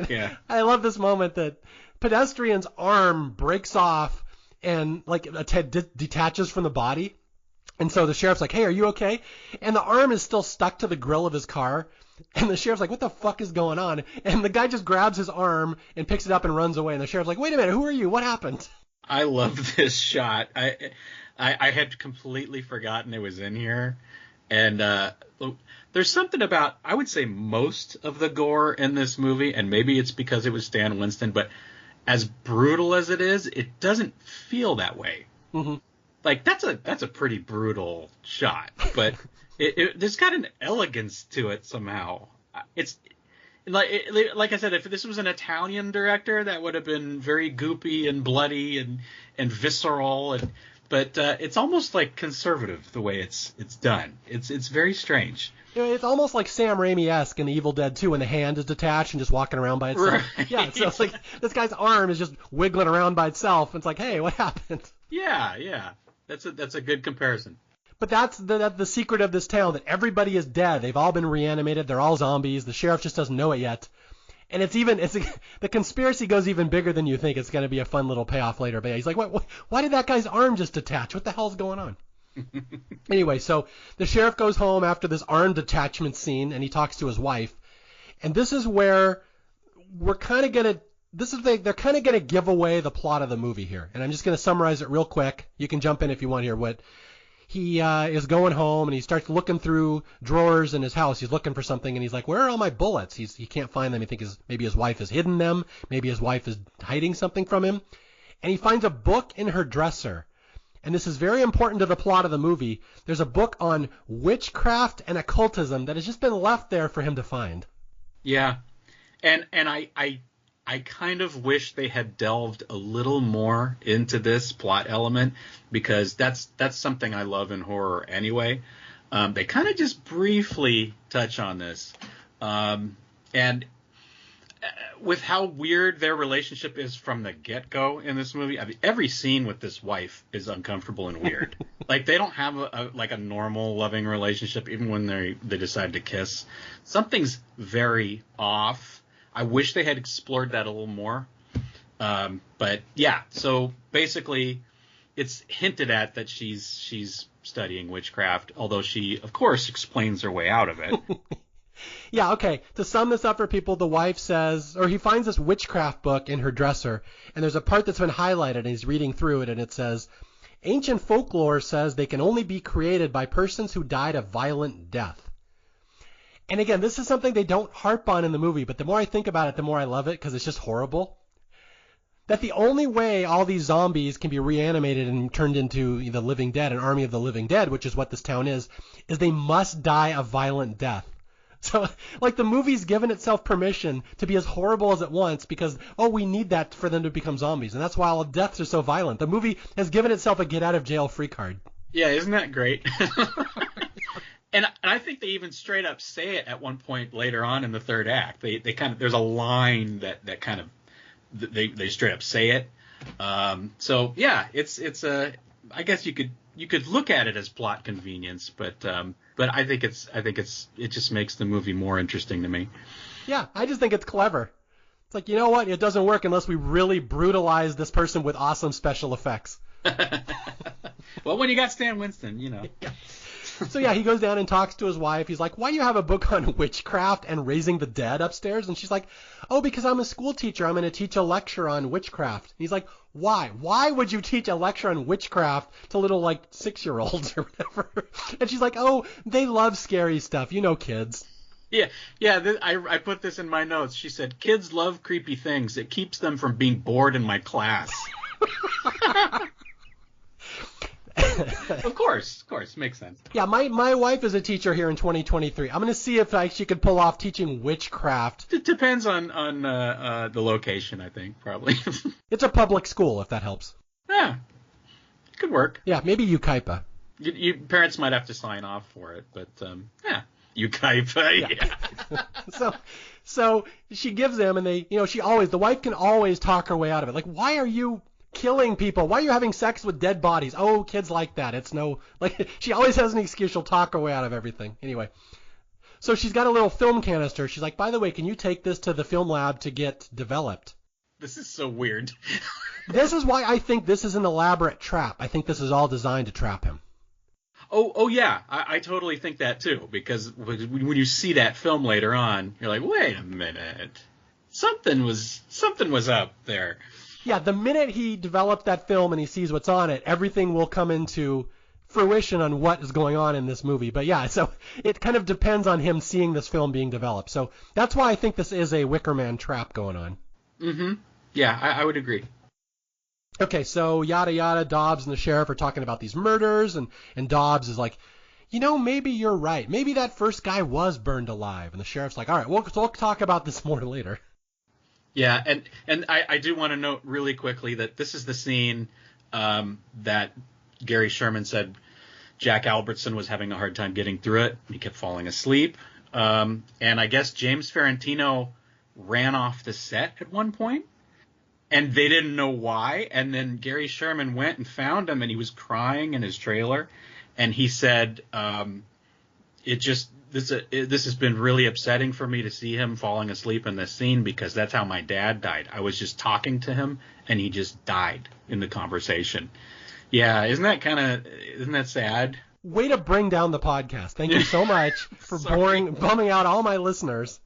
Yeah. I love this moment that pedestrian's arm breaks off and like detaches from the body. And so the sheriff's like, "Hey, are you okay?" And the arm is still stuck to the grill of his car. And the sheriff's like, "What the fuck is going on?" And the guy just grabs his arm and picks it up and runs away. And the sheriff's like, "Wait a minute, who are you? What happened?" I love this shot. I had completely forgotten it was in here. And there's something about, I would say, most of the gore in this movie, and maybe it's because it was Stan Winston, but as brutal as it is, it doesn't feel that way. Mm-hmm. Like, that's a pretty brutal shot, but there's got an elegance to it somehow. It's like I said, if this was an Italian director, that would have been very goopy and bloody and visceral, but it's almost like conservative the way it's done. It's very strange. It's almost like Sam Raimi-esque in The Evil Dead 2 when the hand is detached and just walking around by itself. Right. Yeah, so it's like this guy's arm is just wiggling around by itself. It's like, hey, what happened? Yeah. That's a good comparison. But that's the secret of this town, that everybody is dead. They've all been reanimated. They're all zombies. The sheriff just doesn't know it yet. And the conspiracy goes even bigger than you think. It's going to be a fun little payoff later. But he's like, why did that guy's arm just detach? What the hell's going on? Anyway, so the sheriff goes home after this armed detachment scene, and he talks to his wife. And this is where we're kind of going to, they're kind of going to give away the plot of the movie here. And I'm just going to summarize it real quick. You can jump in if you want to hear what. He is going home, and he starts looking through drawers in his house. He's looking for something, and he's like, where are all my bullets? He can't find them. He thinks maybe his wife has hidden them. Maybe his wife is hiding something from him. And he finds a book in her dresser. And this is very important to the plot of the movie. There's a book on witchcraft and occultism that has just been left there for him to find. Yeah. And I kind of wish they had delved a little more into this plot element, because that's something I love in horror anyway. They kind of just briefly touch on this. And with how weird their relationship is from the get-go in this movie, I mean, every scene with this wife is uncomfortable and weird. Like, they don't have a normal loving relationship, even when they decide to kiss. Something's very off. I wish they had explored that a little more. But yeah, so basically it's hinted at that she's studying witchcraft, although she, of course, explains her way out of it. Yeah, okay. To sum this up for people, the wife says, or he finds this witchcraft book in her dresser, and there's a part that's been highlighted, and he's reading through it, and it says, ancient folklore says they can only be created by persons who died a violent death. And again, this is something they don't harp on in the movie, but the more I think about it, the more I love it, because it's just horrible. That the only way all these zombies can be reanimated and turned into the living dead, an army of the living dead, which is what this town is they must die a violent death. So, like, the movie's given itself permission to be as horrible as it wants because, we need that for them to become zombies. And that's why all deaths are so violent. The movie has given itself a get-out-of-jail-free card. Yeah, isn't that great? And I think they even straight up say it at one point later on in the third act. They kind of, there's a line that kind of, they straight up say it. So yeah, it's I guess you could look at it as plot convenience, but I think it just makes the movie more interesting to me. Yeah, I just think it's clever. It's like, you know what? It doesn't work unless we really brutalize this person with awesome special effects. Well, when you got Stan Winston, you know. Yeah. So yeah, he goes down and talks to his wife. He's like, why do you have a book on witchcraft and raising the dead upstairs? And she's like, because I'm a school teacher. I'm going to teach a lecture on witchcraft. And he's like, why? Why would you teach a lecture on witchcraft to little, 6-year-olds or whatever? And she's like, they love scary stuff. You know, kids. Yeah. I put this in my notes. She said, kids love creepy things. It keeps them from being bored in my class. Of course, makes sense. Yeah, my wife is a teacher here in 2023. I'm going to see if she could pull off teaching witchcraft. It depends on the location, I think, probably. It's a public school, if that helps. Yeah, it could work. Yeah, maybe Ukaipa. You parents might have to sign off for it, but yeah, Ukaipa. Yeah. So she gives them, and the wife can always talk her way out of it. Like, why are you killing people? Why are you having sex with dead bodies? Kids like that. It's she always has an excuse. She'll talk her way out of everything. Anyway, so she's got a little film canister. She's like, by the way, can you take this to the film lab to get developed? This is so weird. This is why I think this is an elaborate trap. I think this is all designed to trap him. Oh yeah, I totally think that too, because when you see that film later on, you're like, wait a minute, something was up there. Yeah, the minute he developed that film and he sees what's on it, everything will come into fruition on what is going on in this movie. But yeah, so it kind of depends on him seeing this film being developed. So that's why I think this is a Wicker Man trap going on. Mm-hmm. Yeah, I would agree. Okay, so yada yada, Dobbs and the sheriff are talking about these murders, and Dobbs is like, maybe you're right. Maybe that first guy was burned alive. And the sheriff's like, all right, we'll talk about this more later. Yeah, and I do want to note really quickly that this is the scene that Gary Sherman said Jack Albertson was having a hard time getting through it. He kept falling asleep. And I guess James Ferrantino ran off the set at one point, and they didn't know why. And then Gary Sherman went and found him, and he was crying in his trailer. And he said, this has been really upsetting for me to see him falling asleep in this scene, because that's how my dad died. I was just talking to him and he just died in the conversation. Yeah, isn't that sad? Way to bring down the podcast. Thank you so much for bumming out all my listeners.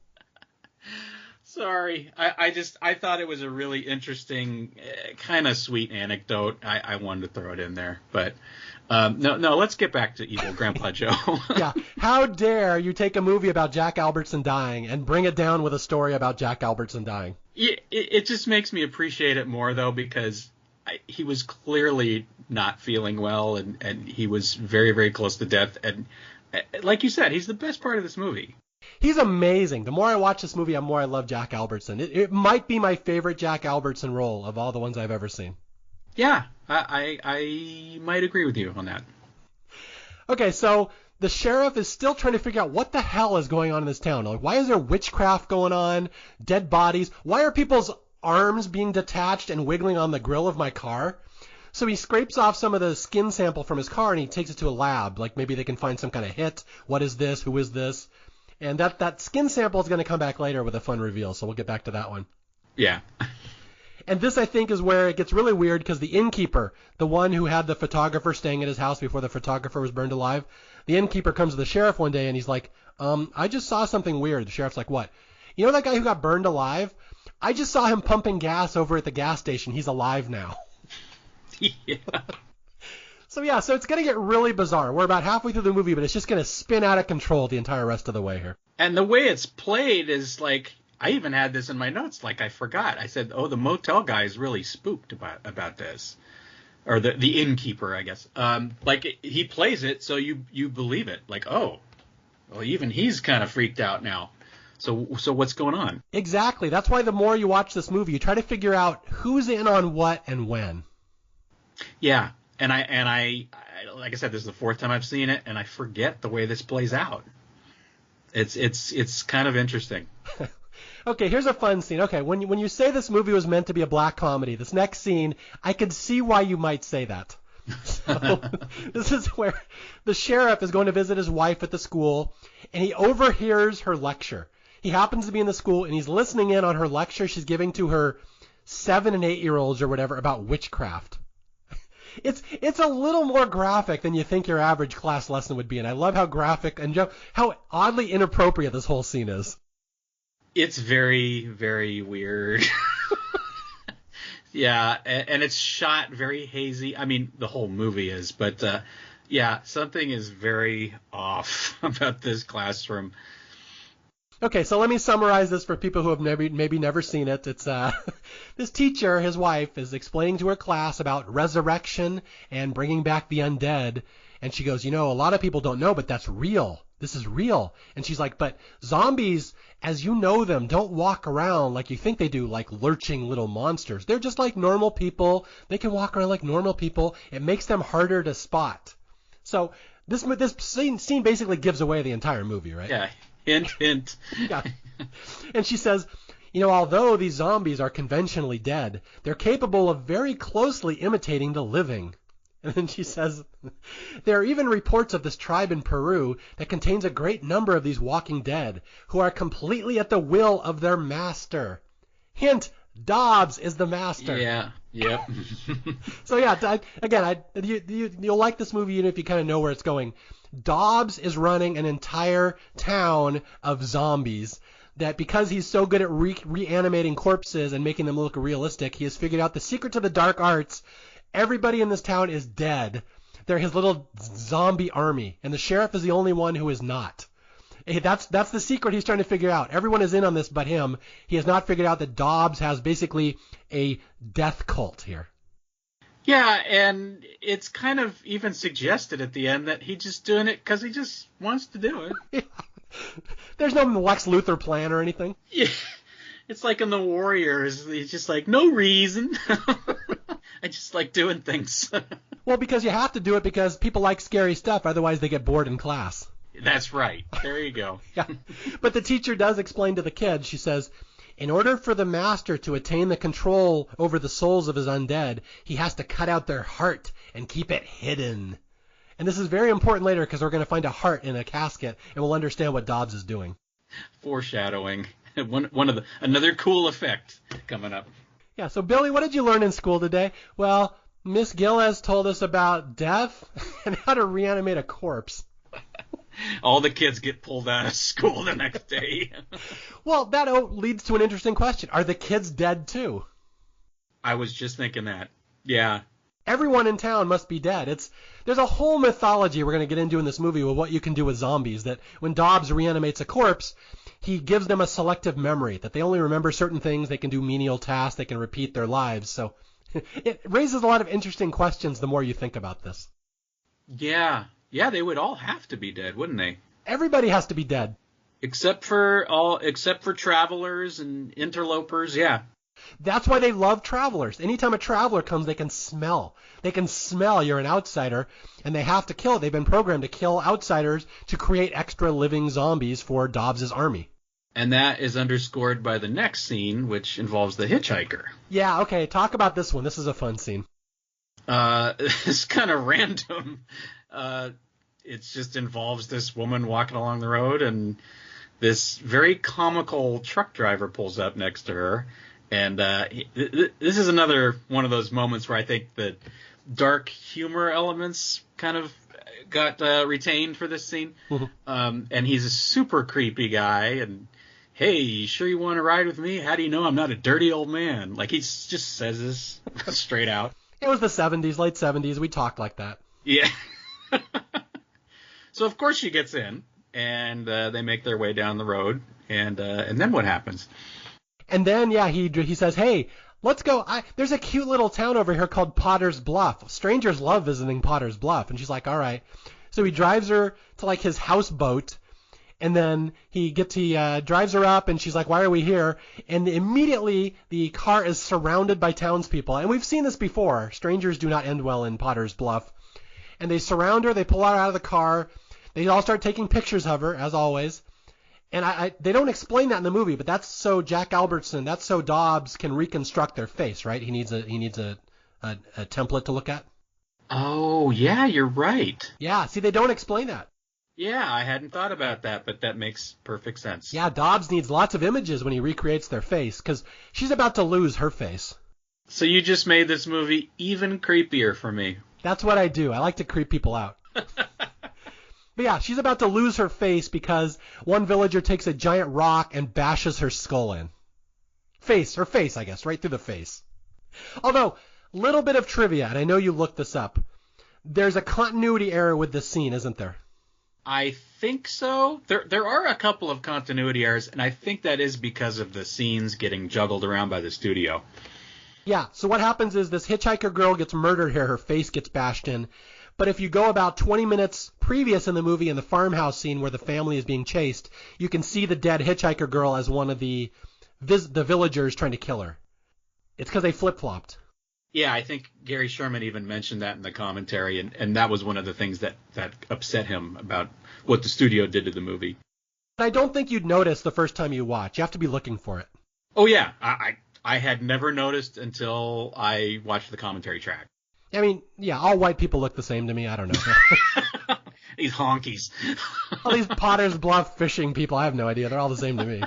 Sorry. I thought it was a really interesting, kind of sweet anecdote. I wanted to throw it in there. But no, let's get back to Evil Grandpa Joe. Yeah. How dare you take a movie about Jack Albertson dying and bring it down with a story about Jack Albertson dying? It just makes me appreciate it more, though, because he was clearly not feeling well, and he was very, very close to death. And like you said, he's the best part of this movie. He's amazing. The more I watch this movie, the more I love Jack Albertson. It might be my favorite Jack Albertson role of all the ones I've ever seen. Yeah, I might agree with you on that. Okay, so the sheriff is still trying to figure out what the hell is going on in this town. Like, why is there witchcraft going on, dead bodies? Why are people's arms being detached and wiggling on the grill of my car? So he scrapes off some of the skin sample from his car and he takes it to a lab. Like, maybe they can find some kind of hit. What is this? Who is this? And that skin sample is going to come back later with a fun reveal, so we'll get back to that one. Yeah. And this, I think, is where it gets really weird, because the innkeeper, the one who had the photographer staying at his house before the photographer was burned alive, the innkeeper comes to the sheriff one day and he's like, I just saw something weird. The sheriff's like, what? You know that guy who got burned alive? I just saw him pumping gas over at the gas station. He's alive now. Yeah. So it's going to get really bizarre. We're about halfway through the movie, but it's just going to spin out of control the entire rest of the way here. And the way it's played is like, I even had this in my notes, like I forgot. I said, the motel guy is really spooked about this. Or the innkeeper, I guess. Like, he plays it so you believe it. Like, well, even he's kind of freaked out now. So what's going on? Exactly. That's why the more you watch this movie, you try to figure out who's in on what and when. Yeah. And I like I said, this is the fourth time I've seen it, and I forget the way this plays out. It's kind of interesting. Okay, here's a fun scene. Okay, when you say this movie was meant to be a black comedy, this next scene, I could see why you might say that. So this is where the sheriff is going to visit his wife at the school, and he overhears her lecture. He happens to be in the school, and he's listening in on her lecture she's giving to her 7 and 8-year-olds or whatever about witchcraft. It's a little more graphic than you think your average class lesson would be, and I love how graphic and how oddly inappropriate this whole scene is. It's very, very weird. Yeah, and it's shot very hazy. I mean, the whole movie is, but something is very off about this classroom. Okay, so let me summarize this for people who have maybe never seen it. It's this teacher, his wife, is explaining to her class about resurrection and bringing back the undead, and she goes, a lot of people don't know, but that's real. This is real. And she's like, but zombies, as you know them, don't walk around like you think they do, like lurching little monsters. They're just like normal people. They can walk around like normal people. It makes them harder to spot. So this scene basically gives away the entire movie, right? Yeah. Hint, hint. Yeah. And she says, although these zombies are conventionally dead, they're capable of very closely imitating the living. And then she says, there are even reports of this tribe in Peru that contains a great number of these walking dead who are completely at the will of their master. Hint, Dobbs is the master. Yeah, yep. So you'll like this movie even if you kind of know where it's going. Dobbs is running an entire town of zombies that, because he's so good at reanimating corpses and making them look realistic, he has figured out the secret to the dark arts. Everybody in this town is dead. They're his little zombie army, and the sheriff is the only one who is not. That's the secret he's trying to figure out. Everyone is in on this but him. He has not figured out that Dobbs has basically a death cult here. Yeah, and it's kind of even suggested at the end that he's just doing it because he just wants to do it. Yeah. There's no Lex Luthor plan or anything. Yeah, it's like in The Warriors. He's just like, no reason. I just like doing things. Well, because you have to do it because people like scary stuff. Otherwise, they get bored in class. That's right. There you go. Yeah. But the teacher does explain to the kids, she says, in order for the master to attain the control over the souls of his undead, he has to cut out their heart and keep it hidden. And this is very important later because we're going to find a heart in a casket and we'll understand what Dobbs is doing. Foreshadowing. Another cool effect coming up. Yeah, so Billy, what did you learn in school today? Well, Miss Gill has told us about death and how to reanimate a corpse. All the kids get pulled out of school the next day. Well, that leads to an interesting question. Are the kids dead too? I was just thinking that. Yeah. Everyone in town must be dead. There's a whole mythology we're going to get into in this movie with what you can do with zombies, that when Dobbs reanimates a corpse, he gives them a selective memory, that they only remember certain things, they can do menial tasks, they can repeat their lives. So it raises a lot of interesting questions the more you think about this. Yeah. Yeah, they would all have to be dead, wouldn't they? Everybody has to be dead. Except for travelers and interlopers, yeah. That's why they love travelers. Anytime a traveler comes, they can smell. They can smell you're an outsider, and they have to kill. They've been programmed to kill outsiders to create extra living zombies for Dobbs' army. And that is underscored by the next scene, which involves the hitchhiker. Yeah, okay, talk about this one. This is a fun scene. It's kind of random. It just involves this woman walking along the road, and this very comical truck driver pulls up next to her. And this is another one of those moments where I think the dark humor elements kind of got retained for this scene. Mm-hmm. And he's a super creepy guy. And, hey, you sure you want to ride with me? How do you know I'm not a dirty old man? Like, he just says this straight out. It was the 70s, late 70s. We talked like that. Yeah. So, of course, she gets in, and they make their way down the road. And then what happens? And then, yeah, he says, hey, let's go. There's a cute little town over here called Potter's Bluff. Strangers love visiting Potter's Bluff. And she's like, all right. So he drives her to, like, his houseboat. And then he drives her up, and she's like, why are we here? And immediately the car is surrounded by townspeople. And we've seen this before. Strangers do not end well in Potter's Bluff. And they surround her. They pull her out of the car. They all start taking pictures of her, as always. And they don't explain that in the movie, but that's so Jack Albertson, that's so Dobbs can reconstruct their face, right? He needs a template to look at. Oh, yeah, you're right. Yeah, see, they don't explain that. Yeah, I hadn't thought about that, but that makes perfect sense. Yeah, Dobbs needs lots of images when he recreates their face, because she's about to lose her face. So you just made this movie even creepier for me. That's what I do. I like to creep people out. But yeah, she's about to lose her face because one villager takes a giant rock and bashes her skull in. Her face, I guess, right through the face. Although, little bit of trivia, and I know you looked this up. There's a continuity error with this scene, isn't there? I think so. There are a couple of continuity errors, and I think that is because of the scenes getting juggled around by the studio. Yeah, so what happens is this hitchhiker girl gets murdered here, her face gets bashed in. But if you go about 20 minutes previous in the movie in the farmhouse scene where the family is being chased, you can see the dead hitchhiker girl as one of the villagers trying to kill her. It's because they flip-flopped. Yeah, I think Gary Sherman even mentioned that in the commentary, and that was one of the things that upset him about what the studio did to the movie. But I don't think you'd notice the first time you watch. You have to be looking for it. Oh, yeah. I had never noticed until I watched the commentary track. I mean, yeah, all white people look the same to me. I don't know. These honkies. All these Potter's Bluff fishing people, I have no idea. They're all the same to me.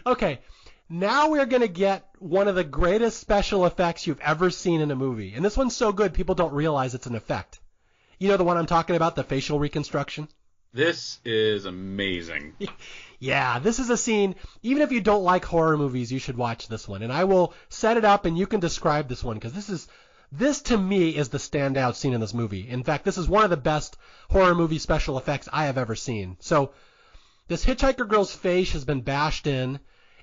Okay, now we're going to get one of the greatest special effects you've ever seen in a movie. And this one's so good, people don't realize it's an effect. You know the one I'm talking about, the facial reconstruction? This is amazing. Yeah, this is a scene, even if you don't like horror movies, you should watch this one. And I will set it up and you can describe this one, because this to me is the standout scene in this movie. In fact, this is one of the best horror movie special effects I have ever seen. So this hitchhiker girl's face has been bashed in,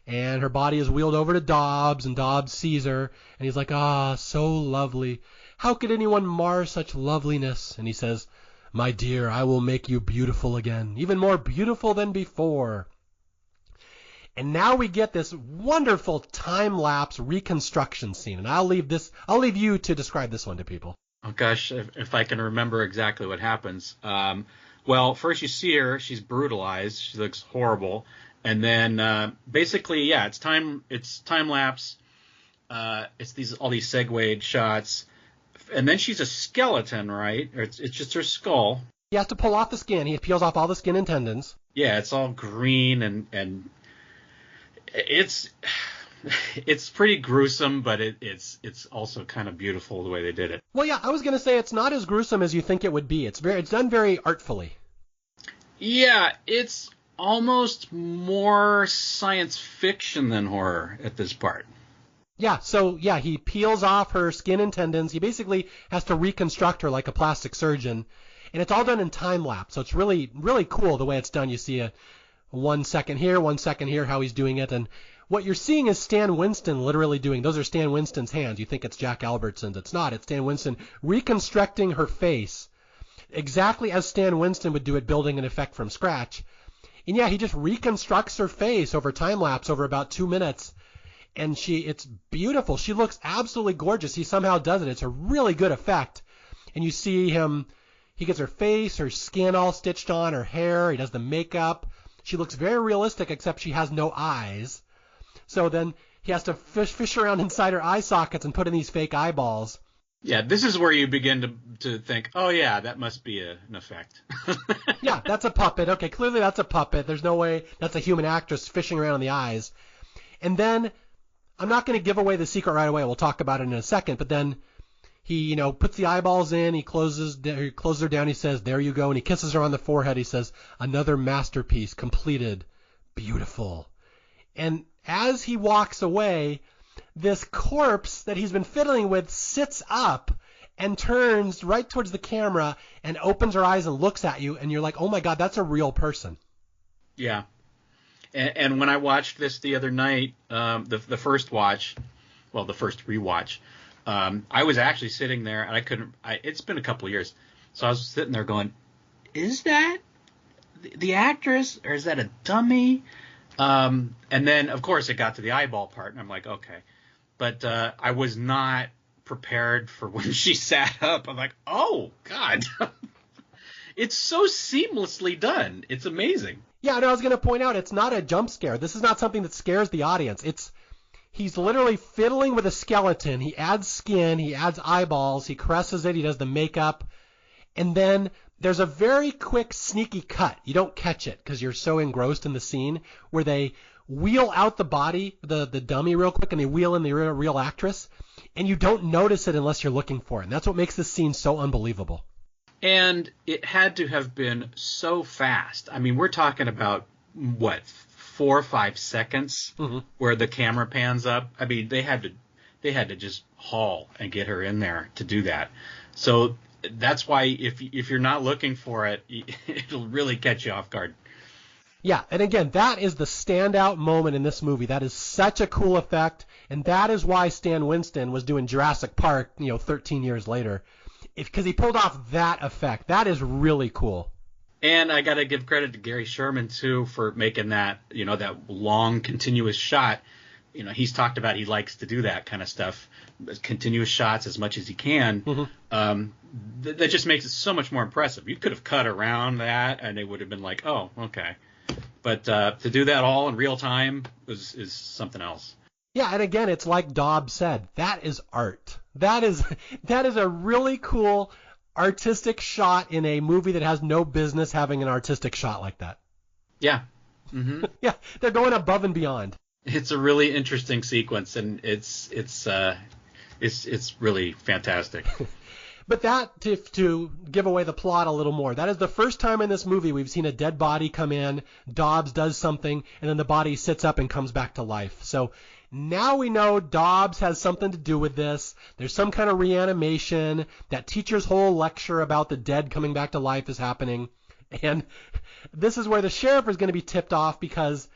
and her body is wheeled over to Dobbs, and Dobbs sees her, and he's like, ah, so lovely. How could anyone mar such loveliness? And he says, my dear, I will make you beautiful again, even more beautiful than before. And now we get this wonderful time-lapse reconstruction scene. And I'll leave you to describe this one to people. Oh gosh, if I can remember exactly what happens. Well, first you see her, she's brutalized, she looks horrible. And then basically, yeah, it's time lapse. It's all these segued shots. And then she's a skeleton, right? Or it's just her skull. He has to pull off the skin. He peels off all the skin and tendons. Yeah, it's all green and it's it's pretty gruesome, but it's also kind of beautiful the way they did it. Well, yeah, I was going to say it's not as gruesome as you think it would be. It's done very artfully. Yeah, it's almost more science fiction than horror at this part. Yeah, so yeah, he peels off her skin and tendons. He basically has to reconstruct her like a plastic surgeon. And it's all done in time lapse. So it's really, really cool the way it's done. You see a 1 second here, 1 second here, how he's doing it. And what you're seeing is Stan Winston literally doing, those are Stan Winston's hands. You think it's Jack Albertson's. It's not. It's Stan Winston reconstructing her face exactly as Stan Winston would do it, building an effect from scratch. And yeah, he just reconstructs her face over time lapse over about 2 minutes. And it's beautiful. She looks absolutely gorgeous. He somehow does it. It's a really good effect. And you see him, he gets her face, her skin all stitched on, her hair, he does the makeup. She looks very realistic, except she has no eyes. So then he has to fish around inside her eye sockets and put in these fake eyeballs. Yeah, this is where you begin to think, oh yeah, that must be an effect. Yeah, that's a puppet. Okay, clearly that's a puppet. There's no way that's a human actress fishing around in the eyes. And then, I'm not going to give away the secret right away. We'll talk about it in a second. But then he, puts the eyeballs in. He closes her down. He says, there you go. And he kisses her on the forehead. He says, another masterpiece completed. Beautiful. And as he walks away, this corpse that he's been fiddling with sits up and turns right towards the camera and opens her eyes and looks at you. And you're like, oh my God, that's a real person. Yeah. And when I watched this the other night, the first watch, well, the first rewatch, I was actually sitting there and it's been a couple of years. So I was sitting there going, is that the actress or is that a dummy? And then, of course, it got to the eyeball part and I'm like, okay. But I was not prepared for when she sat up. I'm like, oh, God. It's so seamlessly done. It's amazing. Yeah, and I was going to point out, it's not a jump scare. This is not something that scares the audience. He's literally fiddling with a skeleton. He adds skin, he adds eyeballs, he caresses it, he does the makeup, and then there's a very quick, sneaky cut. You don't catch it because you're so engrossed in the scene where they wheel out the body, the dummy real quick, and they wheel in the real actress, and you don't notice it unless you're looking for it. And that's what makes this scene so unbelievable. And it had to have been so fast. I mean, we're talking about, 4 or 5 seconds where the camera pans up. I mean, they had to just haul and get her in there to do that. So that's why if you're not looking for it, it'll really catch you off guard. Yeah, and again, that is the standout moment in this movie. That is such a cool effect, and that is why Stan Winston was doing Jurassic Park, 13 years later. Because he pulled off that effect. That is really cool. And I got to give credit to Gary Sherman, too, for making that, that long, continuous shot. He's talked about he likes to do that kind of stuff, continuous shots as much as he can. That just makes it so much more impressive. You could have cut around that, and it would have been like, oh, okay. But to do that all in real time is something else. Yeah, and again, it's like Dobbs said, that is art. That is a really cool artistic shot in a movie that has no business having an artistic shot like that. Yeah. Yeah, they're going above and beyond. It's a really interesting sequence, and it's really fantastic. But that, to give away the plot a little more, that is the first time in this movie we've seen a dead body come in, Dobbs does something, and then the body sits up and comes back to life. So now we know Dobbs has something to do with this. There's some kind of reanimation. That teacher's whole lecture about the dead coming back to life is happening. And this is where the sheriff is going to be tipped off, because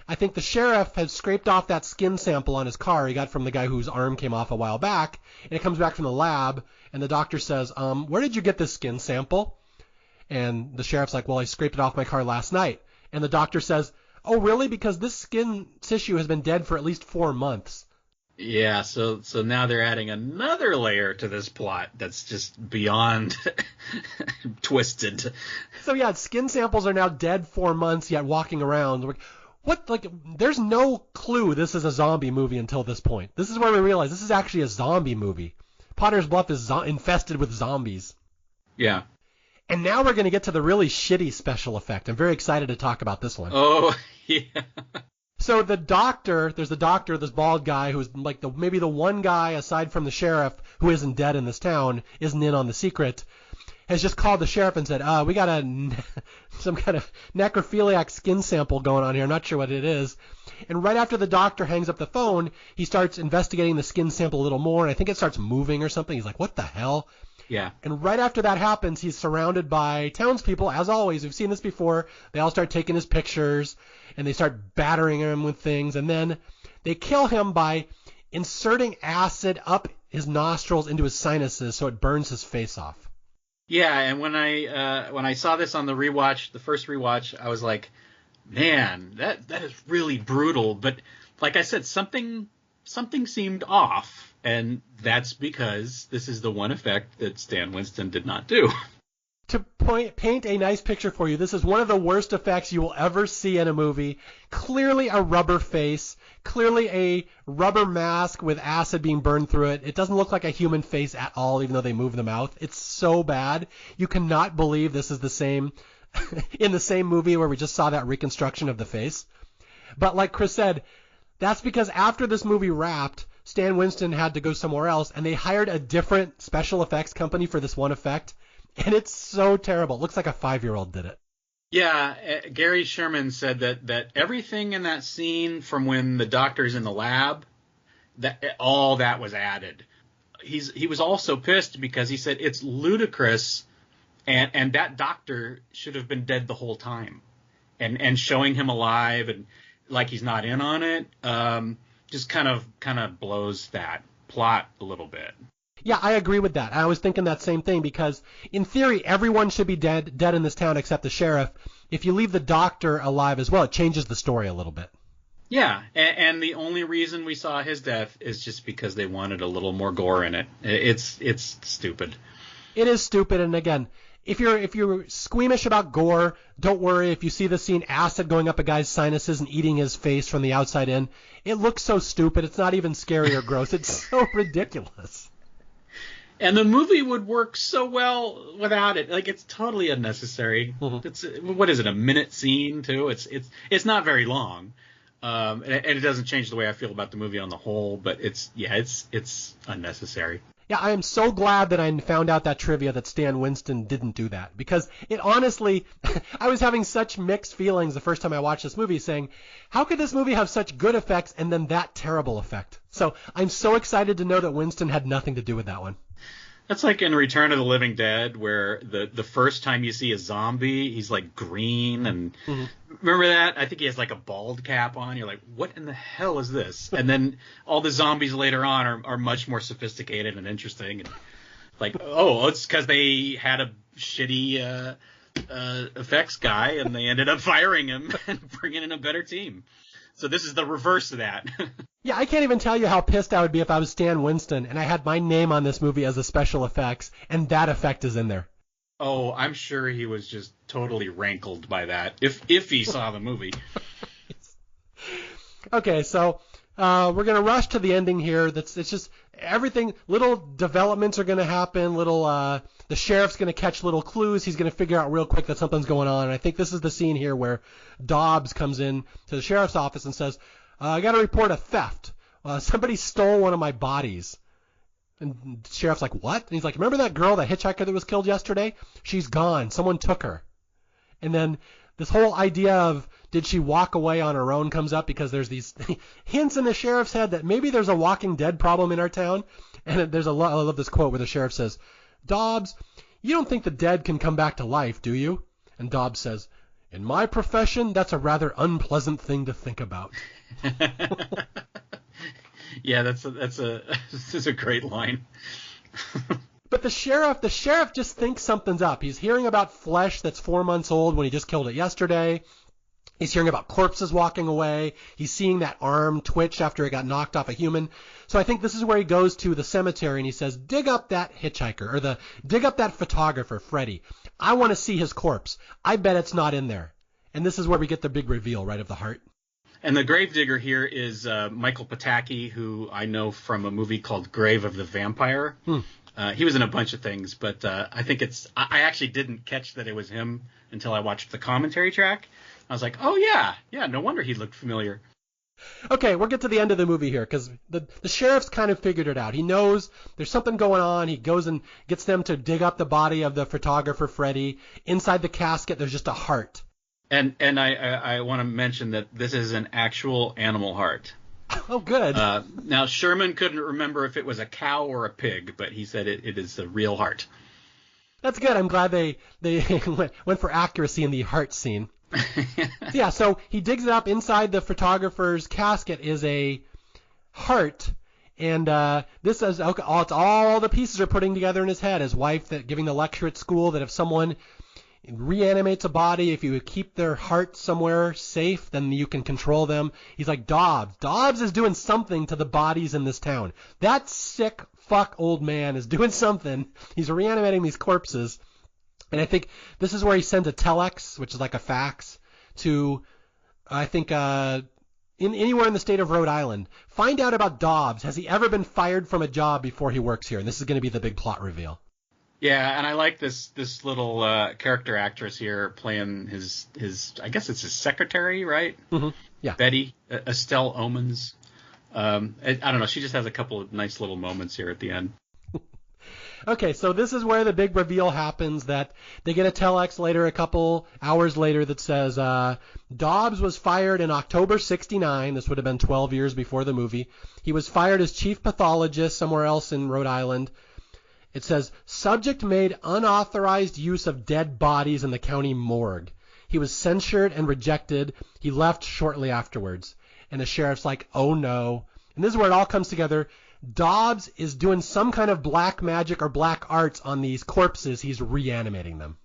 I think the sheriff has scraped off that skin sample on his car he got from the guy whose arm came off a while back, and it comes back from the lab, and the doctor says, where did you get this skin sample? And the sheriff's like, well, I scraped it off my car last night. And the doctor says, oh, really? Because this skin tissue has been dead for at least 4 months. Yeah, so now they're adding another layer to this plot that's just beyond twisted. So yeah, skin samples are now dead 4 months, yet walking around. What? Like, there's no clue this is a zombie movie until this point. This is where we realize this is actually a zombie movie. Potter's Bluff is infested with zombies. Yeah. And now we're going to get to the really shitty special effect. I'm very excited to talk about this one. Oh, yeah. So there's the doctor, this bald guy who's like maybe the one guy aside from the sheriff who isn't dead in this town, isn't in on the secret, has just called the sheriff and said, we got some kind of necrophiliac skin sample going on here. I'm not sure what it is. And right after the doctor hangs up the phone, he starts investigating the skin sample a little more, and I think it starts moving or something. He's like, what the hell? Yeah. And right after that happens, he's surrounded by townspeople, as always. We've seen this before. They all start taking his pictures, and they start battering him with things. And then they kill him by inserting acid up his nostrils into his sinuses so it burns his face off. Yeah, and when I saw this on the first rewatch, I was like, man, that is really brutal. But like I said, something seemed off. And that's because this is the one effect that Stan Winston did not do. To paint a nice picture for you, this is one of the worst effects you will ever see in a movie. Clearly a rubber face, clearly a rubber mask with acid being burned through it. It doesn't look like a human face at all, even though they move the mouth. It's so bad. You cannot believe this is the same in the same movie where we just saw that reconstruction of the face. But like Chris said, that's because after this movie wrapped, Stan Winston had to go somewhere else, and they hired a different special effects company for this one effect, and it's so terrible. It looks like a 5-year-old did it. Yeah, Gary Sherman said that everything in that scene from when the doctor's in the lab, all that was added. He was also pissed because he said it's ludicrous, and that doctor should have been dead the whole time, and showing him alive and like he's not in on it. Just kind of blows that plot a little bit. Yeah, I agree with that. I was thinking that same thing because, in theory, everyone should be dead in this town except the sheriff. If you leave the doctor alive as well, it changes the story a little bit. Yeah, and the only reason we saw his death is just because they wanted a little more gore in it. It's stupid. It is stupid, and again, if you're squeamish about gore, don't worry. If you see the scene acid going up a guy's sinuses and eating his face from the outside in, it looks so stupid. It's not even scary or gross. It's so ridiculous. And the movie would work so well without it. Like, it's totally unnecessary. Mm-hmm. It's what is it, a minute scene too? It's not very long, and it doesn't change the way I feel about the movie on the whole. But it's unnecessary. Yeah, I am so glad that I found out that trivia that Stan Winston didn't do that, because it honestly, I was having such mixed feelings the first time I watched this movie, saying, how could this movie have such good effects and then that terrible effect? So I'm so excited to know that Winston had nothing to do with that one. That's like in Return of the Living Dead, where the first time you see a zombie, he's like green, and remember that? I think he has like a bald cap on. You're like, what in the hell is this? And then all the zombies later on are much more sophisticated and interesting. And like, it's because they had a shitty effects guy, and they ended up firing him and bringing in a better team. So this is the reverse of that. Yeah, I can't even tell you how pissed I would be if I was Stan Winston and I had my name on this movie as a special effects, and that effect is in there. Oh, I'm sure he was just totally rankled by that, if he saw the movie. Okay, so we're going to rush to the ending here. It's just everything, little developments are going to happen, the sheriff's going to catch little clues. He's going to figure out real quick that something's going on. And I think this is the scene here where Dobbs comes in to the sheriff's office and says, I got to report a theft. Somebody stole one of my bodies. And the sheriff's like, what? And he's like, remember that girl, that hitchhiker that was killed yesterday? She's gone. Someone took her. And then this whole idea of did she walk away on her own comes up because there's these hints in the sheriff's head that maybe there's a Walking Dead problem in our town. And I love this quote where the sheriff says, Dobbs, you don't think the dead can come back to life, do you? And Dobbs says, in my profession, that's a rather unpleasant thing to think about. Yeah, that's a great line. But the sheriff just thinks something's up. He's hearing about flesh that's 4 months old when he just killed it yesterday. He's hearing about corpses walking away. He's seeing that arm twitch after it got knocked off a human. So I think this is where he goes to the cemetery and he says, dig up that hitchhiker, or dig up that photographer, Freddie. I want to see his corpse. I bet it's not in there. And this is where we get the big reveal, right, of the heart. And the gravedigger here is Michael Pataki, who I know from a movie called Grave of the Vampire. He was in a bunch of things, but I think I actually didn't catch that it was him until I watched the commentary track. I was like, oh, yeah, no wonder he looked familiar. Okay, we'll get to the end of the movie here because the sheriff's kind of figured it out. He knows there's something going on. He goes and gets them to dig up the body of the photographer, Freddie. Inside the casket, there's just a heart. And I want to mention that this is an actual animal heart. Oh, good. Now, Sherman couldn't remember if it was a cow or a pig, but he said it is a real heart. That's good. I'm glad they went for accuracy in the heart scene. Yeah, so he digs it up. Inside the photographer's casket is a heart, and this is okay, it's all the pieces are putting together in his head. His wife giving the lecture at school that if someone reanimates a body, if you keep their heart somewhere safe, then you can control them. He's like, Dobbs is doing something to the bodies in this town. That sick fuck old man is doing something. He's reanimating these corpses. And I think this is where he sends a telex, which is like a fax, to, I think, anywhere in the state of Rhode Island. Find out about Dobbs. Has he ever been fired from a job before he works here? And this is going to be the big plot reveal. Yeah, and I like this little character actress here playing his I guess it's his secretary, right? Mm-hmm. Yeah. Betty, Estelle Omens. I don't know. She just has a couple of nice little moments here at the end. Okay, so this is where the big reveal happens, that they get a telex later, a couple hours later, that says Dobbs was fired in October 1969. This would have been 12 years before the movie. He was fired as chief pathologist somewhere else in Rhode Island. It says, subject made unauthorized use of dead bodies in the county morgue. He was censured and rejected. He left shortly afterwards. And the sheriff's like, oh no. And this is where it all comes together. Dobbs is doing some kind of black magic or black arts on these corpses. He's reanimating them.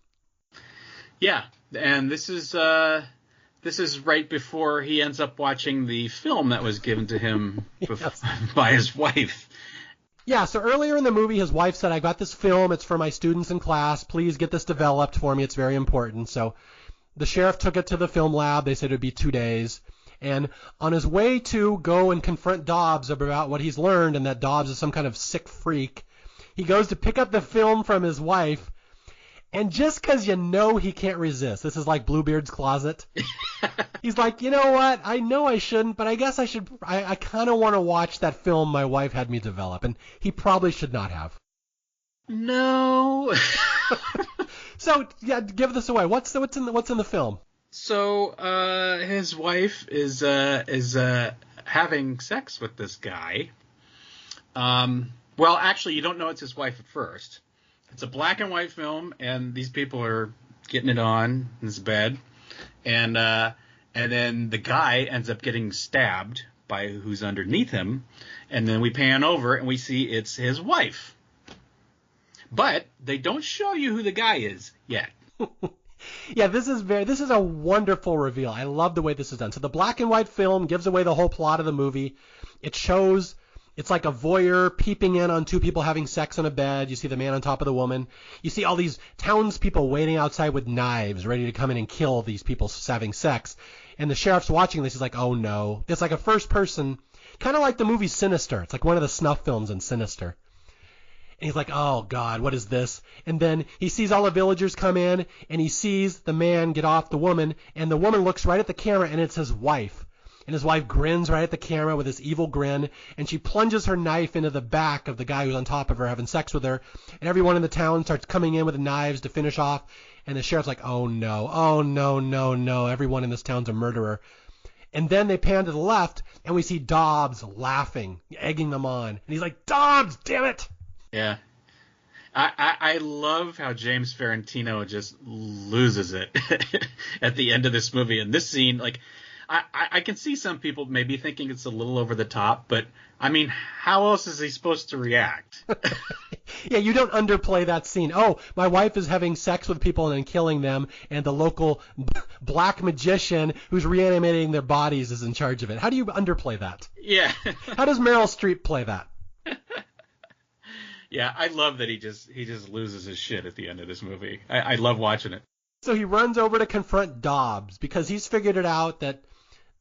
Yeah, and this is right before he ends up watching the film that was given to him Yes. by his wife. Yeah, so earlier in the movie, his wife said, I got this film. It's for my students in class. Please get this developed for me. It's very important. So the sheriff took it to the film lab. They said it would be 2 days. And on his way to go and confront Dobbs about what he's learned and that Dobbs is some kind of sick freak, he goes to pick up the film from his wife. And just because you know he can't resist, this is like Bluebeard's Closet. He's like, you know what? I know I shouldn't, but I guess I should. I kind of want to watch that film my wife had me develop. And he probably should not have. No. So, yeah, give this away. What's in the film? So his wife is having sex with this guy. Well, actually, you don't know it's his wife at first. It's a black and white film, and these people are getting it on in his bed, and then the guy ends up getting stabbed by who's underneath him, and then we pan over and we see it's his wife. But they don't show you who the guy is yet. Yeah, this is a wonderful reveal. I love the way this is done. So the black and white film gives away the whole plot of the movie. It shows it's like a voyeur peeping in on two people having sex on a bed. You see the man on top of the woman. You see all these townspeople waiting outside with knives, ready to come in and kill these people having sex. And the sheriff's watching this. He's like, oh no. It's like a first person, kind of like the movie Sinister. It's like one of the snuff films in Sinister. And he's like, oh, God, what is this? And then he sees all the villagers come in, and he sees the man get off the woman, and the woman looks right at the camera, and it's his wife. And his wife grins right at the camera with this evil grin, and she plunges her knife into the back of the guy who's on top of her having sex with her. And everyone in the town starts coming in with knives to finish off. And the sheriff's like, oh, no, no. Everyone in this town's a murderer. And then they pan to the left, and we see Dobbs laughing, egging them on. And he's like, Dobbs, damn it! Yeah. I love how James Ferrantino just loses it at the end of this movie. And this scene, like, I can see some people maybe thinking it's a little over the top, but, I mean, how else is he supposed to react? Yeah, you don't underplay that scene. Oh, my wife is having sex with people and then killing them, and the local black magician who's reanimating their bodies is in charge of it. How do you underplay that? Yeah. How does Meryl Streep play that? Yeah, I love that he just loses his shit at the end of this movie. I love watching it. So he runs over to confront Dobbs because he's figured it out that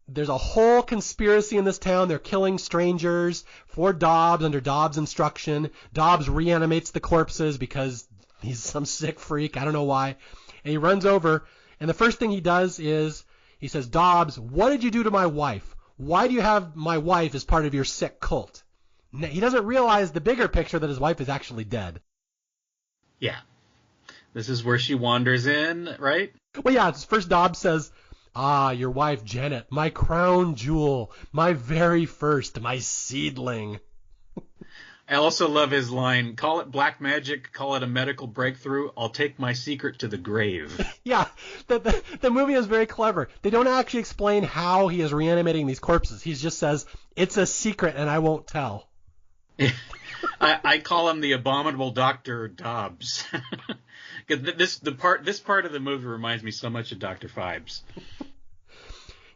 there's a whole conspiracy in this town. They're killing strangers for Dobbs under Dobbs' instruction. Dobbs reanimates the corpses because he's some sick freak. I don't know why. And he runs over, and the first thing he does is he says, Dobbs, what did you do to my wife? why do you have my wife as part of your sick cult? He doesn't realize the bigger picture that his wife is actually dead. Yeah. This is where she wanders in, right? Well, yeah, first Dobbs says, "Ah, your wife Janet, my crown jewel, my very first, my seedling." I also love his line, "Call it black magic, call it a medical breakthrough, I'll take my secret to the grave." Yeah, the movie is very clever. They don't actually explain how he is reanimating these corpses. He just says, "It's a secret and I won't tell." I call him the abominable Dr. Dobbs. This part of the movie reminds me so much of Dr. Phibes.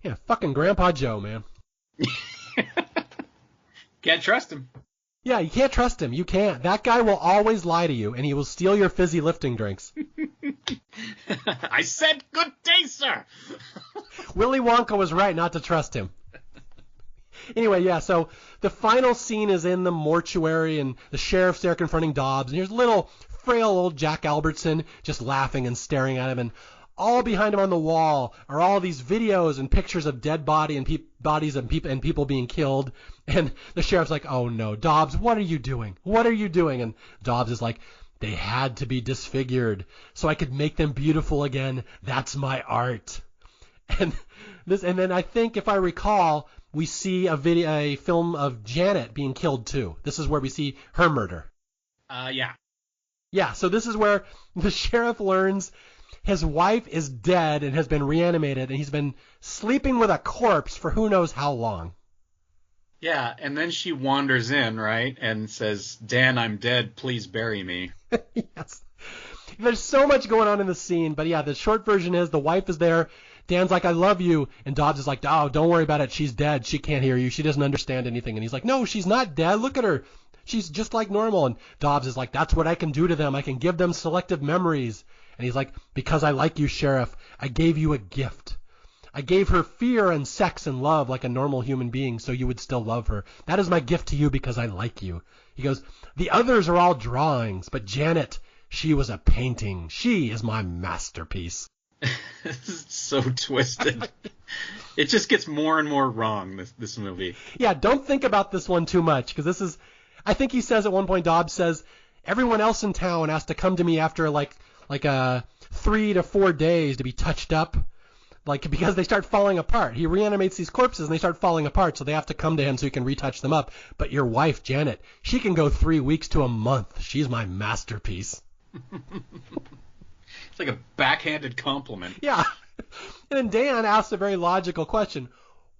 Yeah, fucking Grandpa Joe, man. Can't trust him. Yeah, you can't trust him. You can't. That guy will always lie to you, and he will steal your fizzy lifting drinks. I said good day, sir. Willy Wonka was right not to trust him. Anyway, yeah, so the final scene is in the mortuary, and the sheriff's there confronting Dobbs, and here's little frail old Jack Albertson just laughing and staring at him, and all behind him on the wall are all these videos and pictures of dead bodies and people being killed. And the sheriff's like, "Oh no, Dobbs, what are you doing? What are you doing?" And Dobbs is like, "They had to be disfigured so I could make them beautiful again. That's my art." And then I think, if I recall, we see a film of Janet being killed too. This is where we see her murder. Yeah. Yeah, so this is where the sheriff learns his wife is dead and has been reanimated, and he's been sleeping with a corpse for who knows how long. Yeah, and then she wanders in, right, and says, "Dan, I'm dead. Please bury me." Yes. There's so much going on in the scene, but yeah, the short version is the wife is there. Dan's like, "I love you," and Dobbs is like, "Oh, don't worry about it. She's dead. She can't hear you. She doesn't understand anything." And he's like, "No, she's not dead. Look at her. She's just like normal." And Dobbs is like, "That's what I can do to them. I can give them selective memories." And he's like, "Because I like you, Sheriff, I gave you a gift. I gave her fear and sex and love like a normal human being so you would still love her. That is my gift to you because I like you." He goes, "The others are all drawings, but Janet, she was a painting. She is my masterpiece." This is so twisted. It just gets more and more wrong, this movie. Yeah, don't think about this one too much, because this is, I think he says at one point, Dobbs says, everyone else in town has to come to me after like 3 to 4 days to be touched up, because they start falling apart. He reanimates these corpses and they start falling apart, so they have to come to him so he can retouch them up. But your wife, Janet, she can go 3 weeks to a month. She's my masterpiece. It's like a backhanded compliment. Yeah. And then Dan asks a very logical question.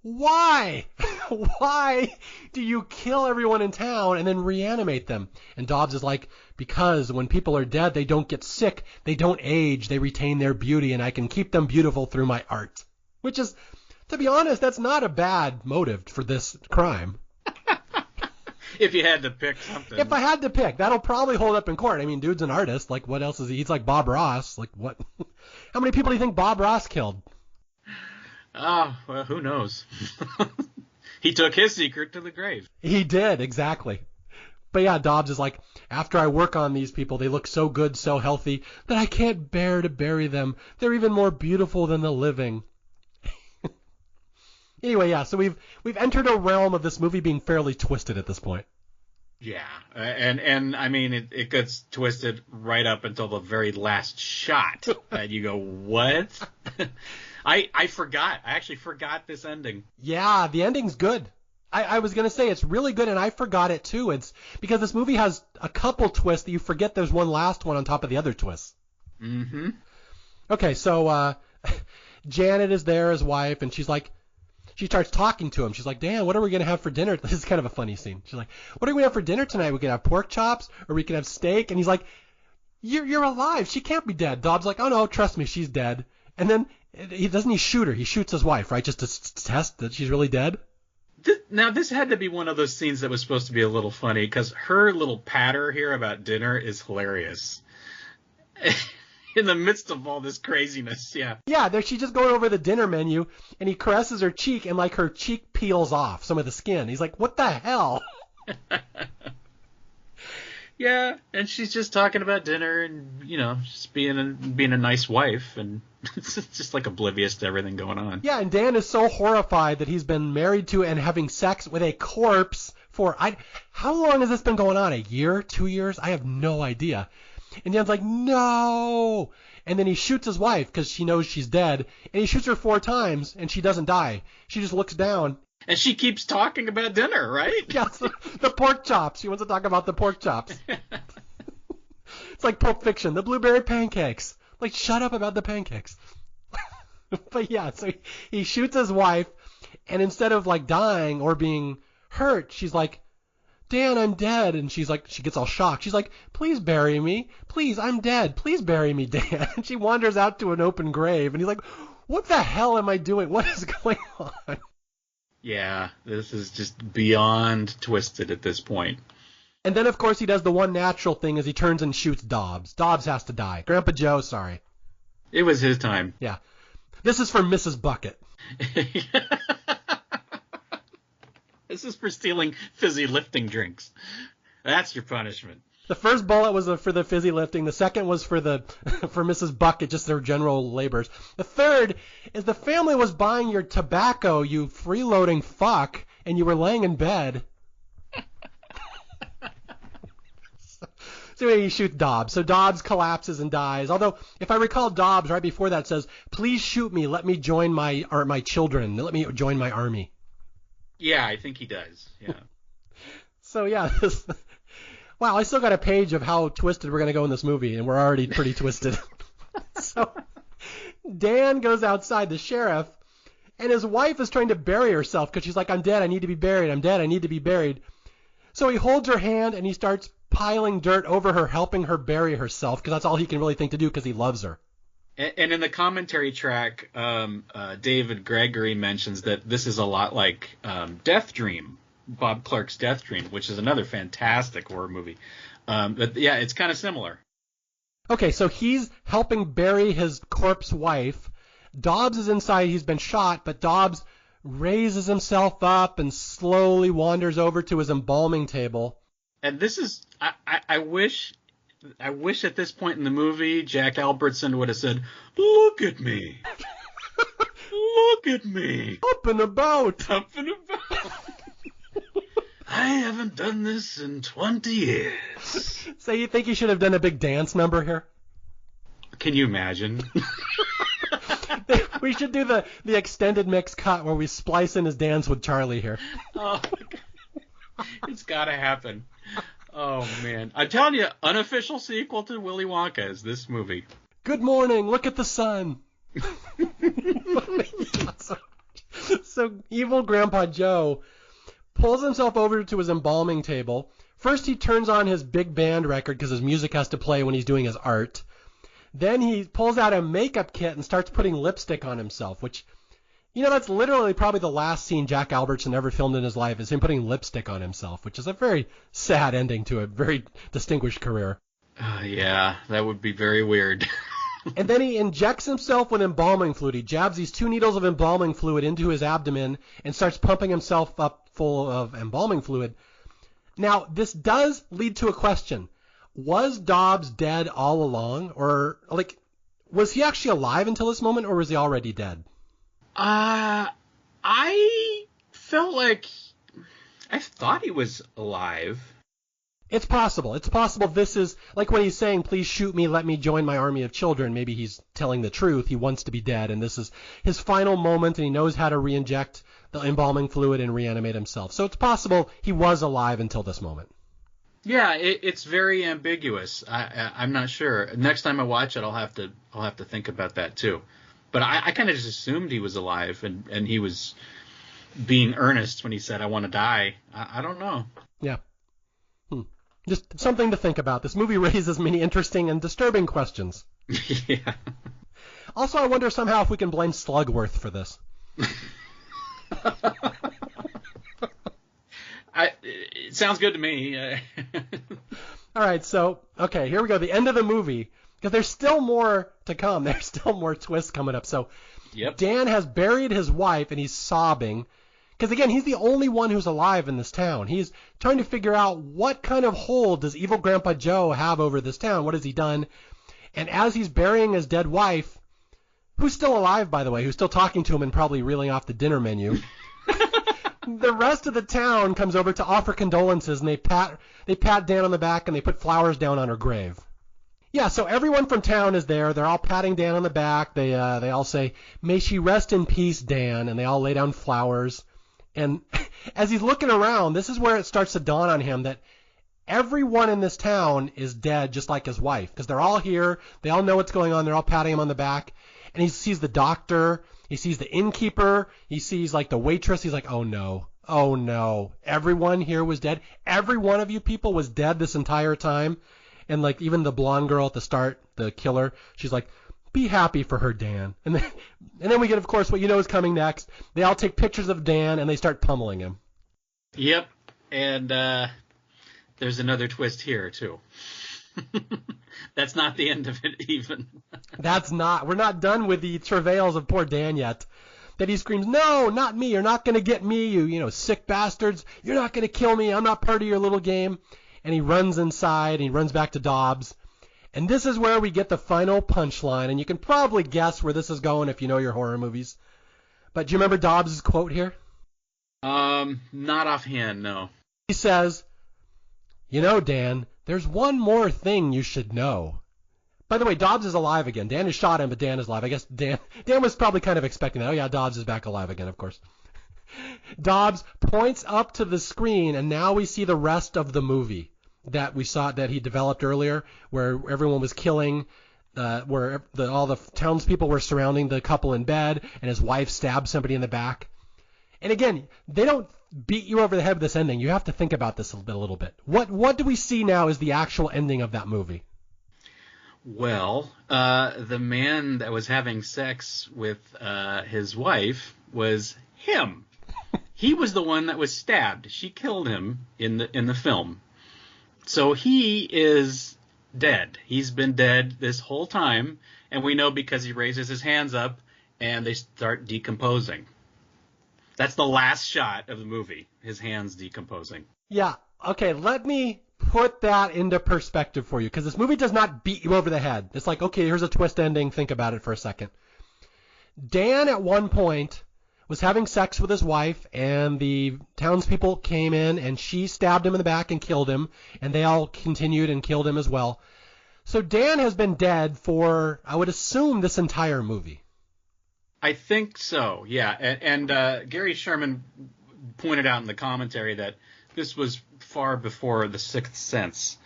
Why? Why do you kill everyone in town and then reanimate them? And Dobbs is like, "Because when people are dead, they don't get sick, they don't age, they retain their beauty, and I can keep them beautiful through my art." Which is, to be honest, that's not a bad motive for this crime. If you had to pick something. If I had to pick, that'll probably hold up in court. I mean, dude's an artist. Like, what else is he? He's like Bob Ross. Like, what? How many people do you think Bob Ross killed? Oh, well, who knows? He took his secret to the grave. He did, exactly. But yeah, Dobbs is like, "After I work on these people, they look so good, so healthy, that I can't bear to bury them. They're even more beautiful than the living." Anyway, yeah, so we've entered a realm of this movie being fairly twisted at this point. Yeah, and I mean, it gets twisted right up until the very last shot. And you go, what? I actually forgot this ending. Yeah, the ending's good. I was going to say it's really good, and I forgot it too. It's because this movie has a couple twists that you forget there's one last one on top of the other twists. Mm-hmm. Okay, so Janet is there, his wife, and she's like, she starts talking to him. She's like, "Dan, what are we going to have for dinner?" This is kind of a funny scene. She's like, "What are we going to have for dinner tonight? We can have pork chops, or we can have steak." And he's like, You're alive. She can't be dead." Dobbs like, "Oh no, trust me, she's dead." And then he shoot her. He shoots his wife, right, just to test that she's really dead. Now, this had to be one of those scenes that was supposed to be a little funny, because her little patter here about dinner is hilarious. In the midst of all this craziness, yeah. Yeah, she's just going over the dinner menu, and he caresses her cheek, and like her cheek peels off some of the skin. He's like, "What the hell?" Yeah, and she's just talking about dinner and, just being a nice wife, and just like oblivious to everything going on. Yeah, and Dan is so horrified that he's been married to and having sex with a corpse for, how long has this been going on? A year? 2 years? I have no idea. And Dan's like, no! And then he shoots his wife because she knows she's dead, and he shoots her 4 times, and she doesn't die. She just looks down. And she keeps talking about dinner, right? Yes, the pork chops. She wants to talk about the pork chops. It's like Pulp Fiction, the blueberry pancakes. Like, shut up about the pancakes. But yeah, so he shoots his wife, and instead of like dying or being hurt, she's like, Dan, I'm dead. And she's like, she gets all shocked. She's like, please bury me. Please, I'm dead. Please bury me, Dan. And she wanders out to an open grave, and he's like, what the hell am I doing? What is going on? Yeah, this is just beyond twisted at this point. And then, of course, he does the one natural thing is he turns and shoots Dobbs. Dobbs has to die. Grandpa Joe, sorry. It was his time. Yeah. This is for Mrs. Bucket. This is for stealing fizzy lifting drinks. That's your punishment. The first bullet was for the fizzy lifting. The second was for for Mrs. Bucket, just their general labors. The third is the family was buying your tobacco, you freeloading fuck, and you were laying in bed. So anyway, he shoots Dobbs. So Dobbs collapses and dies. Although, if I recall, Dobbs right before that says, please shoot me. Let me join my children. Let me join my army. Yeah, I think he does. Yeah. So yeah, wow, I still got a page of how twisted we're going to go in this movie, and we're already pretty twisted. So Dan goes outside the sheriff, and his wife is trying to bury herself because she's like, I'm dead, I need to be buried. I'm dead, I need to be buried. So he holds her hand, and he starts piling dirt over her, helping her bury herself, because that's all he can really think to do because he loves her. And in the commentary track, David Gregory mentions that this is a lot like Death Dream, Bob Clark's Death Dream, which is another fantastic horror movie. But yeah, it's kind of similar. Okay, so he's helping bury his corpse wife. Dobbs is inside. He's been shot, but Dobbs raises himself up and slowly wanders over to his embalming table. And this is, I wish at this point in the movie, Jack Albertson would have said, look at me. Look at me. Up and about. Up and about. I haven't done this in 20 years. So you think you should have done a big dance number here? Can you imagine? We should do the extended mix cut where we splice in his dance with Charlie here. Oh, it's got to happen. Oh, man. I'm telling you, unofficial sequel to Willy Wonka is this movie. Good morning. Look at the sun. So evil Grandpa Joe pulls himself over to his embalming table. First, he turns on his big band record because his music has to play when he's doing his art. Then he pulls out a makeup kit and starts putting lipstick on himself, which, you know, that's literally probably the last scene Jack Albertson ever filmed in his life is him putting lipstick on himself, which is a very sad ending to a very distinguished career. Yeah, that would be very weird. And then he injects himself with embalming fluid. He jabs these 2 needles of embalming fluid into his abdomen and starts pumping himself up full of embalming fluid. Now, this does lead to a question. Was Dobbs dead all along? Or, like, was he actually alive until this moment, or was he already dead? I felt like I thought he was alive. It's possible. It's possible this is, like when he's saying, please shoot me, let me join my army of children, maybe he's telling the truth. He wants to be dead, and this is his final moment, and he knows how to re-inject the embalming fluid and reanimate himself. So it's possible he was alive until this moment. Yeah, it's very ambiguous. I'm not sure. Next time I watch it, I'll have to think about that too. But I kind of just assumed he was alive, and he was being earnest when he said, I want to die. I don't know. Yeah. Just something to think about. This movie raises many interesting and disturbing questions. Yeah. Also, I wonder somehow if we can blame Slugworth for this. It sounds good to me. All right, so, okay, here we go. The end of the movie. Because there's still more to come. There's still more twists coming up. So Yep. Dan has buried his wife, and he's sobbing. Because, again, he's the only one who's alive in this town. He's trying to figure out what kind of hold does evil Grandpa Joe have over this town. What has he done? And as he's burying his dead wife, who's still alive, by the way, who's still talking to him and probably reeling off the dinner menu. The rest of the town comes over to offer condolences, and they pat Dan on the back and they put flowers down on her grave. Yeah, so everyone from town is there. They're all patting Dan on the back. They all say, "May she rest in peace, Dan," and they all lay down flowers. And as he's looking around, this is where it starts to dawn on him that everyone in this town is dead, just like his wife, because they're all here. They all know what's going on. They're all patting him on the back. And he sees the doctor. He sees the innkeeper. He sees, like, the waitress. He's like, oh, no. Oh, no. Everyone here was dead. Every one of you people was dead this entire time. And, like, even the blonde girl at the start, the killer, she's like, be happy for her, Dan. And then we get, of course, what you know is coming next. They all take pictures of Dan, and they start pummeling him. Yep. And there's another twist here, too. That's not the end of it, even. We're not done with the travails of poor Dan yet. That he screams, no, not me. You're not going to get me, you sick bastards. You're not going to kill me. I'm not part of your little game. And he runs inside, and he runs back to Dobbs. And this is where we get the final punchline. And you can probably guess where this is going if you know your horror movies. But do you remember Dobbs' quote here? Not offhand, no. He says, Dan, there's one more thing you should know. By the way, Dobbs is alive again. Dan has shot him, but Dan is alive. I guess Dan was probably kind of expecting that. Oh, yeah, Dobbs is back alive again, of course. Dobbs points up to the screen, and now we see the rest of the movie that we saw that he developed earlier, where everyone was killing, where all the townspeople were surrounding the couple in bed, and his wife stabbed somebody in the back. And again, they don't beat you over the head with this ending. You have to think about this a little bit. What do we see now is the actual ending of that movie? Well, the man that was having sex with his wife was him. He was the one that was stabbed. She killed him in the film. So he is dead. He's been dead this whole time, and we know because he raises his hands up and they start decomposing. That's the last shot of the movie, his hands decomposing. Yeah, okay, let me put that into perspective for you, because this movie does not beat you over the head. It's like, okay, here's a twist ending, think about it for a second. Dan, at one point, was having sex with his wife, and the townspeople came in, and she stabbed him in the back and killed him, and they all continued and killed him as well. So Dan has been dead for, I would assume, this entire movie. I think so, yeah. And Gary Sherman pointed out in the commentary that this was far before The Sixth Sense.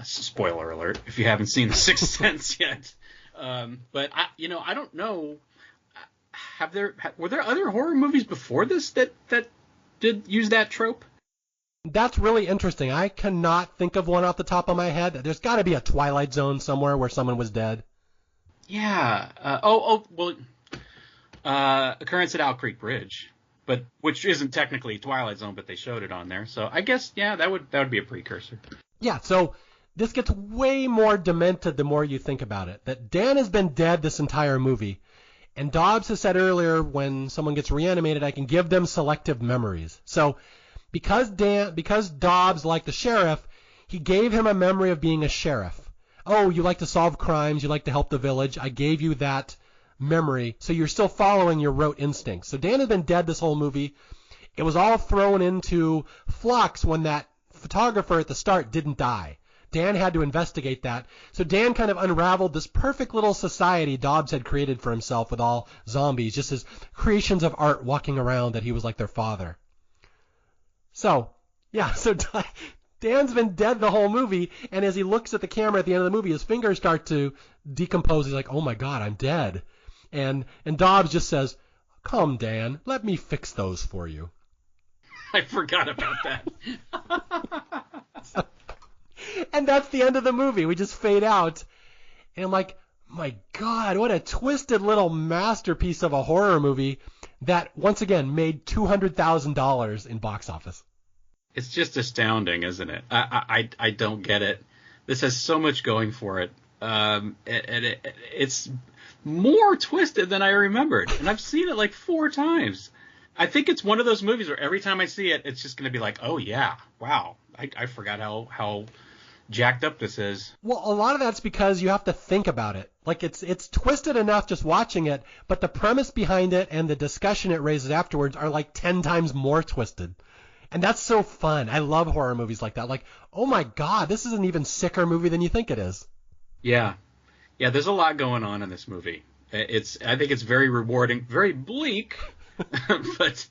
Spoiler alert, if you haven't seen The Sixth Sense yet. But I don't know. Were there other horror movies before this that did use that trope? That's really interesting. I cannot think of one off the top of my head. There's got to be a Twilight Zone somewhere where someone was dead. Yeah. Occurrence at Owl Creek Bridge, but which isn't technically Twilight Zone, but they showed it on there. So I guess that would be a precursor. Yeah. So this gets way more demented the more you think about it. That Dan has been dead this entire movie, and Dobbs has said earlier when someone gets reanimated, I can give them selective memories. So because Dobbs liked the sheriff, he gave him a memory of being a sheriff. Oh, you like to solve crimes, you like to help the village. I gave you that memory, so you're still following your rote instincts. So Dan has been dead this whole movie. It was all thrown into flux when that photographer at the start didn't die. Dan had to investigate that. So Dan kind of unraveled this perfect little society Dobbs had created for himself with all zombies, just as creations of art walking around that he was like their father. So Dan's been dead the whole movie, and as he looks at the camera at the end of the movie, his fingers start to decompose. He's like, oh my God, I'm dead. And Dobbs just says, come, Dan, let me fix those for you. I forgot about that. And that's the end of the movie. We just fade out. And I'm like, my God, what a twisted little masterpiece of a horror movie that, once again, made $200,000 in box office. It's just astounding, isn't it? I don't get it. This has so much going for it. And it's more twisted than I remembered. And I've seen it like 4 times. I think it's one of those movies where every time I see it, it's just going to be like, oh, yeah, wow. I forgot how jacked up this is. Well, a lot of that's because you have to think about it. Like it's twisted enough just watching it, but the premise behind it and the discussion it raises afterwards are like 10 times more twisted. And that's so fun. I love horror movies like that. Like, oh my God, this is an even sicker movie than you think it is. Yeah. Yeah, there's a lot going on in this movie. I think it's very rewarding, very bleak, but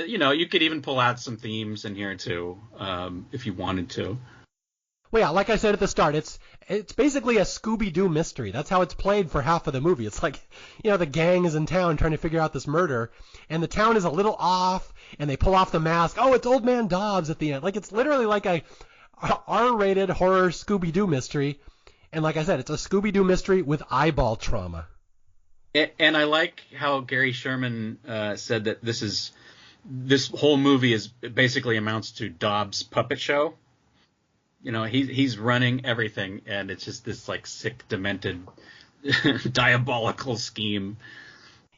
you could even pull out some themes in here too, if you wanted to. Well, yeah, like I said at the start, it's basically a Scooby-Doo mystery. That's how it's played for half of the movie. It's like, the gang is in town trying to figure out this murder, and the town is a little off, and they pull off the mask. Oh, it's Old Man Dobbs at the end. Like, it's literally like a R-rated horror Scooby-Doo mystery. And like I said, it's a Scooby-Doo mystery with eyeball trauma. And I like how Gary Sherman said that this whole movie is basically amounts to Dobbs' puppet show. He's running everything, and it's just this like sick, demented, diabolical scheme.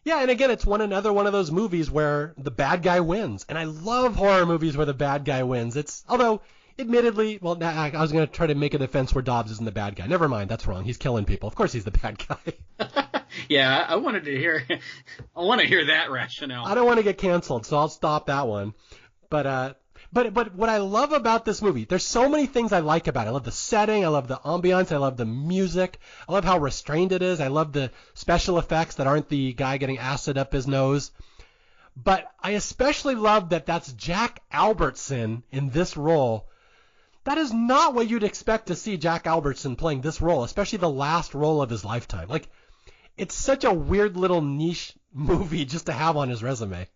Yeah, and again, it's another one of those movies where the bad guy wins. And I love horror movies where the bad guy wins. Although, admittedly, well, I was going to try to make a defense where Dobbs isn't the bad guy. Never mind, that's wrong. He's killing people. Of course he's the bad guy. Yeah, I want to hear that rationale. I don't want to get canceled, so I'll stop that one. But what I love about this movie, there's so many things I like about it. I love the setting, I love the ambiance, I love the music, I love how restrained it is, I love the special effects that aren't the guy getting acid up his nose. But I especially love that that's Jack Albertson in this role. That is not what you'd expect to see Jack Albertson playing this role, especially the last role of his lifetime. Like, it's such a weird little niche movie just to have on his resume.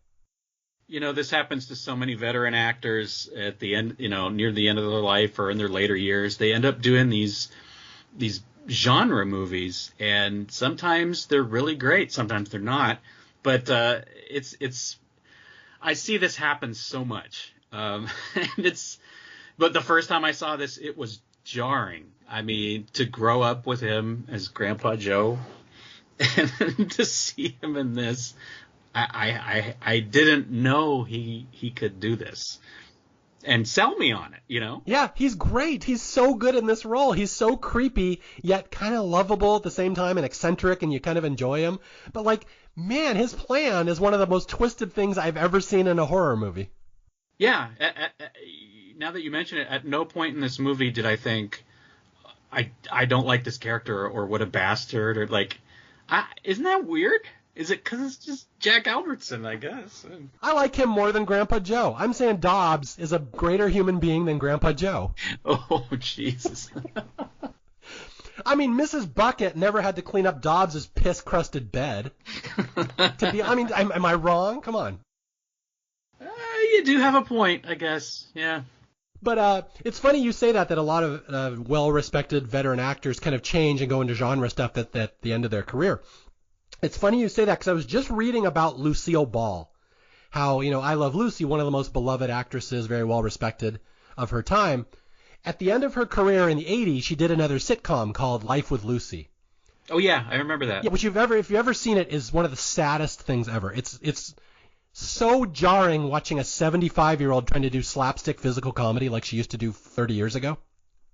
This happens to so many veteran actors at the end, near the end of their life or in their later years. They end up doing these genre movies, and sometimes they're really great, sometimes they're not. But I see this happen so much, but the first time I saw this, it was jarring. I mean, to grow up with him as Grandpa Joe, and to see him in this. I didn't know he could do this and sell me on it, Yeah, he's great. He's so good in this role. He's so creepy, yet kind of lovable at the same time and eccentric, and you kind of enjoy him. But, like, man, his plan is one of the most twisted things I've ever seen in a horror movie. Yeah. Now that you mention it, at no point in this movie did I think, I don't like this character or what a bastard or, like, isn't that weird? Is it because it's just Jack Albertson, I guess? I like him more than Grandpa Joe. I'm saying Dobbs is a greater human being than Grandpa Joe. Oh, Jesus. I mean, Mrs. Bucket never had to clean up Dobbs' piss-crusted bed. Am I wrong? Come on. You do have a point, I guess. Yeah. But it's funny you say that a lot of well-respected veteran actors kind of change and go into genre stuff at the end of their career. It's funny you say that because I was just reading about Lucille Ball, how, I Love Lucy, one of the most beloved actresses, very well respected of her time. At the end of her career in the 80s, she did another sitcom called Life with Lucy. Oh, yeah, I remember that. Yeah, which if you've ever seen it, is one of the saddest things ever. It's so jarring watching a 75-year-old trying to do slapstick physical comedy like she used to do 30 years ago.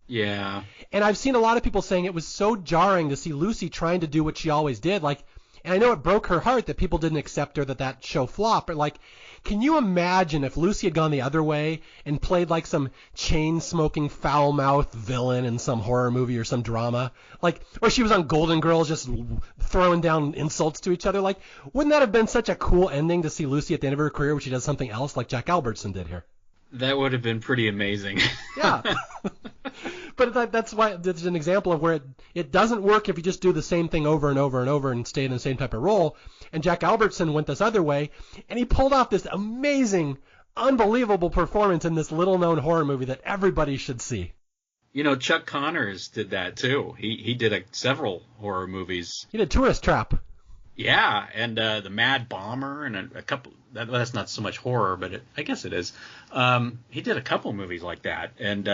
Yeah. And I've seen a lot of people saying it was so jarring to see Lucy trying to do what she always did, like. And I know it broke her heart that people didn't accept her, that show flopped. But, like, can you imagine if Lucy had gone the other way and played, like, some chain-smoking, foul-mouthed villain in some horror movie or some drama? Like, or she was on Golden Girls just throwing down insults to each other. Like, wouldn't that have been such a cool ending to see Lucy at the end of her career where she does something else like Jack Albertson did here? That would have been pretty amazing. Yeah. But that's why it's an example of where it doesn't work if you just do the same thing over and over and over and stay in the same type of role. And Jack Albertson went this other way, and he pulled off this amazing, unbelievable performance in this little-known horror movie that everybody should see. Chuck Connors did that, too. He did several horror movies. He did Tourist Trap. Yeah, and The Mad Bomber and a couple. That's not so much horror, but I guess it is. He did a couple movies like that, and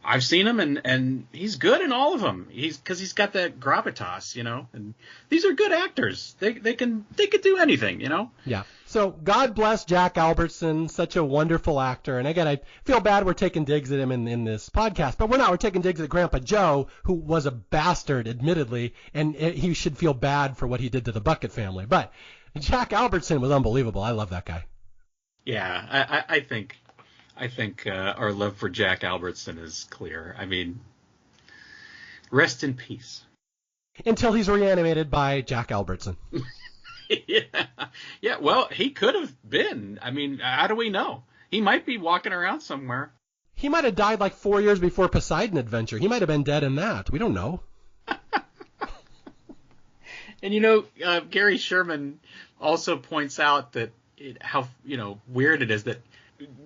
I've seen him, and he's good in all of them. Because he's got that gravitas, And these are good actors. They could do anything, Yeah. So God bless Jack Albertson, such a wonderful actor. And again, I feel bad we're taking digs at him in this podcast, but we're not. We're taking digs at Grandpa Joe, who was a bastard, admittedly, and he should feel bad for what he did to the Bucket family. But Jack Albertson was unbelievable. I love that guy. Yeah, I think our love for Jack Albertson is clear. I mean, rest in peace. Until he's reanimated by Jack Albertson. Yeah. Well, he could have been. I mean, how do we know? He might be walking around somewhere. He might have died like 4 years before Poseidon Adventure. He might have been dead in that. We don't know. And Gary Sherman also points out that how weird it is that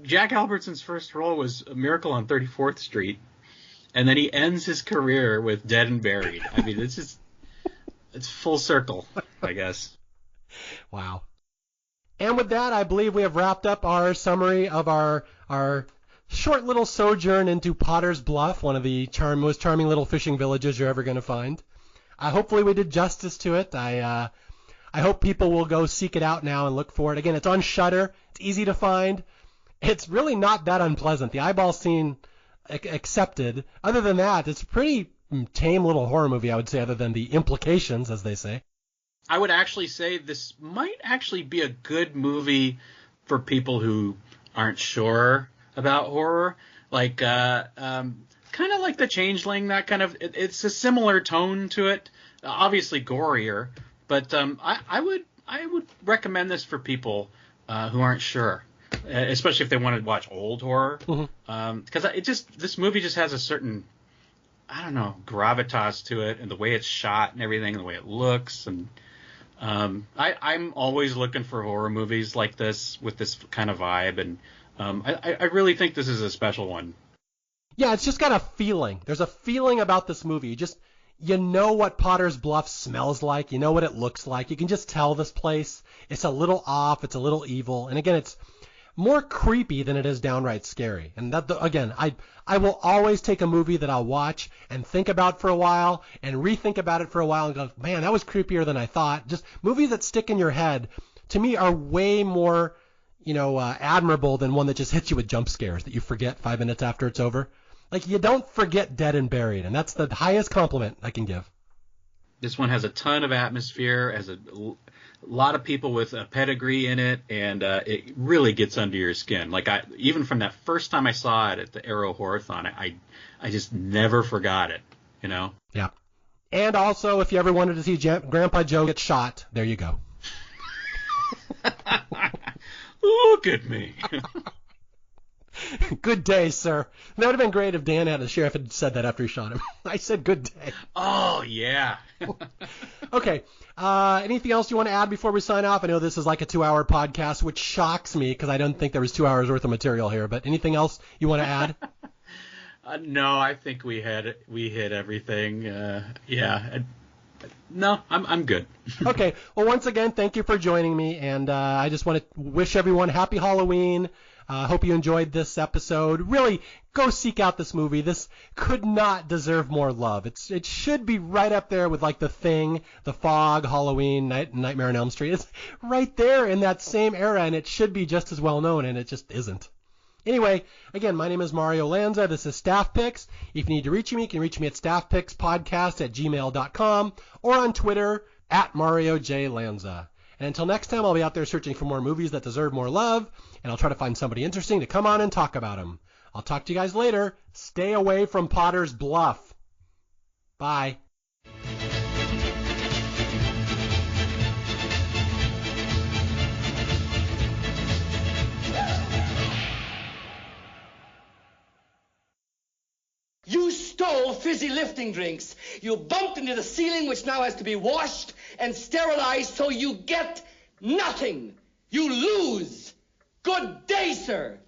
Jack Albertson's first role was A Miracle on 34th Street, and then he ends his career with Dead and Buried. I mean, it's full circle, I guess. Wow. And with that, I believe we have wrapped up our summary of our short little sojourn into Potter's Bluff, one of the most charming little fishing villages you're ever going to find. Hopefully we did justice to it. I hope people will go seek it out now and look for it. Again, it's on Shudder. It's easy to find. It's really not that unpleasant. The eyeball scene accepted. Other than that, it's a pretty tame little horror movie, I would say, other than the implications, as they say. I would actually say this might actually be a good movie for people who aren't sure about horror. Like, kind of like The Changeling, that kind of, it's a similar tone to it. Obviously gorier, but I would recommend this for people who aren't sure, especially if they want to watch old horror. Because this movie just has a certain, I don't know, gravitas to it, and the way it's shot and everything, and the way it looks, and I'm always looking for horror movies like this with this kind of vibe, and I really think this is a special one. Yeah, it's just got a feeling. There's a feeling about this movie. You know what Potter's Bluff smells like. You know what it looks like. You can just tell this place. It's a little off. It's a little evil. And again, it's more creepy than it is downright scary. And I will always take a movie that I'll watch and think about for a while and rethink about it for a while and go, man, that was creepier than I thought. Just movies that stick in your head, to me, are way more, admirable than one that just hits you with jump scares that you forget 5 minutes after it's over. Like, you don't forget Dead and Buried, and that's the highest compliment I can give. This one has a ton of atmosphere, has a lot of people with a pedigree in it, and it really gets under your skin. Like, even from that first time I saw it at the Arrow Horror-thon, I just never forgot it, Yeah. And also, if you ever wanted to see Grandpa Joe get shot, there you go. Look at me. Good day, sir. That would have been great if Dan, the sheriff, had said that after he shot him. I said good day. Oh, yeah. Okay. Anything else you want to add before we sign off? I know this is like a 2-hour podcast, which shocks me because I don't think there was 2 hours worth of material here. But anything else you want to add? No, I think we hit everything. Yeah. No, I'm good. Okay. Well, once again, thank you for joining me. And I just want to wish everyone happy Halloween. Hope you enjoyed this episode. Really, go seek out this movie. This could not deserve more love. It should be right up there with like The Thing, The Fog, Halloween, Nightmare on Elm Street. It's right there in that same era, and it should be just as well known, and it just isn't. Anyway, again, my name is Mario Lanza. This is Staff Picks. If you need to reach me, you can reach me at staffpickspodcast@gmail.com or on Twitter @MarioJLanza. And until next time, I'll be out there searching for more movies that deserve more love, and I'll try to find somebody interesting to come on and talk about them. I'll talk to you guys later. Stay away from Potter's Bluff. Bye. You stole fizzy lifting drinks. You bumped into the ceiling, which now has to be washed and sterilized, so you get nothing. You lose. Good day, sir.